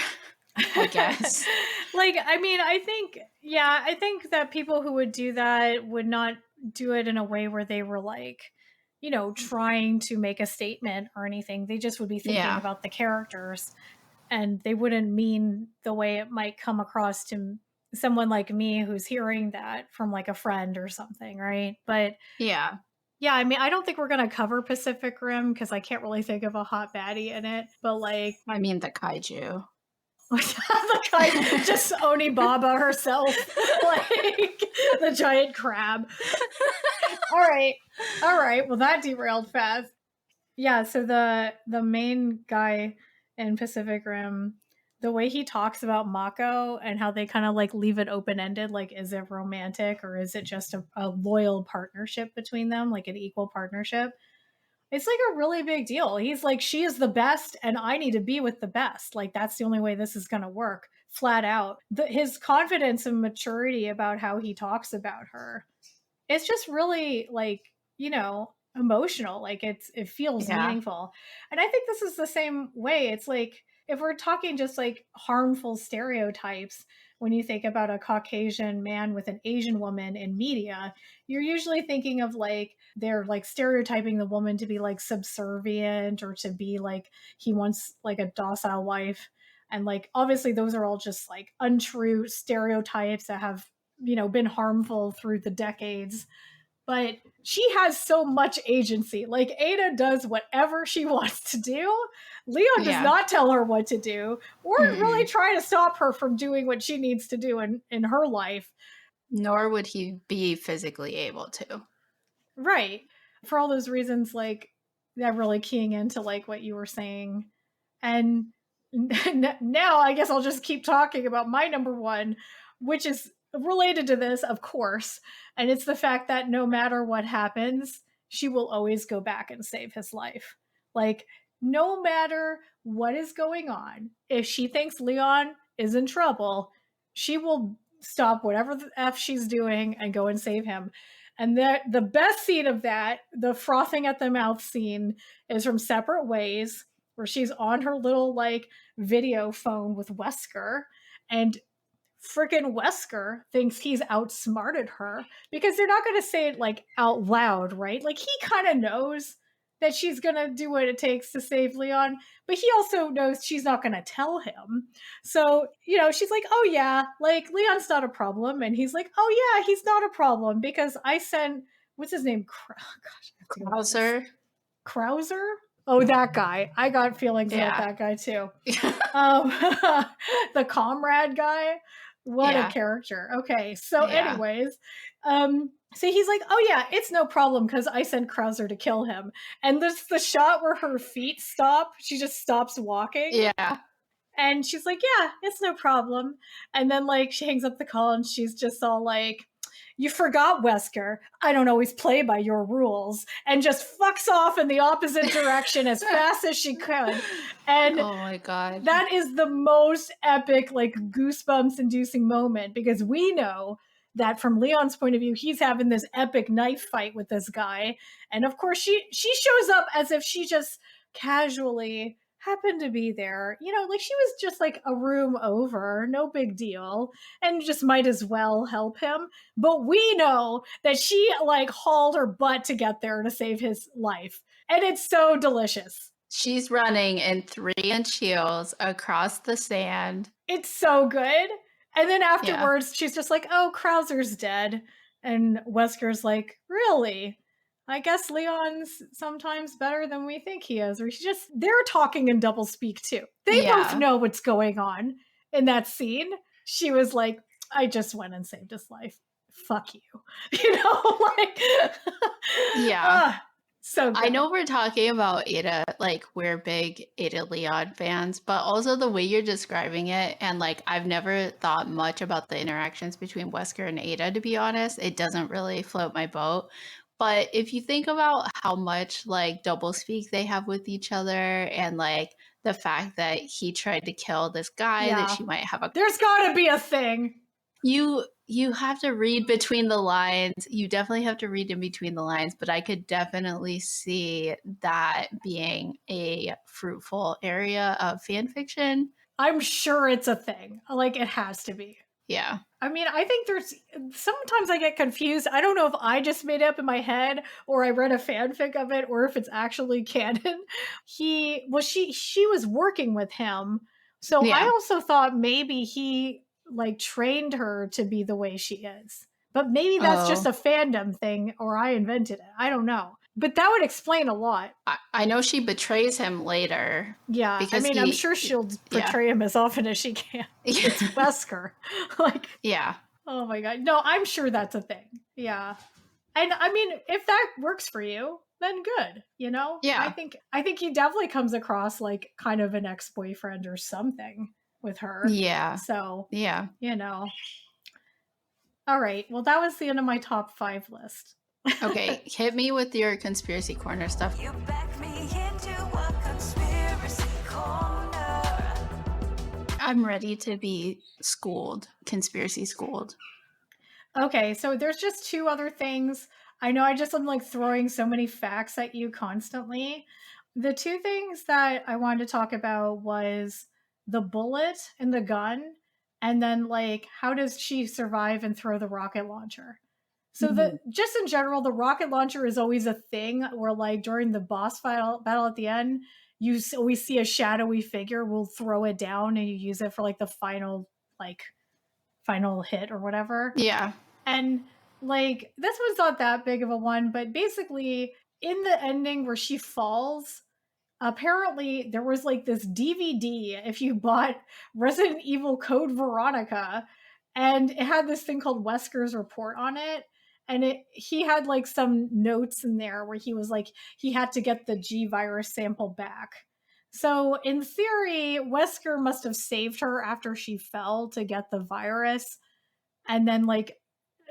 I guess. Like, I mean, I think that people who would do that would not do it in a way where they were like, you know, trying to make a statement or anything. They just would be thinking about the characters, and they wouldn't mean the way it might come across to someone like me who's hearing that from like a friend or something, right? But yeah, I mean, I don't think we're going to cover Pacific Rim because I can't really think of a hot baddie in it, but like, I mean, the kaiju. the kaiju, just Onibaba herself, like the giant crab. All right. Well, that derailed fast. Yeah. So the main guy in Pacific Rim, the way he talks about Mako and how they kind of like leave it open-ended, like, is it romantic or is it just a loyal partnership between them, like an equal partnership? It's like a really big deal. He's like, she is the best and I need to be with the best. Like, that's the only way this is going to work, flat out. His confidence and maturity about how he talks about her, it's just really like, emotional. Like, it feels Yeah. meaningful. And I think this is the same way. It's like, if we're talking just like harmful stereotypes, when you think about a Caucasian man with an Asian woman in media, you're usually thinking of like, they're like stereotyping the woman to be like subservient or to be like, he wants like a docile wife. And like, obviously, those are all just like untrue stereotypes that have, been harmful through the decades. But she has so much agency. Like, Ada does whatever she wants to do. Leon does not tell her what to do or really try to stop her from doing what she needs to do in her life. Nor would he be physically able to. Right. For all those reasons, like, I'm really keying into like what you were saying. And now I guess I'll just keep talking about my number one, which is related to this, of course. And it's the fact that no matter what happens, she will always go back and save his life. Like, no matter what is going on, if she thinks Leon is in trouble, she will stop whatever the F she's doing and go and save him. And the best scene of that, the frothing at the mouth scene, is from Separate Ways, where she's on her little like video phone with Wesker, and freaking Wesker thinks he's outsmarted her, because they're not going to say it like out loud, right? Like, he kind of knows that she's going to do what it takes to save Leon, but he also knows she's not going to tell him. So, she's like, oh yeah, like, Leon's not a problem. And he's like, oh yeah, he's not a problem because I sent, what's his name? Krauser. Krauser? Oh, that guy. I got feelings about that guy too. The comrade guy. What a character. Okay. So anyways, so he's like, oh yeah, it's no problem because I sent Krauser to kill him. And there's the shot where her feet stop. She just stops walking. Yeah. And she's like, yeah, it's no problem. And then like she hangs up the call and she's just all like, you forgot, Wesker. I don't always play by your rules. And just fucks off in the opposite direction as fast as she could. And oh my God. That is the most epic, like, goosebumps inducing moment, because we know that from Leon's point of view, he's having this epic knife fight with this guy. And of course, she shows up as if she just casually happened to be there. Like, she was just like a room over, no big deal, and just might as well help him. But we know that she like hauled her butt to get there to save his life. And it's so delicious. She's running in 3-inch heels across the sand. It's so good. And then afterwards, she's just like, oh, Krauser's dead. And Wesker's like, really? I guess Leon's sometimes better than we think he is. Or they're talking in double speak too. They both know what's going on in that scene. She was like, I just went and saved his life. Fuck you. Like, so good. I know we're talking about Ada, like, we're big Ada Leon fans, but also the way you're describing it, and like, I've never thought much about the interactions between Wesker and Ada, to be honest. It doesn't really float my boat. But if you think about how much like doublespeak they have with each other, and like the fact that he tried to kill this guy, that she might have there's gotta be a thing. You have to read between the lines. You definitely have to read in between the lines, but I could definitely see that being a fruitful area of fan fiction. I'm sure it's a thing. Like, it has to be. Yeah. I memean, I think sometimes I get confused. I don't know if I just made it up in my head or I read a fanfic of it or if it's actually canon. She was working with him. So I also thought maybe he like trained her to be the way she is. But maybe that's just a fandom thing or I invented it. I don't know. But that would explain a lot. I know she betrays him later. Yeah, because I'm sure she'll betray him as often as she can. It's Wesker. Like, yeah. Oh my God. No, I'm sure that's a thing. Yeah. And I mean, if that works for you, then good. Yeah. I think he definitely comes across like kind of an ex-boyfriend or something. with her. Yeah. So, Yeah. you know. All right. Well, that was the end of my top 5 list. Okay, hit me with your conspiracy corner stuff. You back me into a conspiracy corner. I'm ready to be schooled, conspiracy schooled. Okay, so there's just 2 other things. I know I'm like throwing so many facts at you constantly. The 2 things that I wanted to talk about was the bullet in the gun, and then like how does she survive and throw the rocket launcher? So just in general, the rocket launcher is always a thing where like during the boss battle at the end, you always see a shadowy figure will throw it down and you use it for like the final hit or whatever. Yeah. And like this one's not that big of a one, but basically in the ending where she falls, apparently there was like this DVD if you bought Resident Evil Code Veronica, and it had this thing called Wesker's report on it. And he had like some notes in there where he was like he had to get the G virus sample back. So in theory, Wesker must have saved her after she fell to get the virus, and then like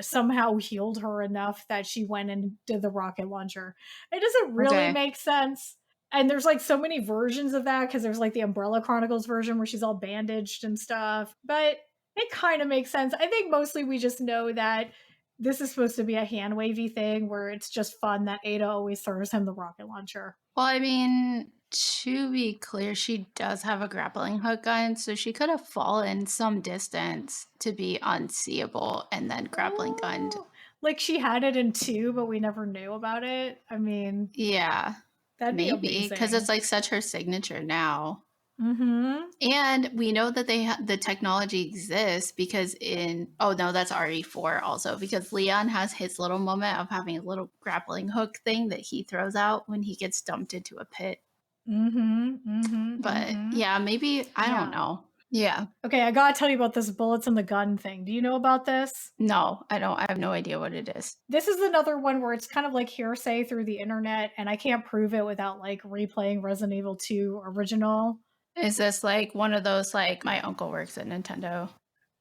somehow healed her enough that she went and did the rocket launcher. It doesn't really make sense. And there's like so many versions of that because there's like the Umbrella Chronicles version where she's all bandaged and stuff. But it kind of makes sense. I think mostly we just know that this is supposed to be a hand wavy thing where it's just fun that Ada always throws him the rocket launcher. Well, I mean, to be clear, she does have a grappling hook gun, so she could have fallen some distance to be unseeable and then grappling gunned. Like she had it in 2, but we never knew about it. I mean, yeah, that'd be maybe because it's like such her signature now. Mm-hmm. And we know that the technology exists because that's RE4 also, because Leon has his little moment of having a little grappling hook thing that he throws out when he gets dumped into a pit. But yeah, maybe I don't know. Yeah. Okay, I gotta tell you about this bullets in the gun thing. Do you know about this? No, I don't. I have no idea what it is. This is another one where it's kind of like hearsay through the internet, and I can't prove it without like replaying Resident Evil 2 original. Is this like one of those like my uncle works at Nintendo?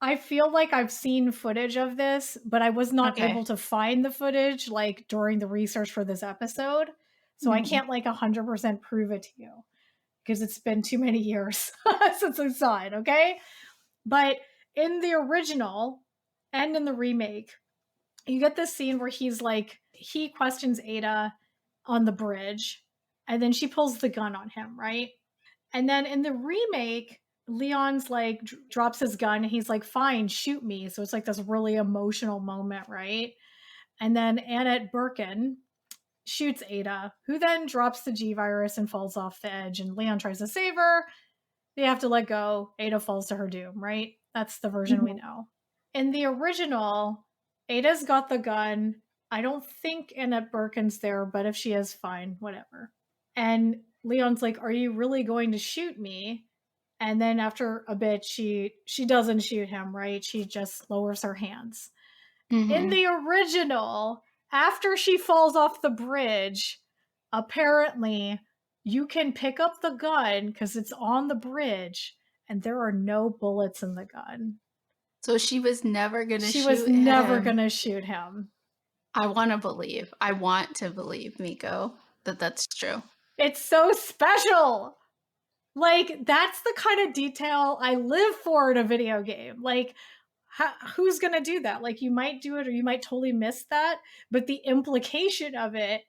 I feel like I've seen footage of this, but I was not able to find the footage like during the research for this episode. So I can't like 100% prove it to you because it's been too many years since I saw it, okay? But in the original and in the remake, you get this scene where he questions Ada on the bridge, and then she pulls the gun on him, right? And then in the remake, Leon's like drops his gun and he's like, fine, shoot me. So it's like this really emotional moment, right? And then Annette Birkin shoots Ada, who then drops the G virus and falls off the edge, and Leon tries to save her. They have to let go. Ada falls to her doom, right? That's the version we know. In the original, Ada's got the gun. I don't think Annette Birkin's there, but if she is, fine, whatever. And Leon's like, are you really going to shoot me? And then after a bit, she doesn't shoot him, right? She just lowers her hands. In the original, after she falls off the bridge, apparently you can pick up the gun because it's on the bridge and there are no bullets in the gun. So she was never going to shoot him. She was never going to shoot him. I want to believe, Miko, that that's true. It's so special. Like, that's the kind of detail I live for in a video game. Like, who's going to do that? Like, you might do it or you might totally miss that, but the implication of it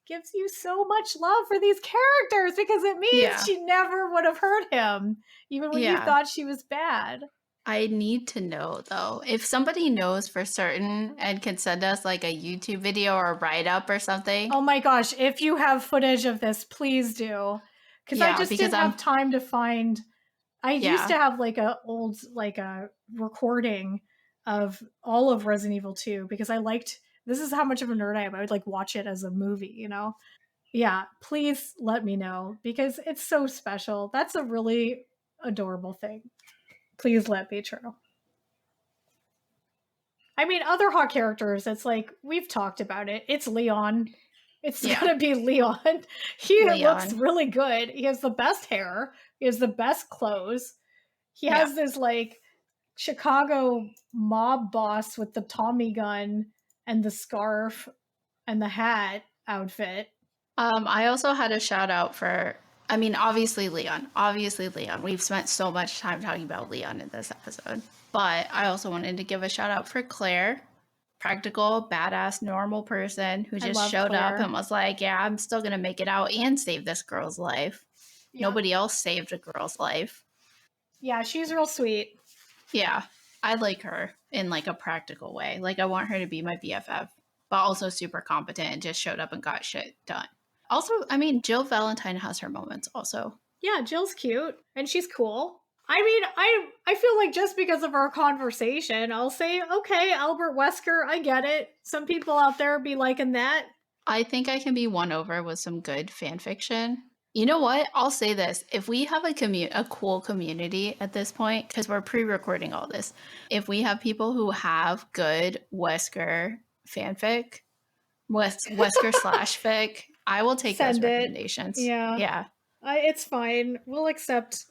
gives you so much love for these characters because it means she never would have hurt him, even when you thought she was bad. I need to know, though, if somebody knows for certain and can send us like a YouTube video or a write-up or something. Oh my gosh, if you have footage of this, please do. Because I just didn't have time to find. I used to have like a old recording of all of Resident Evil 2 because I liked, this is how much of a nerd I am. I would like watch it as a movie, you know? Yeah, please let me know because it's so special. That's a really adorable thing. Please let me true. I mean, other hot characters, it's like, we've talked about it. It's Leon. It's gonna be Leon. He looks really good. He has the best hair. He has the best clothes. He has this like Chicago mob boss with the Tommy gun and the scarf and the hat outfit. I also had a shout out for, I mean, obviously Leon. We've spent so much time talking about Leon in this episode. But I also wanted to give a shout out for Claire. Practical, badass, normal person who just showed up and was like, yeah, I'm still going to make it out and save this girl's life. Yep. Nobody else saved a girl's life. Yeah, she's real sweet. Yeah, I like her in like a practical way. Like I want her to be my BFF, but also super competent and just showed up and got shit done. Also, I mean, Jill Valentine has her moments also. Yeah, Jill's cute and she's cool. I mean, I feel like just because of our conversation, I'll say, okay, Albert Wesker, I get it. Some people out there be liking that. I think I can be won over with some good fan fiction. You know what? I'll say this. If we have a cool community at this point, because we're pre-recording all this, if we have people who have good Wesker fanfic, Wesker slash fic, I will take those recommendations. Yeah. It's fine. We'll accept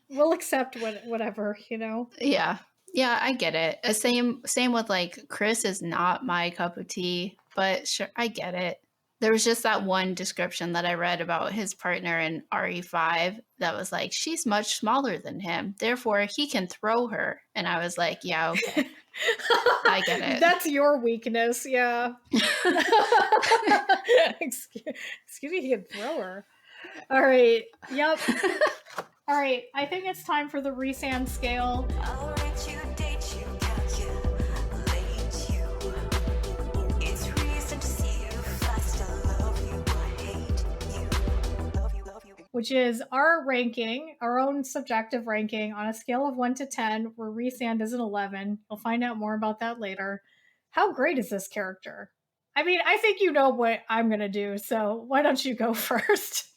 whatever, you know? Yeah. Yeah, I get it. Same with like Chris is not my cup of tea, but sure, I get it. There was just that one description that I read about his partner in RE5 that was like, she's much smaller than him, therefore he can throw her. And I was like, yeah, okay. I get it. That's your weakness, yeah. Excuse me, he can throw her. All right. Yep. All right. I think it's time for the Resand scale. I'll rate you, date you, calculate you. It's reason to see you fast. I love you, I hate you. Love you. Which is our ranking, our own subjective ranking on a scale of 1 to 10, where Resand is an 11. We'll find out more about that later. How great is this character? I mean, I think you know what I'm going to do, so why don't you go first?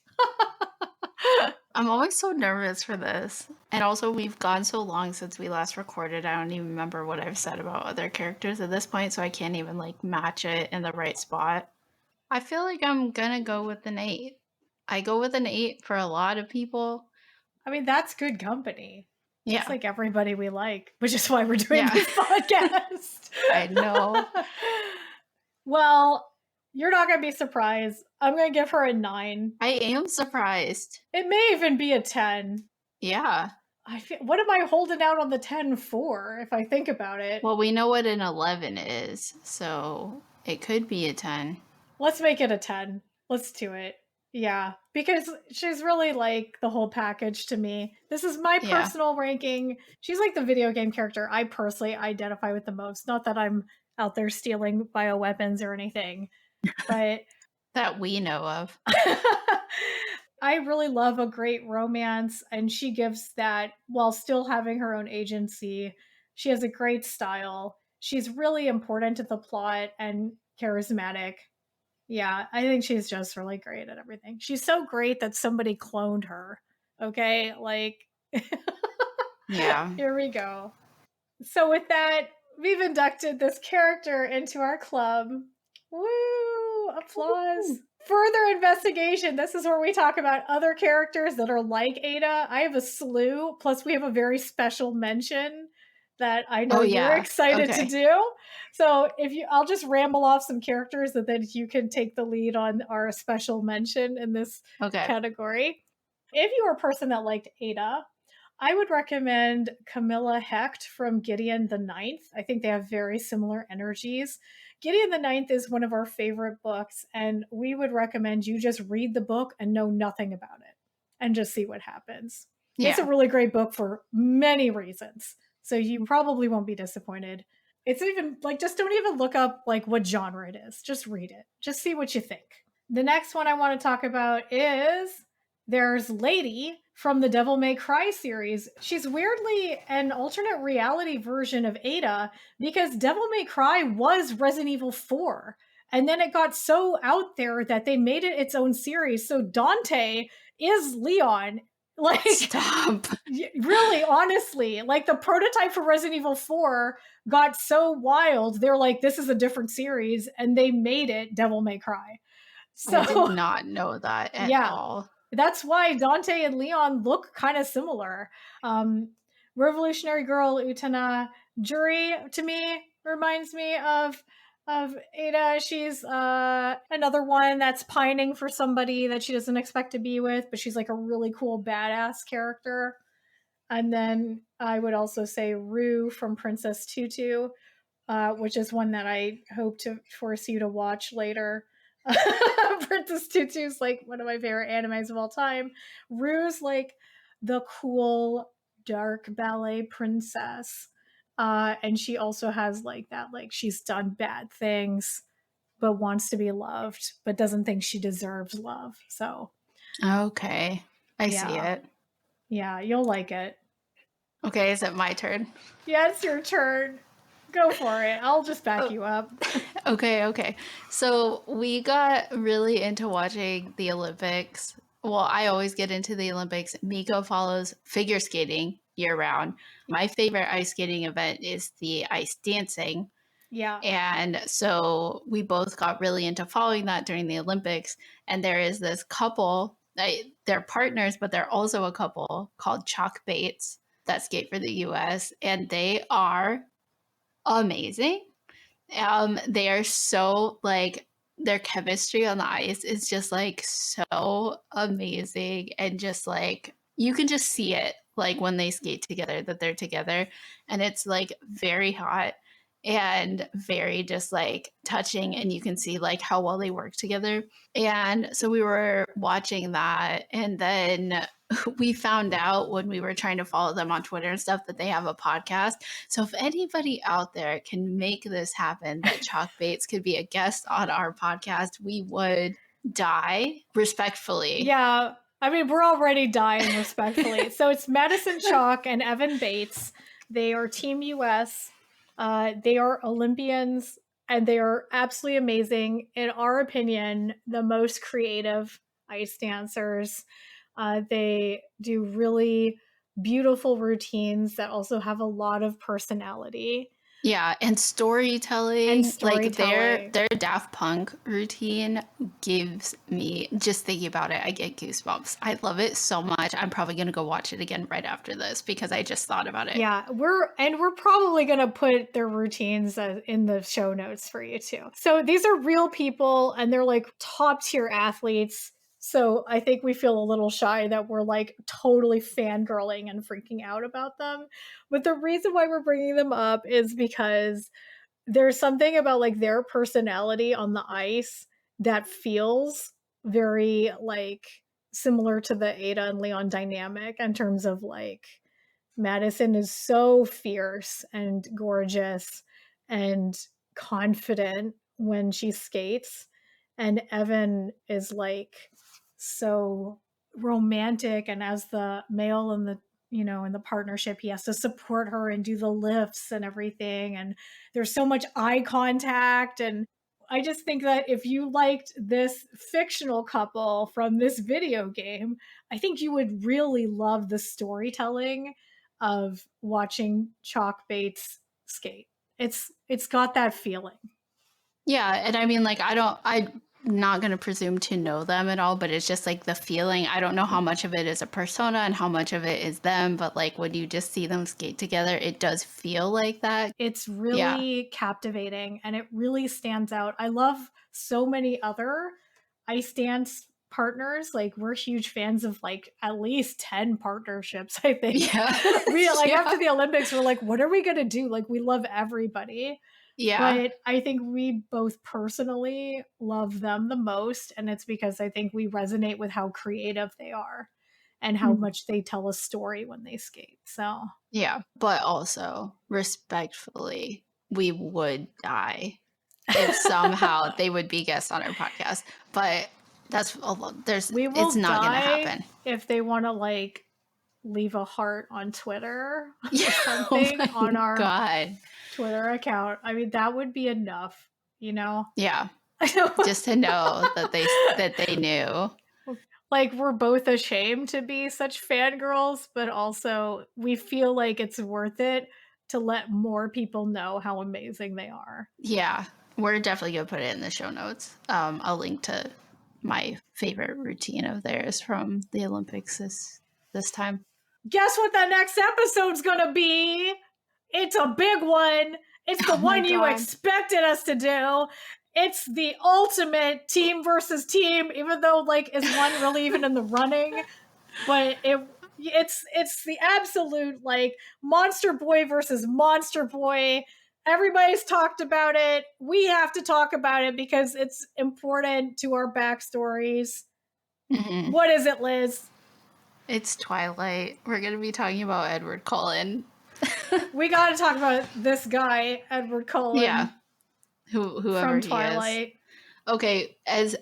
I'm always so nervous for this. And also, we've gone so long since we last recorded. I don't even remember what I've said about other characters at this point, so I can't even like match it in the right spot. I feel like I'm gonna go with an 8. I go with an 8 for a lot of people. I mean, that's good company. Yeah. It's like everybody we like, which is why we're doing this podcast. I know. Well, you're not going to be surprised. I'm going to give her a 9. I am surprised. It may even be a 10. Yeah. What am I holding out on the 10 for, if I think about it? Well, we know what an 11 is, so it could be a 10. Let's make it a 10. Let's do it. Yeah, because she's really like the whole package to me. This is my personal ranking. She's like the video game character I personally identify with the most. Not that I'm out there stealing bioweapons or anything, but that we know of. I really love a great romance, and she gives that while still having her own agency. She has a great style. She's really important to the plot and charismatic. Yeah, I think she's just really great at everything. She's so great that somebody cloned her. Okay, like, yeah. Here we go. So with that, we've inducted this character into our club. Woo! Applause. Woo. Further investigation. This is where we talk about other characters that are like Ada. I have a slew, plus we have a very special mention that I know you're excited to do. So I'll just ramble off some characters and then you can take the lead on our special mention in this category. If you are a person that liked Ada, I would recommend Camilla Hecht from Gideon the Ninth. I think they have very similar energies. Gideon the Ninth is one of our favorite books, and we would recommend you just read the book and know nothing about it and just see what happens. Yeah. It's a really great book for many reasons. So you probably won't be disappointed. It's even like, just don't even look up like what genre it is. Just read it. Just see what you think. The next one I want to talk about is there's Lady from the Devil May Cry series. She's weirdly an alternate reality version of Ada because Devil May Cry was Resident Evil 4. And then it got so out there that they made it its own series. So Dante is Leon. Like, stop. Really, honestly, like the prototype for Resident Evil 4 got so wild. They're like, this is a different series. And they made it Devil May Cry. So I did not know that at all. That's why Dante and Leon look kind of similar. Revolutionary Girl Utena. Jury to me reminds me of Ada. She's another one that's pining for somebody that she doesn't expect to be with, but she's like a really cool badass character. And then I would also say Rue from Princess Tutu, which is one that I hope to force you to watch later. Princess Tutu is like one of my favorite animes of all time. Rue's like the cool dark ballet princess, and she also has like that, like she's done bad things but wants to be loved but doesn't think she deserves love. So Okay. I see yeah, it. yeah, you'll like it. Okay, is it my turn? Yeah, it's your turn. Go for it. I'll just back you up. Okay. So we got really into watching the Olympics. Well, I always get into the Olympics. Miko follows figure skating year round. My favorite ice skating event is the ice dancing. Yeah. And so we both got really into following that during the Olympics. And there is this couple, they're partners, but they're also a couple called Chalk Bates that skate for the US. And they are amazing. They are so like their chemistry on the ice is just like so amazing, and just like you can just see it like when they skate together that they're together, and it's like very hot and very just like touching, and you can see like how well they work together. And so we were watching that, and then we found out when we were trying to follow them on Twitter and stuff that they have a podcast. So if anybody out there can make this happen, that Chalk Bates could be a guest on our podcast, we would die respectfully. Yeah. I mean, we're already dying respectfully. So it's Madison Chalk and Evan Bates. They are Team US. They are Olympians, and they are absolutely amazing. In our opinion, the most creative ice dancers. They do really beautiful routines that also have a lot of personality. Yeah, and storytelling. And Like storytelling. their Daft Punk routine gives me, just thinking about it, I get goosebumps. I love it so much. I'm probably gonna go watch it again right after this because I just thought about it. Yeah, we're probably gonna put their routines in the show notes for you too. So these are real people, and they're like top tier athletes. So I think we feel a little shy that we're like totally fangirling and freaking out about them. But the reason why we're bringing them up is because there's something about like their personality on the ice that feels very like similar to the Ada and Leon dynamic in terms of like Madison is so fierce and gorgeous and confident when she skates, and Evan is like so romantic, and as the male in the in the partnership, he has to support her and do the lifts and everything, and there's so much eye contact. And I just think that if you liked this fictional couple from this video game, I think you would really love the storytelling of watching Chalk Bates skate. It's got that feeling. Yeah, and I mean, like, I'm not going to presume to know them at all, but it's just like the feeling. I don't know how much of it is a persona and how much of it is them, but like when you just see them skate together, it does feel like that. It's really captivating, and it really stands out. I love so many other ice dance partners. Like, we're huge fans of like at least 10 partnerships, I think. Yeah. We like after the Olympics, we're like, what are we gonna do? Like, we love everybody. Yeah. But I think we both personally love them the most, and it's because I think we resonate with how creative they are and how much they tell a story when they skate. So yeah, but also respectfully, we would die if somehow they would be guests on our podcast. But that's we will it's not going to die happen if they want to like leave a heart on Twitter or Yeah. something on our God. Twitter account. I mean, that would be enough, Yeah. Just to know that they knew. Like, we're both ashamed to be such fangirls, but also we feel like it's worth it to let more people know how amazing they are. Yeah. We're definitely going to put it in the show notes. I'll link to my favorite routine of theirs from the Olympics this time. guess what the next episode's gonna be? It's a big one. It's the Oh my one you God. expected us to do. It's the ultimate team versus team, even though like is one really even in the running? But it's the absolute like Monster Boy versus Monster Boy. Everybody's talked about it. We have to talk about it because it's important to our backstories. Mhm. What is it, Liz? It's Twilight. We're going to be talking about Edward Cullen. We got to talk about this guy, Edward Cullen. Yeah. Whoever from he is. Twilight. Okay, as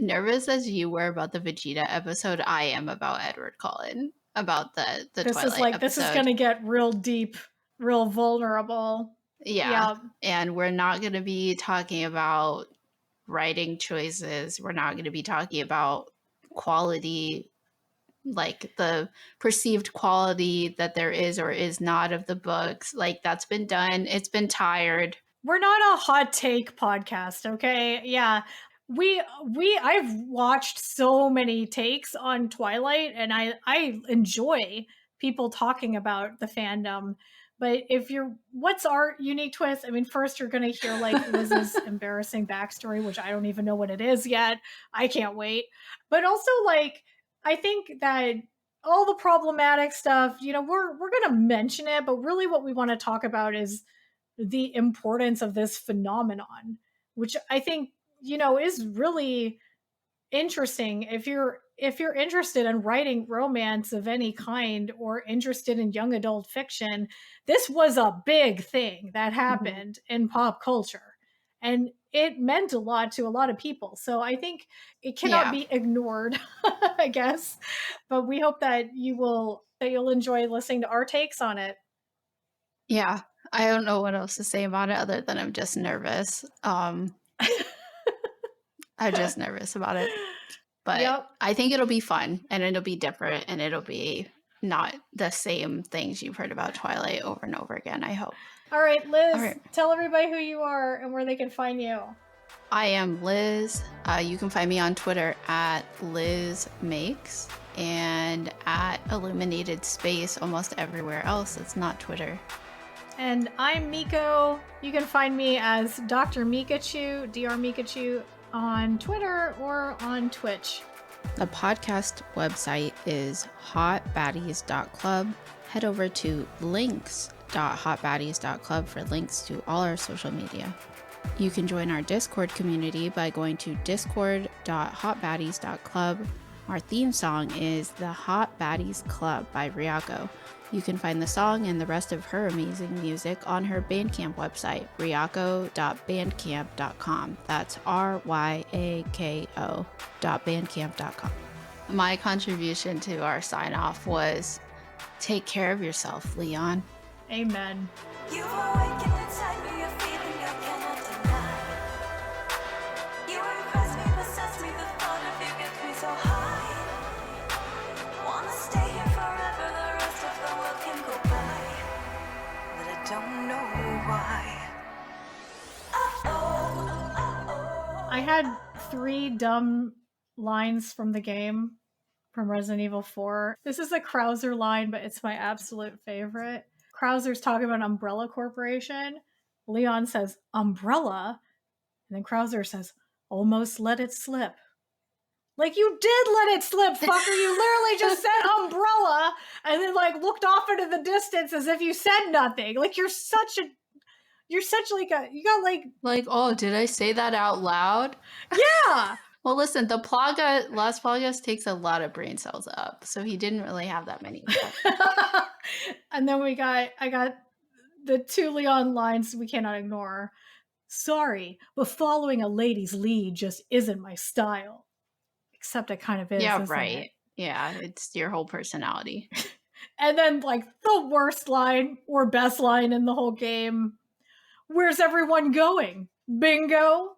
nervous as you were about the Vegeta episode, I am about Edward Cullen, about the This Twilight is like episode. this is gonna get real deep, real vulnerable. Yeah. And we're not going to be talking about writing choices. We're not going to be talking about quality, like the perceived quality that there is or is not of the books. Like that's been done. It's been tired. We're not a hot take podcast, okay? Yeah. I've watched so many takes on Twilight and I enjoy people talking about the fandom. But what's our unique twist? I mean, first you're gonna hear like Liz's embarrassing backstory, which I don't even know what it is yet. I can't wait. But also like I think that all the problematic stuff, we're gonna mention it, but really what we want to talk about is the importance of this phenomenon, which I think, is really interesting if you're interested in writing romance of any kind or interested in young adult fiction. This was a big thing that happened in pop culture and it meant a lot to a lot of people. So I think it cannot be ignored, I guess. But we hope that you'll enjoy listening to our takes on it. Yeah. I don't know what else to say about it other than I'm just nervous. I'm just nervous about it. But Yep. I think it'll be fun and it'll be different and it'll be not the same things you've heard about Twilight over and over again, I hope. All right, Liz, All right. Tell everybody who you are and where they can find you. I am Liz. You can find me on Twitter at Liz Makes and at Illuminated Space almost everywhere else. It's not Twitter. And I'm Miko. You can find me as Dr. Mikachu, Dr. Mikachu, on Twitter or on Twitch. The podcast website is hotbaddies.club. Head over to links.hotbaddies.club for links to all our social media. You can join our Discord community by going to discord.hotbaddies.club. Our theme song is The Hot Baddies Club by Ryako. You can find the song and the rest of her amazing music on her Bandcamp website, ryako.bandcamp.com. That's ryako.bandcamp.com. My contribution to our sign-off was, take care of yourself, Leon. Amen. You've awakened inside me a feeling I cannot deny. You impress me, possess me, the thought of you gets me so high. Wanna stay here forever, the rest of the world can go by, but I don't know why. I had 3 dumb lines from the game from Resident Evil 4. This is a Krauser line, but it's my absolute favorite. Krauser's talking about Umbrella Corporation. Leon says, Umbrella? And then Krauser says, almost let it slip. Like, you did let it slip, fucker. You literally just said umbrella and then, like, looked off into the distance as if you said nothing. Like, you got, Like, oh, did I say that out loud? Yeah! Well, listen, Last Plagas takes a lot of brain cells up, so he didn't really have that many. And then I got the 2 Leon lines we cannot ignore. Sorry, but following a lady's lead just isn't my style. Except it kind of is. Yeah, isn't right. it? Yeah, it's your whole personality. And then, like, the worst line or best line in the whole game. Where's everyone going? Bingo?